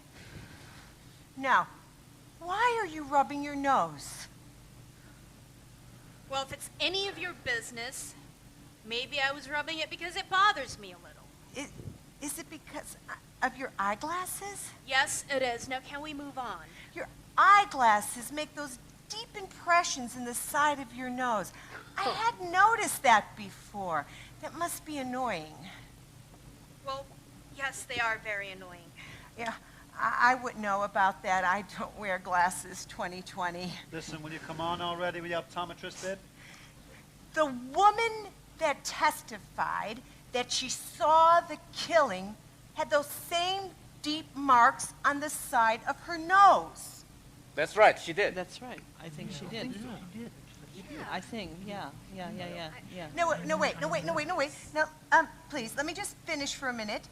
Now, why are you rubbing your nose? Well, if it's any of your business, maybe I was rubbing it because it bothers me a little. Is it because of your eyeglasses? Yes, it is. Now, can we move on? Your eyeglasses make those deep impressions in the side of your nose. I hadn't noticed that before. That must be annoying. Well, yes, they are very annoying. Yeah, I wouldn't know about that. I don't wear glasses 20/20. Listen, will you come on already with the optometrist bit? The woman that testified that she saw the killing had those same deep marks on the side of her nose. That's right, she did. That's right. I think she did. I think, yeah. No, wait. Now, please, let me just finish for a minute,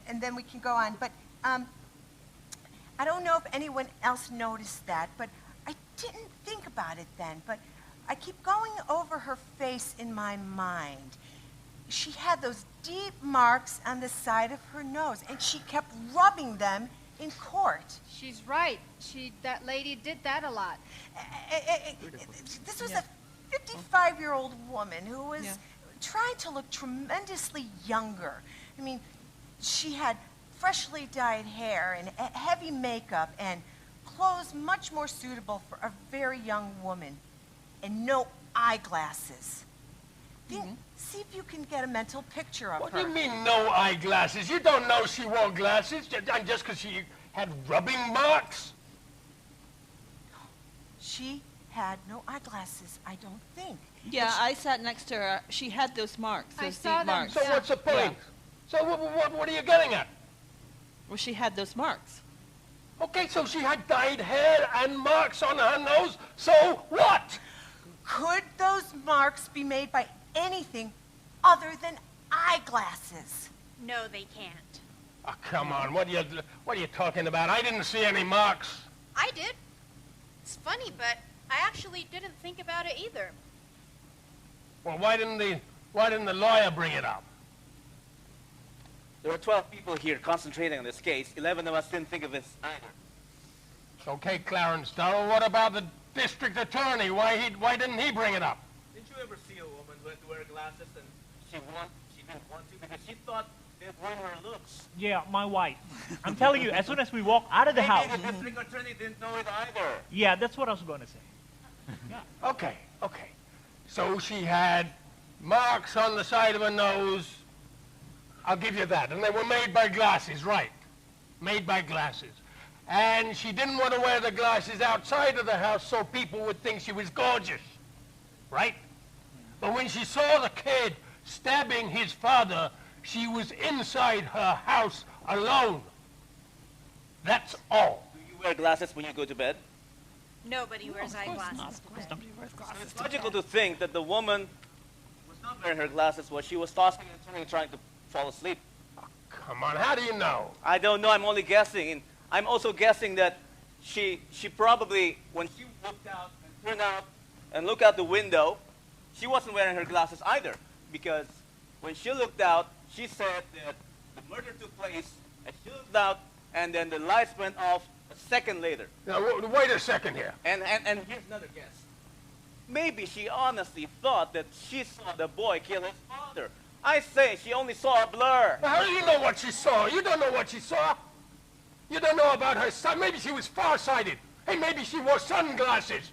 and then we can go on. But I don't know if anyone else noticed that, but I didn't think about it then. But I keep going over her face in my mind. She had those deep marks on the side of her nose, and she kept rubbing them in court. She's right. That lady did that a lot. This was a 55-year-old woman who was trying to look tremendously younger. I mean, she had freshly dyed hair and heavy makeup and clothes much more suitable for a very young woman, and no eyeglasses. See if you can get a mental picture of her. What do you mean, no eyeglasses? You don't know she wore glasses just because she had rubbing marks? She had no eyeglasses, I don't think. Yeah, I sat next to her. She had those marks, those deep marks. So what's the point? So what are you getting at? Well, she had those marks. Okay, so she had dyed hair and marks on her nose, so what? Could those marks be made by anything other than eyeglasses? No, they can't. Oh, come on, what are you talking about? I didn't see any marks. I did. It's funny, but I actually didn't think about it either. Well, why didn't the lawyer bring it up? There were 12 people here concentrating on this case. 11 of us didn't think of this either. Okay, Clarence Darrell, what about the district attorney? Why didn't he bring it up? Didn't you ever see a woman who had to wear glasses and she didn't want to because she thought it ruined her looks? Yeah, my wife. I'm telling you, as soon as we walk out of the house. Maybe the district attorney didn't know it either. Yeah, that's what I was going to say. Okay. So she had marks on the side of her nose. I'll give you that. And they were made by glasses, right? Made by glasses. And she didn't want to wear the glasses outside of the house so people would think she was gorgeous, right? But when she saw the kid stabbing his father, she was inside her house alone. That's all. Do you wear glasses when you go to bed? Nobody wears eyeglasses. Of course nobody wears glasses. It's logical to think that the woman was not wearing her glasses while she was tossing and turning trying to fall asleep. Oh, come on, how do you know? I don't know, I'm only guessing. And I'm also guessing that she probably, when she looked out and turned out and looked out the window, she wasn't wearing her glasses either. Because when she looked out, she said that the murder took place, and she looked out, and then the lights went off a second later. Now, wait a second here. And here's another guess. Maybe she honestly thought that she saw the boy kill his father. I say she only saw a blur. Well, how do you know what she saw? You don't know what she saw. You don't know about her son. Maybe she was farsighted. Hey, maybe she wore sunglasses.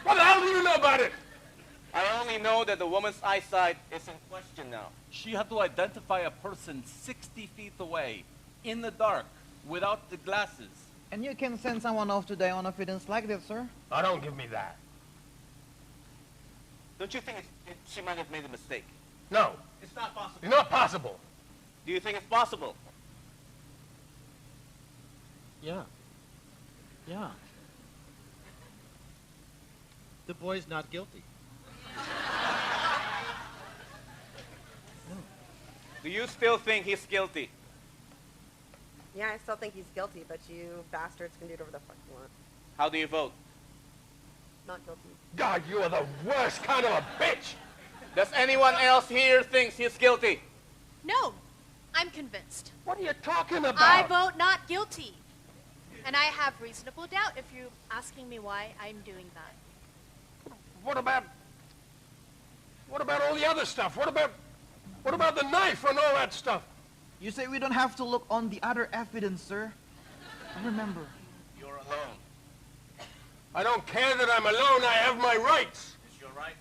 What the hell do you know about it? I only know that the woman's eyesight is in question now. She had to identify a person 60 feet away, in the dark, without the glasses. And you can send someone off to die on evidence like that, sir? Oh, don't give me that. Don't you think she might have made a mistake? No. It's not possible. It's not possible. Do you think it's possible? Yeah. Yeah. The boy's not guilty. Do you still think he's guilty? Yeah, I still think he's guilty, but you bastards can do whatever the fuck you want. How do you vote? Not guilty. God, you are the worst kind of a bitch. Does anyone else here think he's guilty? No, I'm convinced. What are you talking about? I vote not guilty. And I have reasonable doubt if you're asking me why I'm doing that. What about all the other stuff? What about the knife and all that stuff? You say we don't have to look on the other evidence, sir. Remember. You're alone. I don't care that I'm alone. I have my rights. Is your right?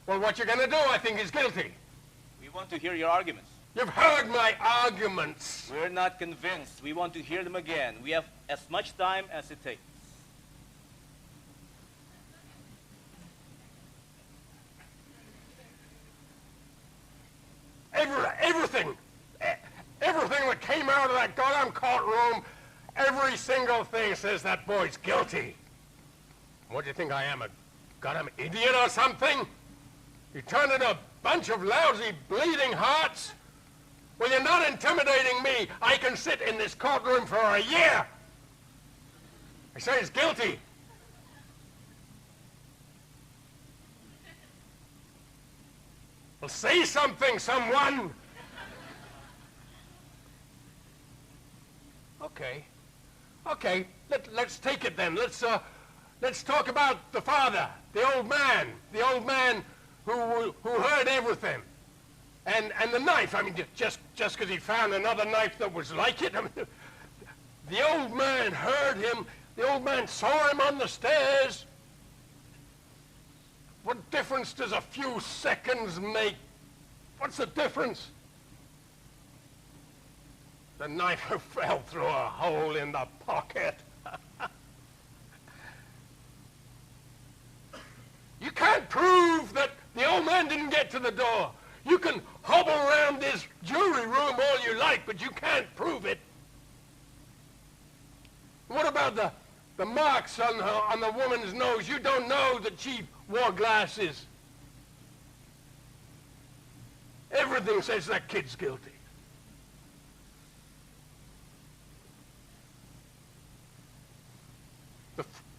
Well, what you're going to do, I think, is guilty. We want to hear your arguments. You've heard my arguments. We're not convinced. We want to hear them again. We have as much time as it takes. Everything that came out of that goddamn courtroom, every single thing says that boy's guilty. What do you think I am, a goddamn idiot or something? You turn into a bunch of lousy bleeding hearts? Well, you're not intimidating me. I can sit in this courtroom for a year. I say he's guilty. Well, say something, someone. Okay, let's take it then. Let's talk about the father, the old man who heard everything, and the knife. I mean, just because he found another knife that was like it. I mean, the old man heard him. The old man saw him on the stairs. What difference does a few seconds make? What's the difference? The knife fell through a hole in the pocket. You can't prove that the old man didn't get to the door. You can hobble around this jury room all you like, but you can't prove it. What about the marks on the woman's nose? You don't know that she wore glasses. Everything says that kid's guilty.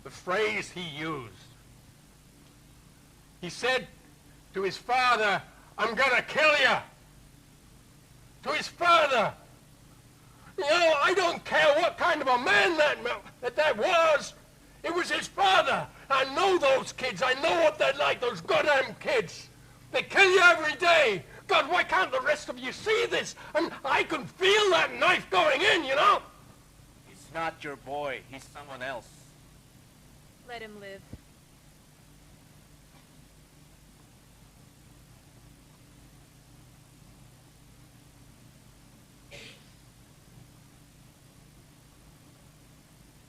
The phrase he used. He said to his father, "I'm gonna kill you." To his father. You know, I don't care what kind of a man that was. It was his father. I know those kids. I know what they're like, those goddamn kids. They kill you every day. God, why can't the rest of you see this? And I can feel that knife going in, you know? He's not your boy. He's someone else. Let him live.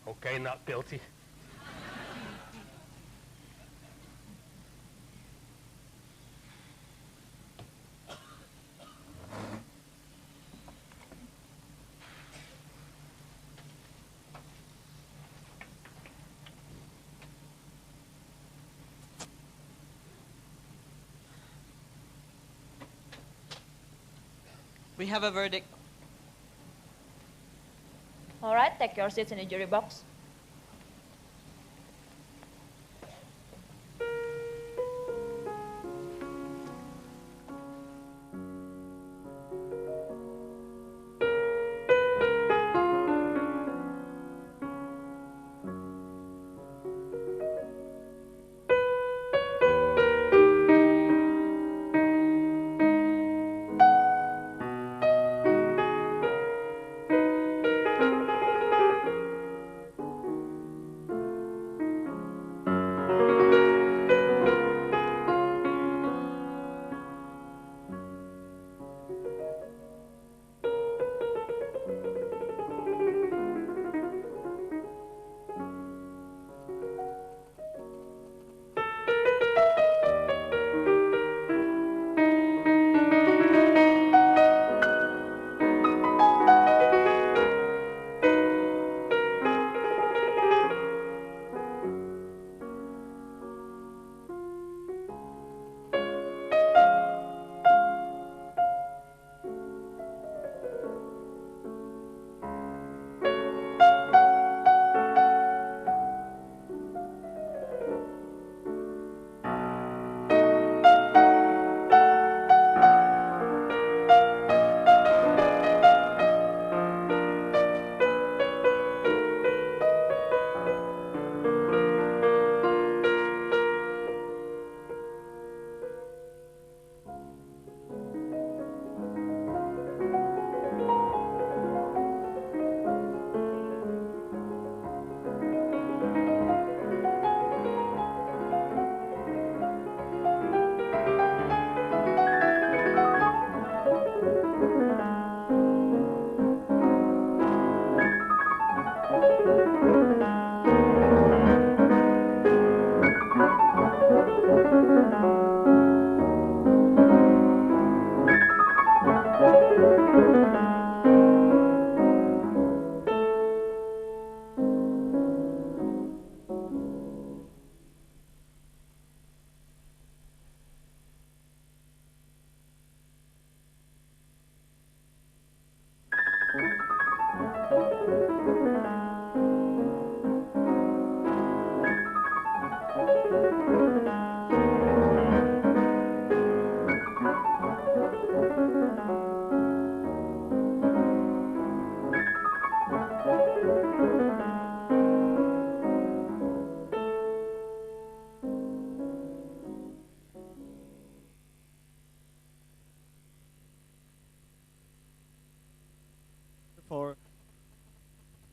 Okay, not guilty. We have a verdict. All right, take your seats in the jury box.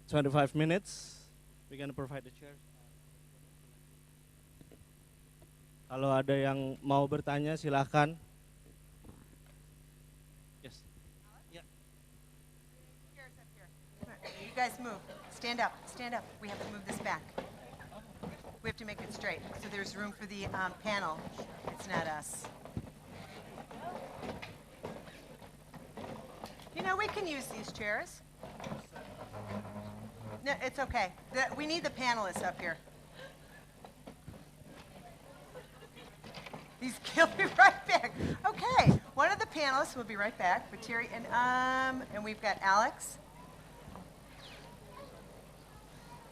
25 minutes. We're gonna provide the chairs. Kalau ada yang mau bertanya silahkan. Yes. You guys move. Stand up. Stand up. We have to move this back. We have to make it straight. So there's room for the panel. It's not us. You know, we can use these chairs. No, it's okay. We need the panelists up here. He'll be right back. Okay, one of the panelists will be right back. But Terry and we've got Alex.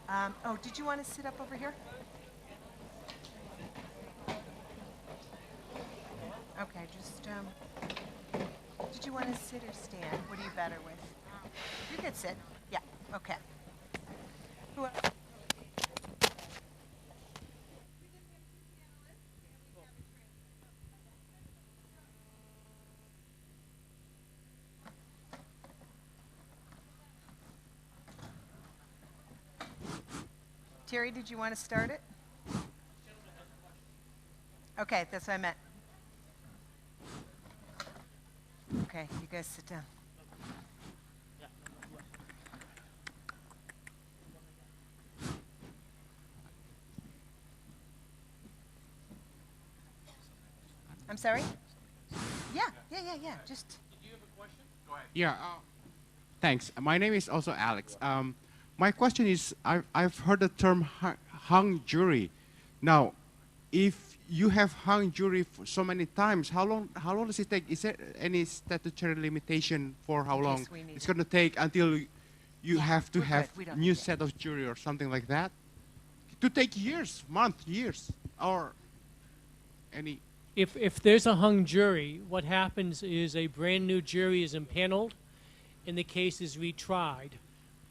Oh, did you want to sit up over here? Okay, just did you want to sit or stand? What are you better with? You could sit. Yeah. Okay. Who else? Terry, did you want to start it? Okay, that's what I meant. Okay, you guys sit down. I'm sorry? Yeah. Just. Did you have a question? Go ahead. Yeah. Thanks. My name is also Alex. My question is, I've heard the term hung jury. Now, if you have hung jury for so many times, how long does it take? Is there any statutory limitation for how long it's going to take until you have to have new set of jury or something like that? To take years, years, or any? If there's a hung jury, what happens is a brand new jury is impaneled and the case is retried.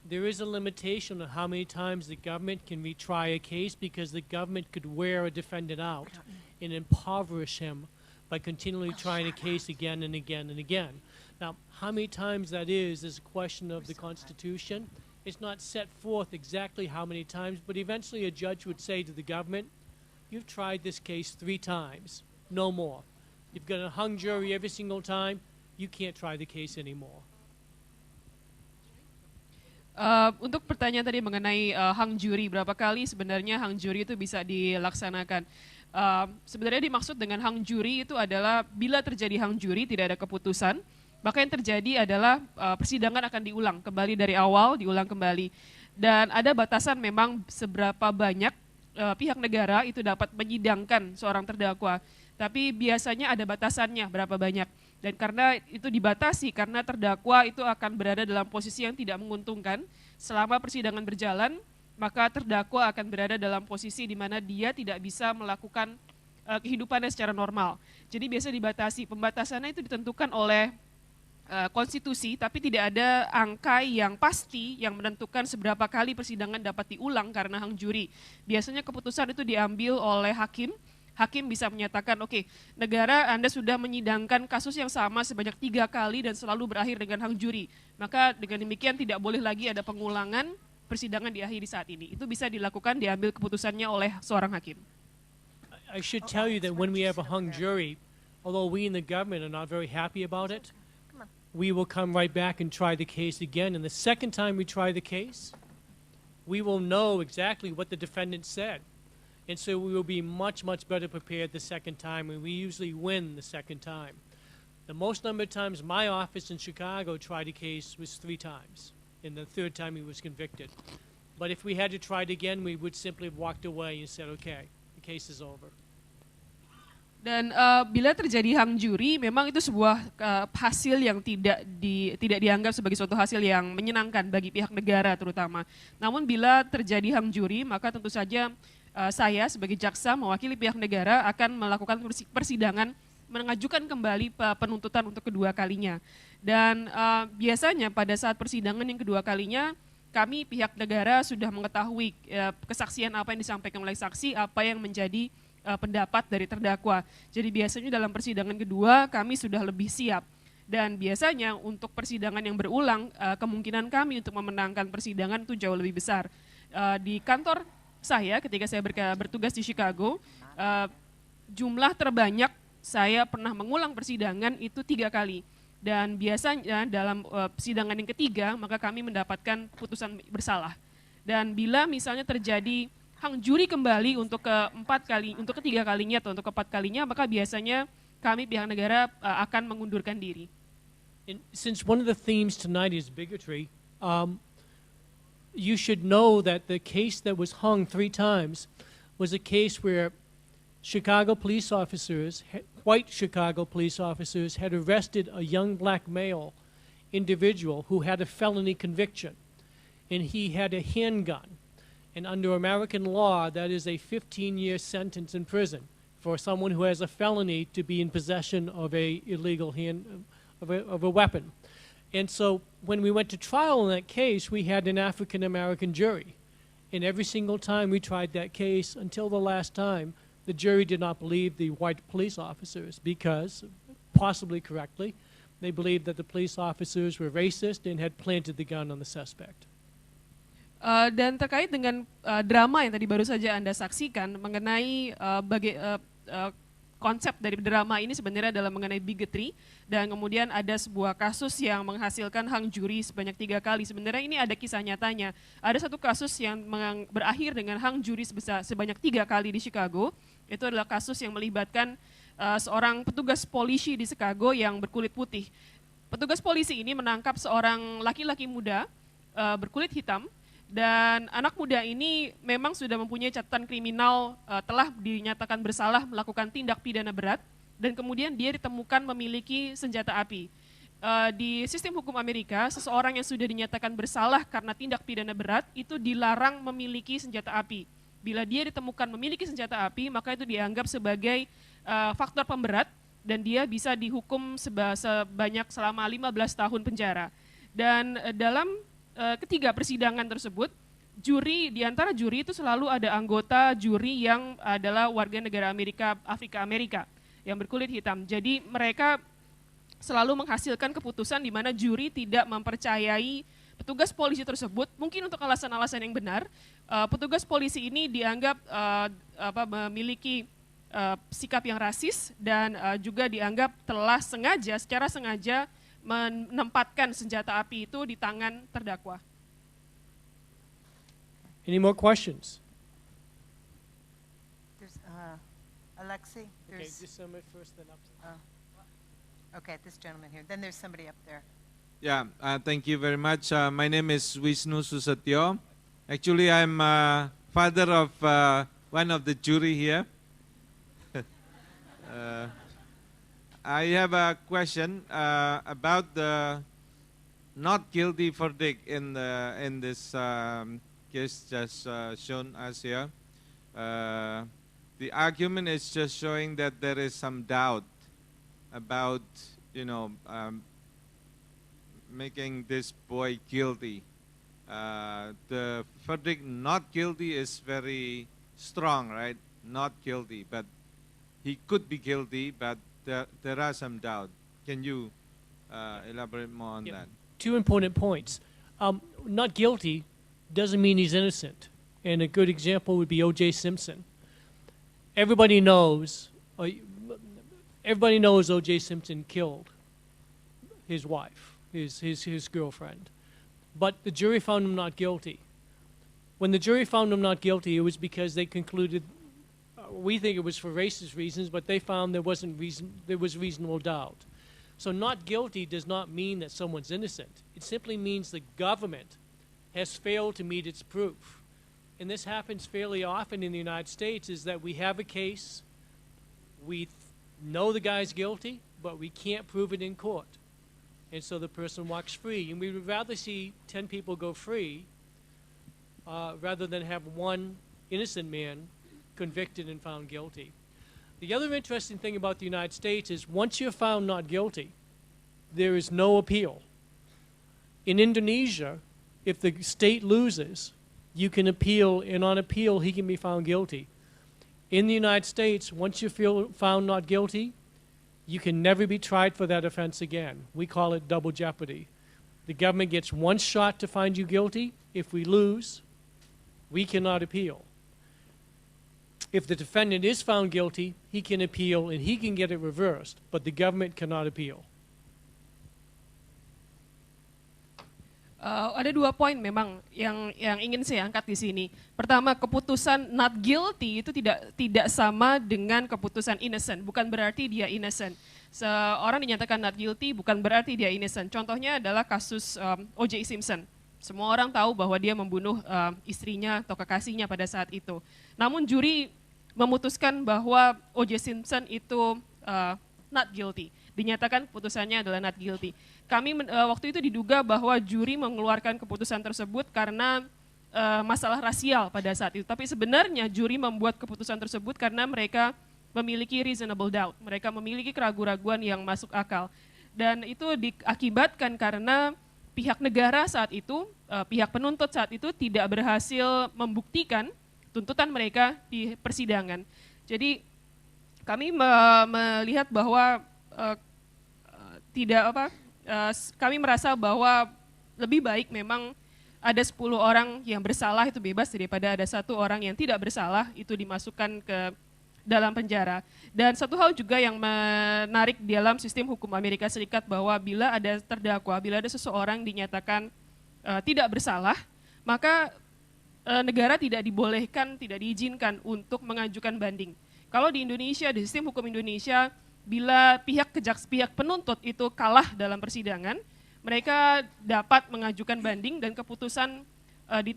There is a limitation on how many times the government can retry a case because the government could wear a defendant out and impoverish him by continually trying a case again and again and again. Now, how many times that is a question of the Constitution. It's not set forth exactly how many times, but eventually a judge would say to the government, you've tried this case 3 times, no more. You've got a hung jury every single time, you can't try the case anymore. Untuk pertanyaan tadi mengenai hung jury, berapa kali sebenarnya hung jury itu bisa dilaksanakan? Sebenarnya dimaksud dengan hung jury itu adalah bila terjadi hung jury tidak ada keputusan, maka yang terjadi adalah persidangan akan diulang kembali dari awal, diulang kembali. Dan ada batasan memang seberapa banyak pihak negara itu dapat menyidangkan seorang terdakwa. Tapi biasanya ada batasannya berapa banyak. Dan karena itu dibatasi, karena terdakwa itu akan berada dalam posisi yang tidak menguntungkan selama persidangan berjalan, maka terdakwa akan berada dalam posisi di mana dia tidak bisa melakukan kehidupannya secara normal. Jadi biasa dibatasi, pembatasannya itu ditentukan oleh konstitusi, tapi tidak ada angka yang pasti yang menentukan seberapa kali persidangan dapat diulang karena hung jury. Biasanya keputusan itu diambil oleh hakim. Hakim bisa menyatakan, oke, negara Anda sudah menyidangkan kasus yang sama sebanyak 3 kali dan selalu berakhir dengan hung jury. Maka dengan demikian tidak boleh lagi ada pengulangan persidangan diakhiri saat ini. Itu bisa dilakukan, diambil keputusannya oleh seorang hakim. I should tell you that when we have a hung jury, although we in the government are not very happy about it, we will come right back and try the case again. And the second time we try the case, we will know exactly what the defendant said. And so we will be much, much better prepared the second time, and we usually win the second time. The most number of times my office in Chicago tried a case was 3 times, and the 3rd time he was convicted. But if we had to try it again, we would simply have walked away and said, okay, the case is over. Dan bila terjadi hung jury, memang itu sebuah hasil yang tidak dianggap sebagai suatu hasil yang menyenangkan bagi pihak negara terutama. Namun bila terjadi hung jury, maka tentu saja saya sebagai jaksa mewakili pihak negara akan melakukan persidangan, mengajukan kembali penuntutan untuk kedua kalinya. Dan biasanya pada saat persidangan yang kedua kalinya, kami pihak negara sudah mengetahui kesaksian apa yang disampaikan oleh saksi, apa yang menjadi pendapat dari terdakwa. Jadi biasanya dalam persidangan kedua kami sudah lebih siap. Dan biasanya untuk persidangan yang berulang, kemungkinan kami untuk memenangkan persidangan itu jauh lebih besar. Di kantor saya ketika saya bertugas di Chicago, jumlah terbanyak saya pernah mengulang persidangan itu 3 kali. Dan biasanya dalam persidangan yang ketiga, maka kami mendapatkan putusan bersalah. Dan bila misalnya terjadi hang juri kembali untuk ketiga kalinya atau untuk keempat kalinya, maka biasanya kami pihak negara akan mengundurkan diri. Since one of the themes tonight is bigotry, you should know that the case that was hung 3 times was a case where Chicago police officers, white Chicago police officers, had arrested a young black male individual who had a felony conviction, and he had a handgun. And under American law, that is a 15-year sentence in prison for someone who has a felony to be in possession of a illegal of a weapon. And so when we went to trial in that case, we had an African-American jury. And every single time we tried that case, until the last time, the jury did not believe the white police officers because, possibly correctly, they believed that the police officers were racist and had planted the gun on the suspect. Dan terkait dengan drama yang tadi baru saja Anda saksikan mengenai konsep dari drama ini sebenarnya adalah mengenai bigotry, dan kemudian ada sebuah kasus yang menghasilkan hang juri sebanyak 3 kali. Sebenarnya ini ada kisah nyatanya. Ada satu kasus yang berakhir dengan hang juri sebanyak 3 kali di Chicago. Itu adalah kasus yang melibatkan seorang petugas polisi di Chicago yang berkulit putih. Petugas polisi ini menangkap seorang laki-laki muda berkulit hitam. Dan anak muda ini memang sudah mempunyai catatan kriminal, telah dinyatakan bersalah melakukan tindak pidana berat, dan kemudian dia ditemukan memiliki senjata api. Di sistem hukum Amerika, seseorang yang sudah dinyatakan bersalah karena tindak pidana berat itu dilarang memiliki senjata api. Bila dia ditemukan memiliki senjata api, maka itu dianggap sebagai faktor pemberat, dan dia bisa dihukum sebanyak selama 15 tahun penjara. Dan dalam ketiga persidangan tersebut, di antara juri itu selalu ada anggota juri yang adalah warga negara Afrika Amerika yang berkulit hitam. Jadi mereka selalu menghasilkan keputusan di mana juri tidak mempercayai petugas polisi tersebut, mungkin untuk alasan-alasan yang benar. Petugas polisi ini dianggap memiliki sikap yang rasis, dan juga dianggap telah secara sengaja menempatkan senjata api itu di tangan terdakwa. Any more questions? There's Alexei. Okay, this gentleman first, then up. Okay, this gentleman here. Then there's somebody up there. Yeah, thank you very much. My name is Wisnu Susatyo. Actually, I'm father of one of the jury here. I have a question about the not guilty verdict in this case just shown us here. The argument is just showing that there is some doubt about, making this boy guilty. The verdict not guilty is very strong, right? Not guilty, but he could be guilty, but there are some doubt. Can you elaborate more on that? 2 important points. Not guilty doesn't mean he's innocent. And a good example would be O.J. Simpson. Everybody knows O.J. Simpson killed his wife, his girlfriend. But the jury found him not guilty. When the jury found him not guilty, it was because they concluded, we think it was for racist reasons, but they found there was reasonable doubt. So not guilty does not mean that someone's innocent. It simply means the government has failed to meet its proof. And this happens fairly often in the United States, is that we have a case, we know the guy's guilty, but we can't prove it in court. And so the person walks free. And we would rather see 10 people go free rather than have one innocent man convicted and found guilty. The other interesting thing about the United States is once you're found not guilty, there is no appeal. In Indonesia, if the state loses, you can appeal, and on appeal, he can be found guilty. In the United States, once you're found not guilty, you can never be tried for that offense again. We call it double jeopardy. The government gets one shot to find you guilty. If we lose, we cannot appeal. If the defendant is found guilty, he can appeal and he can get it reversed, but the government cannot appeal. Ada 2 poin memang yang ingin saya angkat di sini. Pertama, keputusan not guilty itu tidak sama dengan keputusan innocent. Bukan berarti dia innocent. Seorang dinyatakan not guilty bukan berarti dia innocent. Contohnya adalah kasus O.J. Simpson. Semua orang tahu bahwa dia membunuh istrinya atau kekasihnya pada saat itu. Namun juri memutuskan bahwa O.J. Simpson itu not guilty. Dinyatakan keputusannya adalah not guilty. Kami waktu itu diduga bahwa juri mengeluarkan keputusan tersebut karena masalah rasial pada saat itu. Tapi sebenarnya juri membuat keputusan tersebut karena mereka memiliki reasonable doubt. Mereka memiliki keraguan-keraguan yang masuk akal. Dan itu diakibatkan karena pihak negara saat itu, pihak penuntut saat itu tidak berhasil membuktikan tuntutan mereka di persidangan. Jadi kami melihat bahwa kami merasa bahwa lebih baik memang ada 10 orang yang bersalah itu bebas daripada ada 1 orang yang tidak bersalah itu dimasukkan ke dalam penjara. Dan satu hal juga yang menarik di dalam sistem hukum Amerika Serikat bahwa bila ada terdakwa, bila ada seseorang dinyatakan tidak bersalah, maka negara tidak dibolehkan, tidak diizinkan untuk mengajukan banding. Kalau di Indonesia, di sistem hukum Indonesia, bila pihak penuntut itu kalah dalam persidangan, mereka dapat mengajukan banding dan keputusan di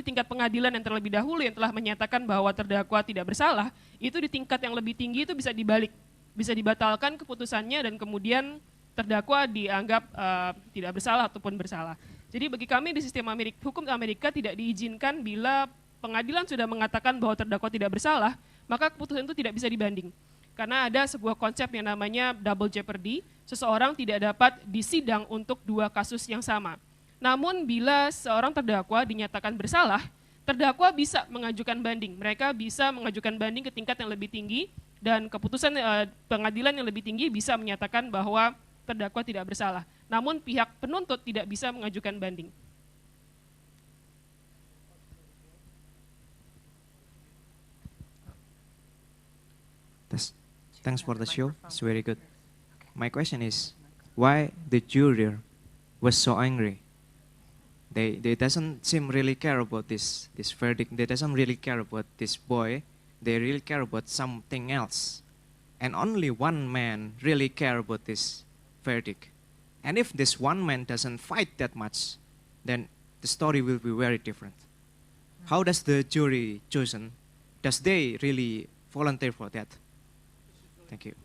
tingkat pengadilan yang terlebih dahulu yang telah menyatakan bahwa terdakwa tidak bersalah, itu di tingkat yang lebih tinggi itu bisa dibalik, bisa dibatalkan keputusannya dan kemudian terdakwa dianggap tidak bersalah ataupun bersalah. Jadi bagi kami di sistem hukum Amerika tidak diizinkan bila pengadilan sudah mengatakan bahwa terdakwa tidak bersalah, maka keputusan itu tidak bisa dibanding. Karena ada sebuah konsep yang namanya double jeopardy, seseorang tidak dapat disidang untuk 2 kasus yang sama. Namun bila seorang terdakwa dinyatakan bersalah, terdakwa bisa mengajukan banding. Mereka bisa mengajukan banding ke tingkat yang lebih tinggi dan keputusan pengadilan yang lebih tinggi bisa menyatakan bahwa terdakwa tidak bersalah. Namun pihak penuntut tidak bisa mengajukan banding. Thanks for the show. It's very good. My question is, why the juror was so angry? They doesn't seem really care about this verdict. They doesn't really care about this boy. They really care about something else. And only one man really care about this verdict. And if this one man doesn't fight that much, then the story will be very different. How does the jury chosen? Does they really volunteer for that? Thank you.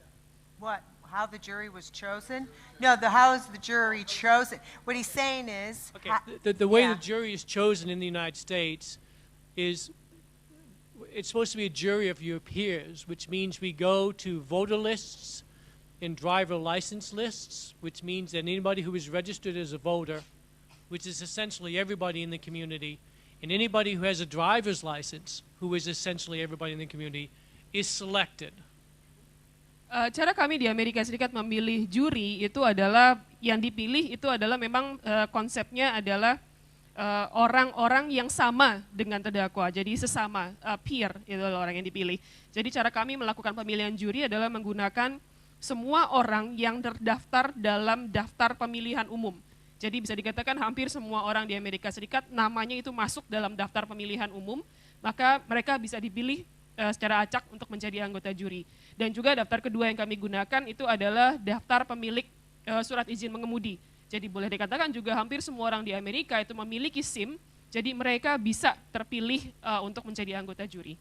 What? How the jury was chosen? No, how is the jury chosen? What he's saying is... Okay, the way the jury is chosen in the United States is, it's supposed to be a jury of your peers, which means we go to voter lists and driver license lists, which means that anybody who is registered as a voter, which is essentially everybody in the community, and anybody who has a driver's license, who is essentially everybody in the community, is selected. Cara kami di Amerika Serikat memilih juri itu adalah, yang dipilih itu adalah memang konsepnya adalah orang-orang yang sama dengan terdakwa, jadi sesama, peer itu adalah orang yang dipilih. Jadi cara kami melakukan pemilihan juri adalah menggunakan semua orang yang terdaftar dalam daftar pemilihan umum. Jadi bisa dikatakan hampir semua orang di Amerika Serikat namanya itu masuk dalam daftar pemilihan umum, maka mereka bisa dipilih secara acak untuk menjadi anggota juri. Dan juga daftar kedua yang kami gunakan itu adalah daftar pemilik surat izin mengemudi. Jadi boleh dikatakan juga hampir semua orang di Amerika itu memiliki SIM, jadi mereka bisa terpilih untuk menjadi anggota juri.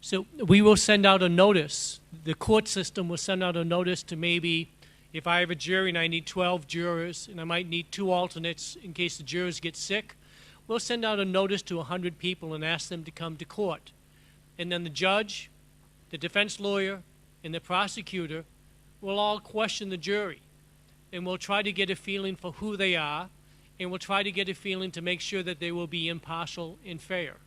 So we will send out a notice. The court system will send out a notice to maybe, if I have a jury and I need 12 jurors and I might need 2 alternates in case the jurors get sick, we'll send out a notice to 100 people and ask them to come to court. And then the judge, the defense lawyer, and the prosecutor will all question the jury. And we'll try to get a feeling for who they are, and we'll try to get a feeling to make sure that they will be impartial and fair.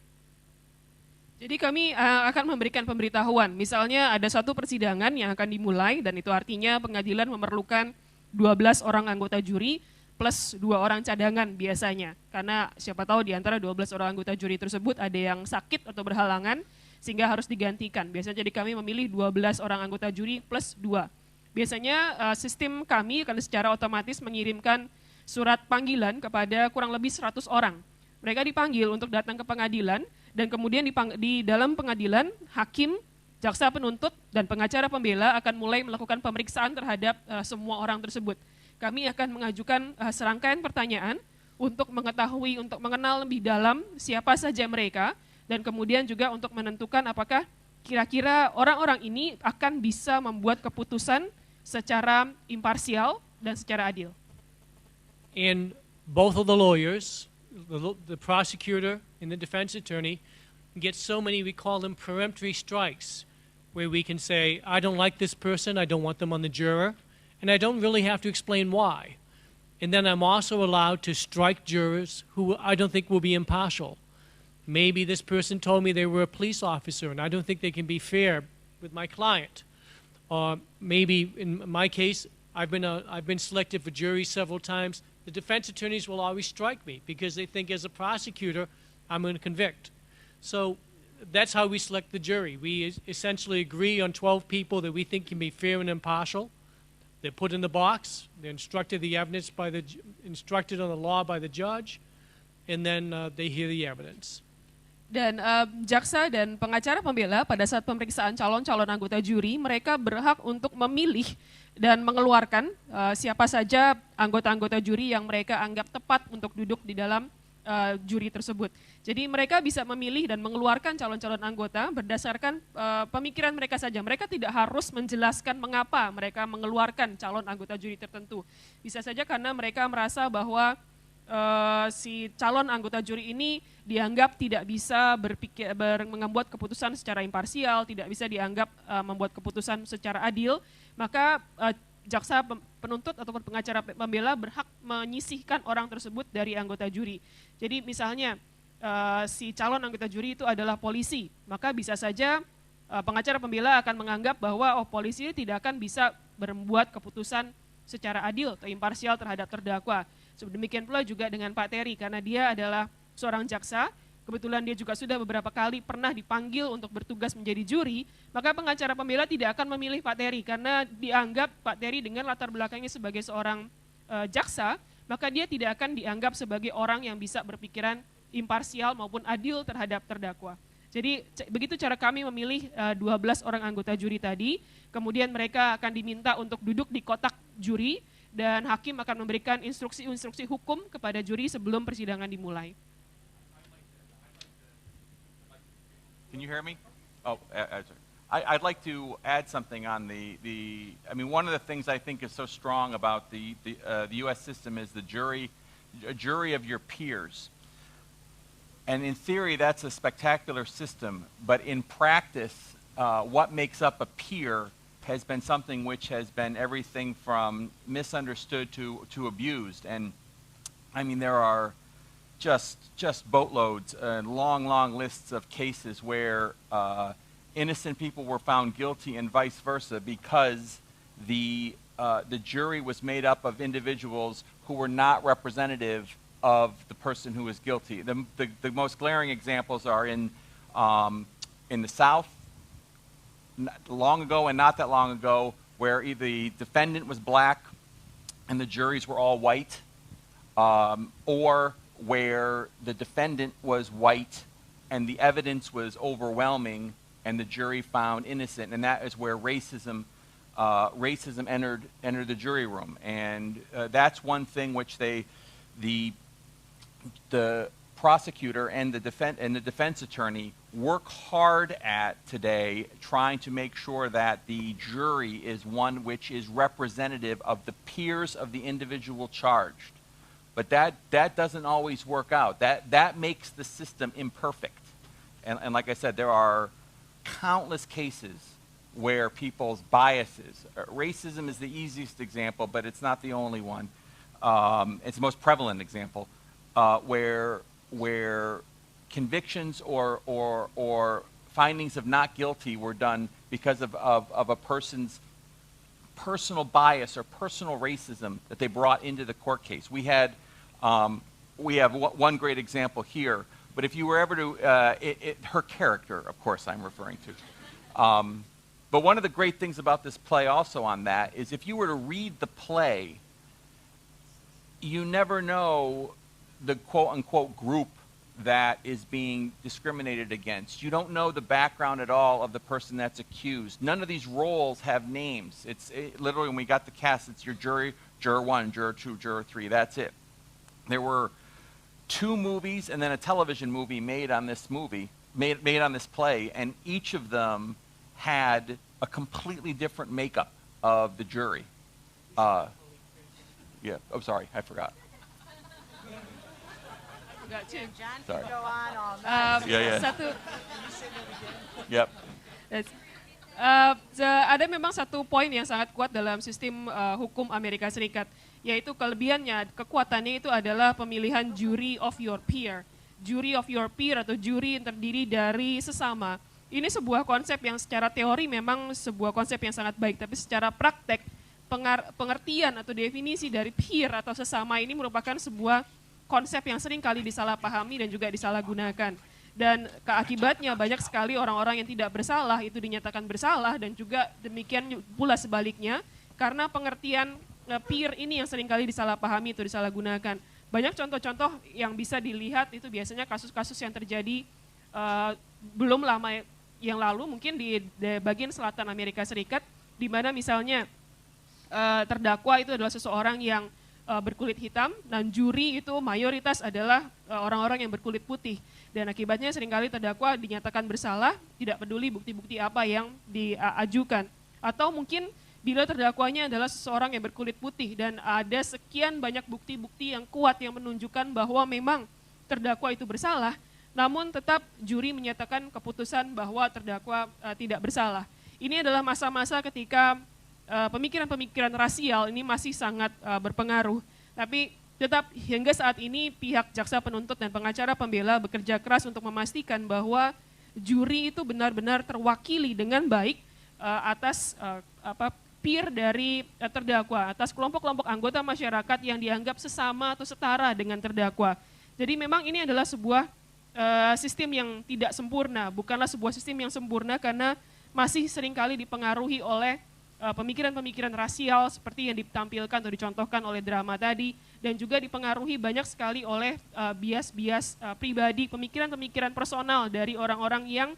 Jadi kami akan memberikan pemberitahuan. Misalnya ada satu persidangan yang akan dimulai dan itu artinya pengadilan memerlukan 12 orang anggota juri plus 2 orang cadangan biasanya. Karena siapa tahu di antara 12 orang anggota juri tersebut ada yang sakit atau berhalangan sehingga harus digantikan. Biasanya jadi kami memilih 12 orang anggota juri plus 2. Biasanya sistem kami akan secara otomatis mengirimkan surat panggilan kepada kurang lebih 100 orang. Mereka dipanggil untuk datang ke pengadilan dan kemudian di dalam pengadilan hakim, jaksa penuntut, dan pengacara pembela akan mulai melakukan pemeriksaan terhadap semua orang tersebut. Kami akan mengajukan serangkaian pertanyaan untuk mengetahui, untuk mengenal lebih dalam siapa saja mereka, dan kemudian juga untuk menentukan apakah kira-kira orang-orang ini akan bisa membuat keputusan secara imparsial dan secara adil. And both of the lawyers, the prosecutor and the defense attorney, get so many, we call them peremptory strikes, where we can say, I don't like this person, I don't want them on the juror, and I don't really have to explain why. And then I'm also allowed to strike jurors who I don't think will be impartial. Maybe this person told me they were a police officer and I don't think they can be fair with my client. Or maybe in my case, I've been selected for jury several times. The defense attorneys will always strike me because they think as a prosecutor, I'm going to convict. So that's how we select the jury. We essentially agree on 12 people that we think can be fair and impartial. They're put in the box. They're instructed the evidence instructed on the law by the judge, and then they hear the evidence. Dan jaksa dan pengacara pembela pada saat pemeriksaan calon-calon anggota juri, mereka berhak untuk memilih dan mengeluarkan siapa saja anggota-anggota juri yang mereka anggap tepat untuk duduk di dalam juri tersebut. Jadi mereka bisa memilih dan mengeluarkan calon-calon anggota berdasarkan pemikiran mereka saja. Mereka tidak harus menjelaskan mengapa mereka mengeluarkan calon anggota juri tertentu. Bisa saja karena mereka merasa bahwa si calon anggota juri ini dianggap tidak bisa membuat keputusan secara imparsial, tidak bisa dianggap membuat keputusan secara adil, maka jaksa penuntut ataupun pengacara pembela berhak menyisihkan orang tersebut dari anggota juri. Jadi misalnya si calon anggota juri itu adalah polisi, maka bisa saja pengacara pembela akan menganggap bahwa polisi tidak akan bisa membuat keputusan secara adil atau imparsial terhadap terdakwa. Demikian pula juga dengan Pak Terry, karena dia adalah seorang jaksa, kebetulan dia juga sudah beberapa kali pernah dipanggil untuk bertugas menjadi juri, maka pengacara pembela tidak akan memilih Pak Terry, karena dianggap Pak Terry dengan latar belakangnya sebagai seorang jaksa, maka dia tidak akan dianggap sebagai orang yang bisa berpikiran imparsial maupun adil terhadap terdakwa. Jadi begitu cara kami memilih 12 orang anggota juri tadi, kemudian mereka akan diminta untuk duduk di kotak juri, dan hakim akan memberikan instruksi-instruksi hukum kepada juri sebelum persidangan dimulai. Can you hear me? Oh, I'd like to add something on I mean, one of the things I think is so strong about the U.S. system is a jury of your peers. And in theory, that's a spectacular system, but in practice, what makes up a peer has been something which has been everything from misunderstood to abused. And I mean, there are just boatloads and long lists of cases where innocent people were found guilty and vice versa because the jury was made up of individuals who were not representative of the person who was guilty. The most glaring examples are in the South, long ago and not that long ago, where the defendant was black and the juries were all white, or where the defendant was white and the evidence was overwhelming and the jury found innocent, and that is where racism entered the jury room. And that's one thing which the prosecutor and the defense attorney work hard at today, trying to make sure that the jury is one which is representative of the peers of the individual charged. But that doesn't always work out. That makes the system imperfect. And like I said, there are countless cases where people's biases, racism is the easiest example, but it's not the only one. It's the most prevalent example, where convictions or findings of not guilty were done because of a person's personal bias or personal racism that they brought into the court case. We have one great example here, but if you were ever to, her character, of course I'm referring to. But one of the great things about this play also on that is if you were to read the play, you never know the quote-unquote group that is being discriminated against. You don't know the background at all of the person that's accused. None of these roles have names. Literally, when we got the cast, it's your jury, juror 1, juror 2, juror 3, that's it. There were 2 movies and then a television movie made on this play, and each of them had a completely different makeup of the jury. Yeah, oh, sorry, I forgot. Sorry. Satu. Yep. Ada memang satu poin yang sangat kuat dalam sistem hukum Amerika Serikat, yaitu kelebihannya, kekuatannya itu adalah pemilihan jury of your peer. Jury of your peer atau juri yang terdiri dari sesama. Ini sebuah konsep yang secara teori memang sebuah konsep yang sangat baik, tapi secara praktek pengertian atau definisi dari peer atau sesama ini merupakan sebuah konsep yang sering kali disalahpahami dan juga disalahgunakan. Dan keakibatnya banyak sekali orang-orang yang tidak bersalah itu dinyatakan bersalah, dan juga demikian pula sebaliknya, karena pengertian peer ini yang sering kali disalahpahami itu disalahgunakan. Banyak contoh-contoh yang bisa dilihat itu biasanya kasus-kasus yang terjadi belum lama yang lalu, mungkin di bagian selatan Amerika Serikat, di mana misalnya terdakwa itu adalah seseorang yang berkulit hitam, dan juri itu mayoritas adalah orang-orang yang berkulit putih. Dan akibatnya seringkali terdakwa dinyatakan bersalah, tidak peduli bukti-bukti apa yang diajukan. Atau mungkin bila terdakwanya adalah seseorang yang berkulit putih dan ada sekian banyak bukti-bukti yang kuat yang menunjukkan bahwa memang terdakwa itu bersalah, namun tetap juri menyatakan keputusan bahwa terdakwa tidak bersalah. Ini adalah masa-masa ketika pemikiran-pemikiran rasial ini masih sangat berpengaruh. Tapi tetap hingga saat ini pihak jaksa penuntut dan pengacara pembela bekerja keras untuk memastikan bahwa juri itu benar-benar terwakili dengan baik atas peer dari terdakwa, atas kelompok-kelompok anggota masyarakat yang dianggap sesama atau setara dengan terdakwa. Jadi memang ini adalah sebuah sistem yang tidak sempurna, bukanlah sebuah sistem yang sempurna karena masih seringkali dipengaruhi oleh pemikiran-pemikiran rasial seperti yang ditampilkan atau dicontohkan oleh drama tadi, dan juga dipengaruhi banyak sekali oleh bias-bias pribadi, pemikiran-pemikiran personal dari orang-orang yang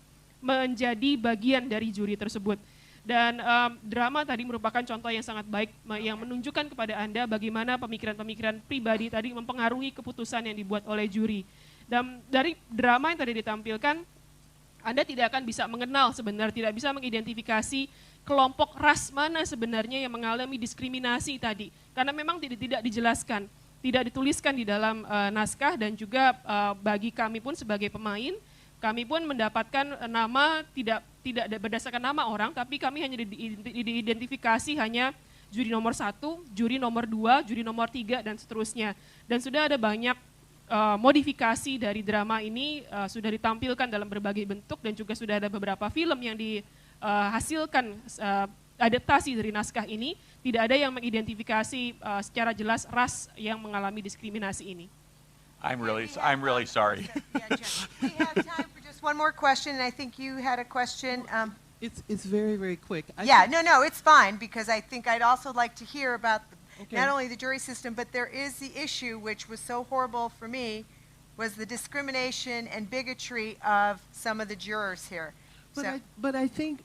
menjadi bagian dari juri tersebut. Dan drama tadi merupakan contoh yang sangat baik yang menunjukkan kepada Anda bagaimana pemikiran-pemikiran pribadi tadi mempengaruhi keputusan yang dibuat oleh juri. Dan dari drama yang tadi ditampilkan, Anda tidak akan bisa mengenal sebenarnya, tidak bisa mengidentifikasi kelompok ras mana sebenarnya yang mengalami diskriminasi tadi. Karena memang tidak dijelaskan, tidak dituliskan di dalam naskah, dan juga bagi kami pun sebagai pemain, kami pun mendapatkan nama tidak berdasarkan nama orang, tapi kami hanya diidentifikasi hanya juri nomor 1, juri nomor 2, juri nomor 3, dan seterusnya. Dan sudah ada banyak modifikasi dari drama ini sudah ditampilkan dalam berbagai bentuk, dan juga sudah ada beberapa film yang dihasilkan adaptasi dari naskah ini. Tidak ada yang mengidentifikasi secara jelas ras yang mengalami diskriminasi ini. I'm really sorry. We have time for just one more question, and I think you had a question. It's very, very quick. No, it's fine, because I think I'd also like to hear about not only the jury system, but there is the issue which was so horrible for me, was the discrimination and bigotry of some of the jurors here. But I think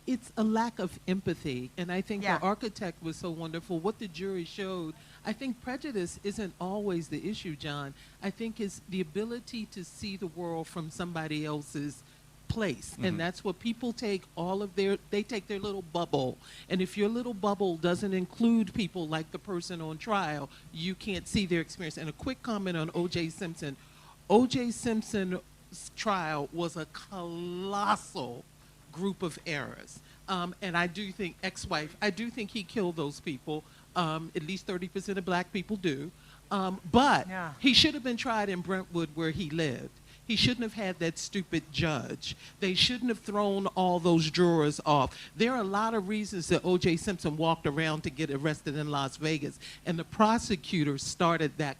it's a lack of empathy, and I think Yeah. the architect was so wonderful. What the jury showed, I think prejudice isn't always the issue, John. I think it's the ability to see the world from somebody else's place, and that's what people take they take their little bubble, and if your little bubble doesn't include people like the person on trial, you can't see their experience. And a quick comment on O.J. Simpson. O.J. Simpson's trial was a colossal group of errors, and I do think I do think he killed those people. At least 30% of black people do, but he should have been tried in Brentwood where he lived. He shouldn't have had that stupid judge. They shouldn't have thrown all those jurors off. There are a lot of reasons that O.J. Simpson walked around to get arrested in Las Vegas, and the prosecutor started that.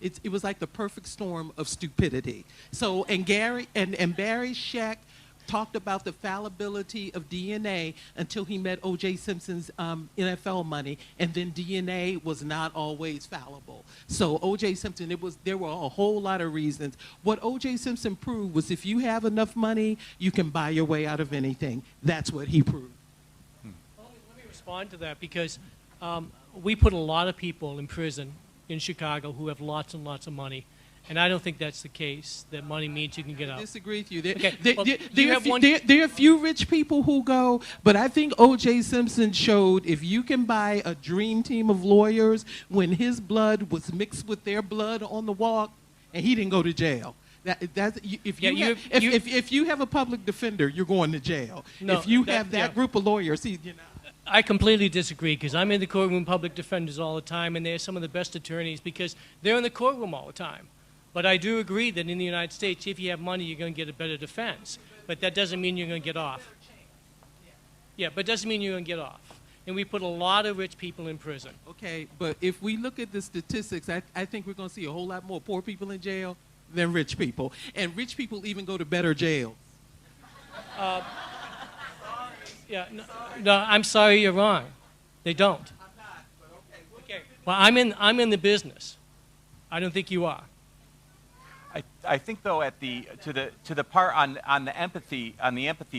It was like the perfect storm of stupidity. So, and Barry Scheck talked about the fallibility of DNA until he met O.J. Simpson's NFL money, and then DNA was not always fallible. So O.J. Simpson, there were a whole lot of reasons. What O.J. Simpson proved was if you have enough money, you can buy your way out of anything. That's what he proved. Let me respond to that because we put a lot of people in prison in Chicago who have lots and lots of money. And I don't think that's the case, that money means you can get out. I disagree with you. There are a few rich people who go, but I think O.J. Simpson showed if you can buy a dream team of lawyers when his blood was mixed with their blood on the walk, and he didn't go to jail. If you have a public defender, you're going to jail. No, if you have that group of lawyers, I completely disagree because I'm in the courtroom public defenders all the time, and they're some of the best attorneys because they're in the courtroom all the time. But I do agree that in the United States, if you have money, you're going to get a better defense. But that doesn't mean you're going to get off. Yeah, but it doesn't mean you're going to get off. And we put a lot of rich people in prison. Okay, but if we look at the statistics, I think we're going to see a whole lot more poor people in jail than rich people. And rich people even go to better jails. No, I'm sorry, you're wrong. They don't. I'm not, but okay. Well, I'm in the business. I don't think you are. I think though to the part on the empathy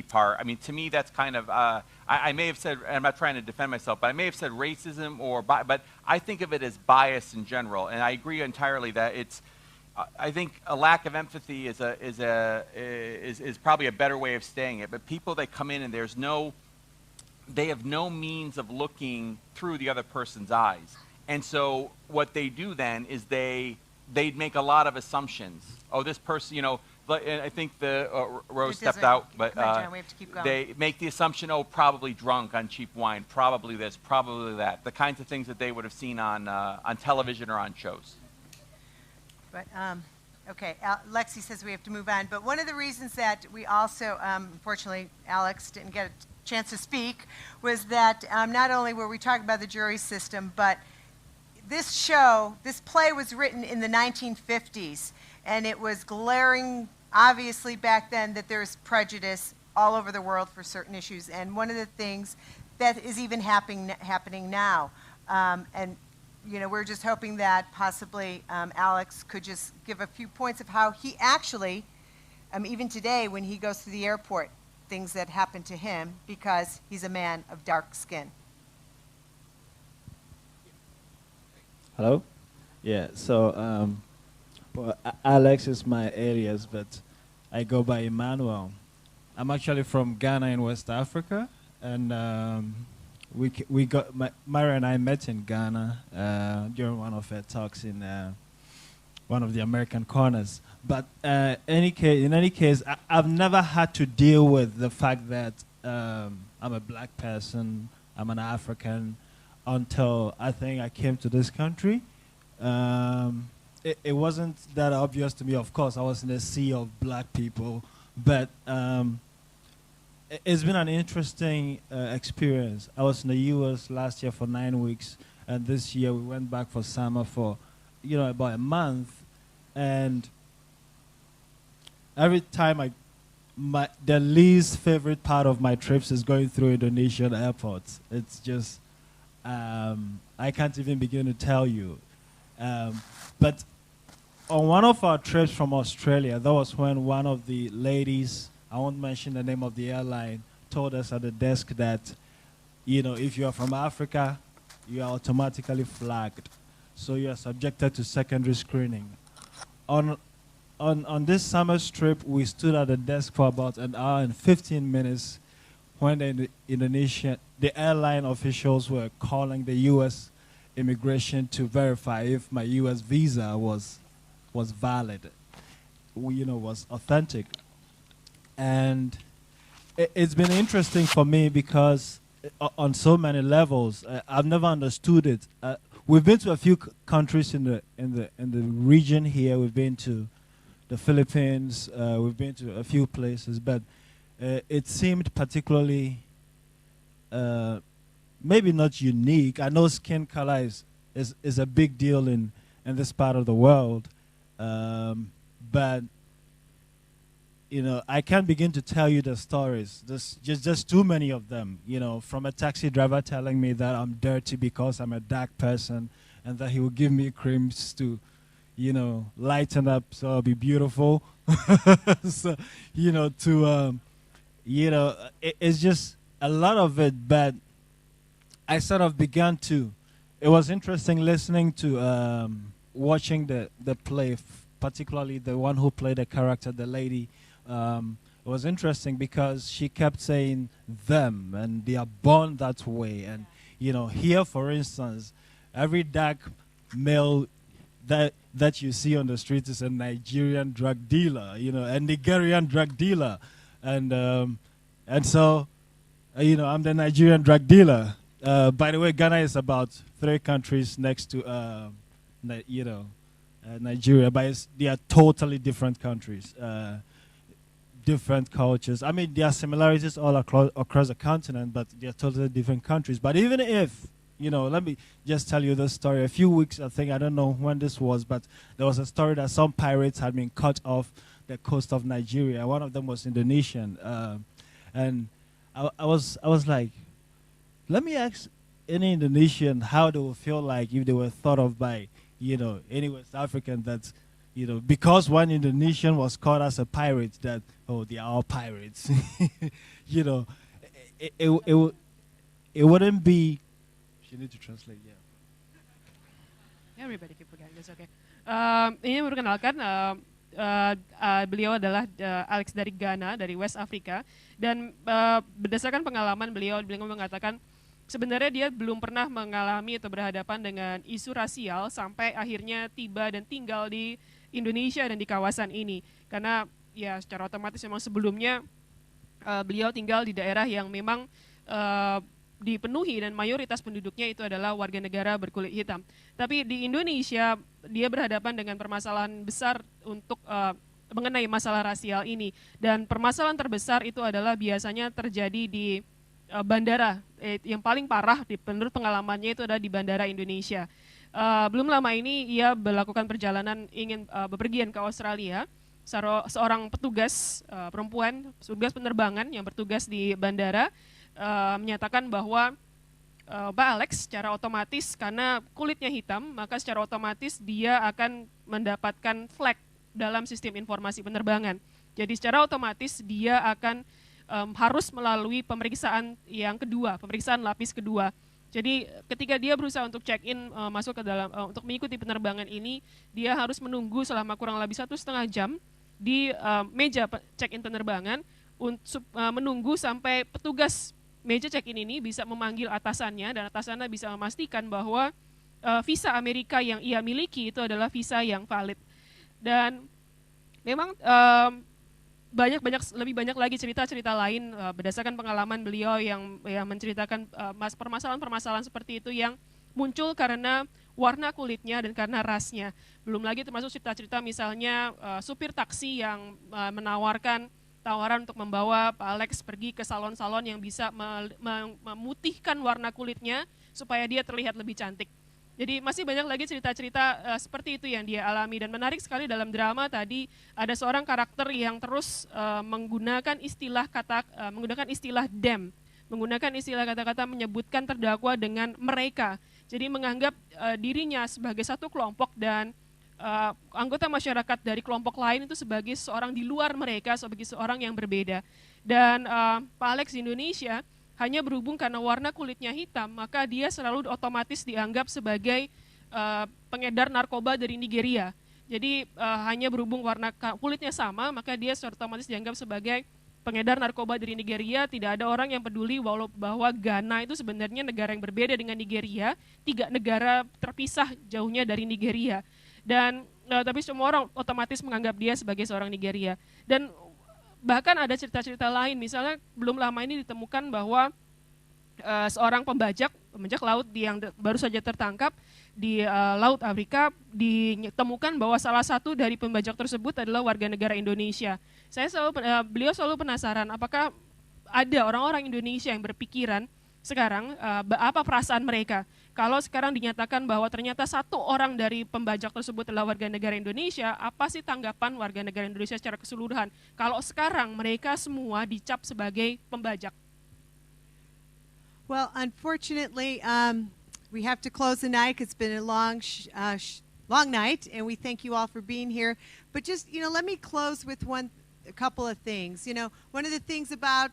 part, I mean, to me that's kind of I may have said, and I'm not trying to defend myself, but I may have said racism but I think of it as bias in general, and I agree entirely that it's I think a lack of empathy is probably a better way of saying it. But people that come in and they have no means of looking through the other person's eyes, and so what they do then is they'd make a lot of assumptions. Oh, this person, and I think Rose stepped out, but we have to keep going. they make the assumption, oh, probably drunk on cheap wine, probably this, probably that, the kinds of things that they would have seen on television or on shows. But, okay, Lexi says we have to move on. But one of the reasons that we also, unfortunately, Alex didn't get a chance to speak, was that not only were we talking about the jury system, but this play was written in the 1950s, and it was glaring, obviously, back then that there's prejudice all over the world for certain issues. And one of the things that is even happening now. And, we're just hoping that possibly Alex could just give a few points of how he actually, even today when he goes to the airport, things that happen to him because he's a man of dark skin. Hello? Yeah, so Alex is my alias, but I go by Emmanuel. I'm actually from Ghana in West Africa, and Myra and I met in Ghana during one of her talks in one of the American corners. But in any case, I've never had to deal with the fact that I'm a black person, I'm an African, until I think I came to this country. It wasn't that obvious to me. Of course, I was in a sea of black people, but it's been an interesting experience. I was in the U.S. last year for 9 weeks, and this year we went back for summer for, about a month. And every time the least favorite part of my trips is going through Indonesian airports. It's just, I can't even begin to tell you. But on one of our trips from Australia, that was when one of the ladies, I won't mention the name of the airline, told us at the desk that, if you are from Africa, you are automatically flagged. So you are subjected to secondary screening. On this summer trip, we stood at the desk for about an hour and 15 minutes when the airline officials were calling the U.S. immigration to verify if my U.S. visa was valid, was authentic. And it's been interesting for me because on so many levels, I've never understood it. We've been to a few countries in the region here. We've been to the Philippines. We've been to a few places, but it seemed particularly maybe not unique. I know skin color is a big deal in this part of the world, but you know, I can't begin to tell you the stories. There's just too many of them. You know, from a taxi driver telling me that I'm dirty because I'm a dark person, and that he will give me creams to, you know, lighten up so I'll be beautiful. So, you know, it's just a lot of it. But I sort of began to. It was interesting listening to, watching the play, particularly the one who played the character, the lady. It was interesting because she kept saying them, and they are born that way. And you know, here, for instance, every dark male that you see on the street is a Nigerian drug dealer, you know, a Nigerian drug dealer, and so, you know, I'm the Nigerian drug dealer. By the way, Ghana is about 3 countries next to, Nigeria, but they are totally different countries, different cultures. I mean, there are similarities all across the continent, but they are totally different countries. But even if, you know, let me just tell you this story. A few weeks, I don't know when this was, but there was a story that some pirates had been cut off the coast of Nigeria. One of them was Indonesian, and I was like, let me ask any Indonesian how they would feel like if they were thought of by, you know, any West African that's, you know, because one Indonesian was caught as a pirate, that, oh, they are all pirates. You know, it wouldn't be. You need to translate, yeah. Everybody keep forgetting, it's okay. Ini memperkenalkan, beliau adalah Alex dari Ghana, dari West Africa, dan berdasarkan pengalaman beliau mengatakan sebenarnya dia belum pernah mengalami atau berhadapan dengan isu rasial sampai akhirnya tiba dan tinggal di Indonesia dan di kawasan ini. Karena ya secara otomatis memang sebelumnya beliau tinggal di daerah yang memang dipenuhi dan mayoritas penduduknya itu adalah warga negara berkulit hitam. Tapi di Indonesia dia berhadapan dengan permasalahan besar untuk mengenai masalah rasial ini. Dan permasalahan terbesar itu adalah biasanya terjadi di bandara. Yang paling parah menurut pengalamannya itu adalah di bandara Indonesia. Belum lama ini ia melakukan perjalanan ingin bepergian ke Australia. Seorang petugas perempuan, petugas penerbangan yang bertugas di bandara menyatakan bahwa Pak Alex secara otomatis karena kulitnya hitam, maka secara otomatis dia akan mendapatkan flag dalam sistem informasi penerbangan. Jadi secara otomatis dia akan harus melalui pemeriksaan yang kedua, pemeriksaan lapis kedua. Jadi ketika dia berusaha untuk check-in masuk ke dalam untuk mengikuti penerbangan ini, dia harus menunggu selama kurang lebih 1,5 jam di meja check-in penerbangan untuk menunggu sampai petugas meja check-in ini bisa memanggil atasannya dan atasannya bisa memastikan bahwa visa Amerika yang ia miliki itu adalah visa yang valid. Dan memang lebih banyak lagi cerita-cerita lain berdasarkan pengalaman beliau yang menceritakan permasalahan-permasalahan seperti itu yang muncul karena warna kulitnya dan karena rasnya. Belum lagi termasuk cerita-cerita misalnya supir taksi yang menawarkan tawaran untuk membawa Pak Alex pergi ke salon-salon yang bisa memutihkan warna kulitnya supaya dia terlihat lebih cantik. Jadi masih banyak lagi cerita-cerita seperti itu yang dia alami, dan menarik sekali dalam drama tadi ada seorang karakter yang terus menggunakan istilah them, menggunakan istilah kata-kata menyebutkan terdakwa dengan mereka. Jadi menganggap dirinya sebagai satu kelompok dan anggota masyarakat dari kelompok lain itu sebagai seorang di luar mereka, sebagai seorang yang berbeda. Dan Pak Alex di Indonesia hanya berhubung karena warna kulitnya hitam, maka dia selalu otomatis dianggap sebagai pengedar narkoba dari Nigeria. Jadi hanya berhubung warna kulitnya sama, maka dia otomatis dianggap sebagai pengedar narkoba dari Nigeria. Tidak ada orang yang peduli bahwa Ghana itu sebenarnya negara yang berbeda dengan Nigeria, 3 negara terpisah jauhnya dari Nigeria. Dan tapi semua orang otomatis menganggap dia sebagai seorang Nigeria. Dan bahkan ada cerita-cerita lain, misalnya belum lama ini ditemukan bahwa seorang pembajak laut yang baru saja tertangkap di Laut Afrika, ditemukan bahwa salah satu dari pembajak tersebut adalah warga negara Indonesia. Beliau selalu penasaran apakah ada orang-orang Indonesia yang berpikiran sekarang apa perasaan mereka kalau sekarang dinyatakan bahwa ternyata satu orang dari pembajak tersebut adalah warga negara Indonesia. Apa sih tanggapan warga negara Indonesia secara keseluruhan kalau sekarang mereka semua dicap sebagai pembajak? Well, unfortunately, we have to close the night because it's been a long night, and we thank you all for being here. But just, let me close with a couple of things. One of the things about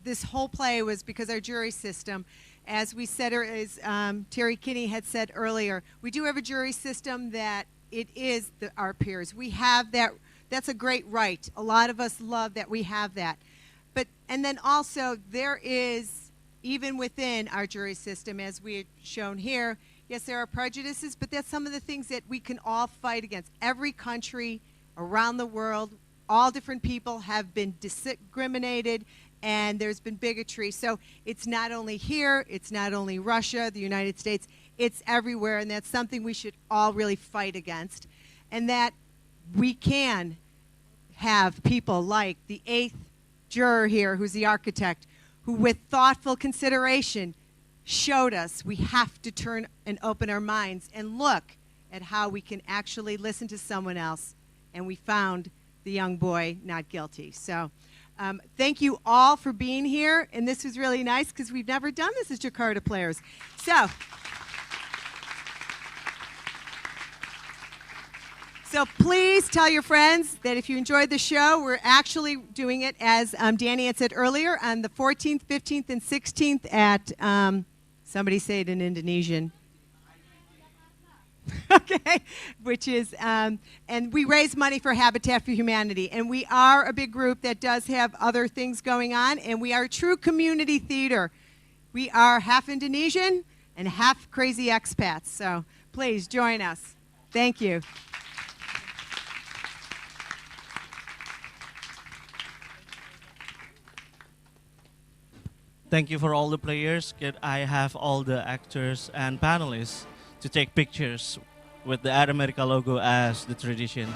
this whole play was because our jury system, as we said, as Terry Kinney had said earlier, we do have a jury system that it is our peers. We have that. That's a great right. A lot of us love that we have that. And then also there is, even within our jury system, as we had shown here, yes, there are prejudices, but that's some of the things that we can all fight against. Every country around the world, all different people have been discriminated, and there's been bigotry. So it's not only here, it's not only Russia, the United States, it's everywhere, and that's something we should all really fight against. And that we can have people like the 8th juror here, who's the architect, who with thoughtful consideration showed us we have to turn and open our minds and look at how we can actually listen to someone else. And we found the young boy not guilty. So thank you all for being here. And this was really nice because we've never done this as Jakarta Players. So please tell your friends that if you enjoyed the show, we're actually doing it, as Danny had said earlier, on the 14th, 15th, and 16th at, somebody say it in Indonesian. Okay, which is, and we raise money for Habitat for Humanity. And we are a big group that does have other things going on, and we are a true community theater. We are half Indonesian and half crazy expats. So please join us. Thank you. Thank you for all the players. I have all the actors and panelists to take pictures with the Ad America logo as the traditions.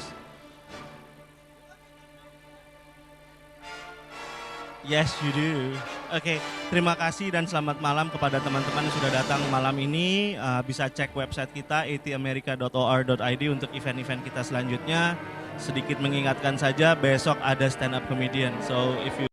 Yes, you do. Oke, terima kasih dan selamat malam kepada teman-teman yang sudah datang malam ini. Bisa cek website kita atamerica.or.id untuk event-event kita selanjutnya. Sedikit mengingatkan saja, besok ada stand up comedian. So if you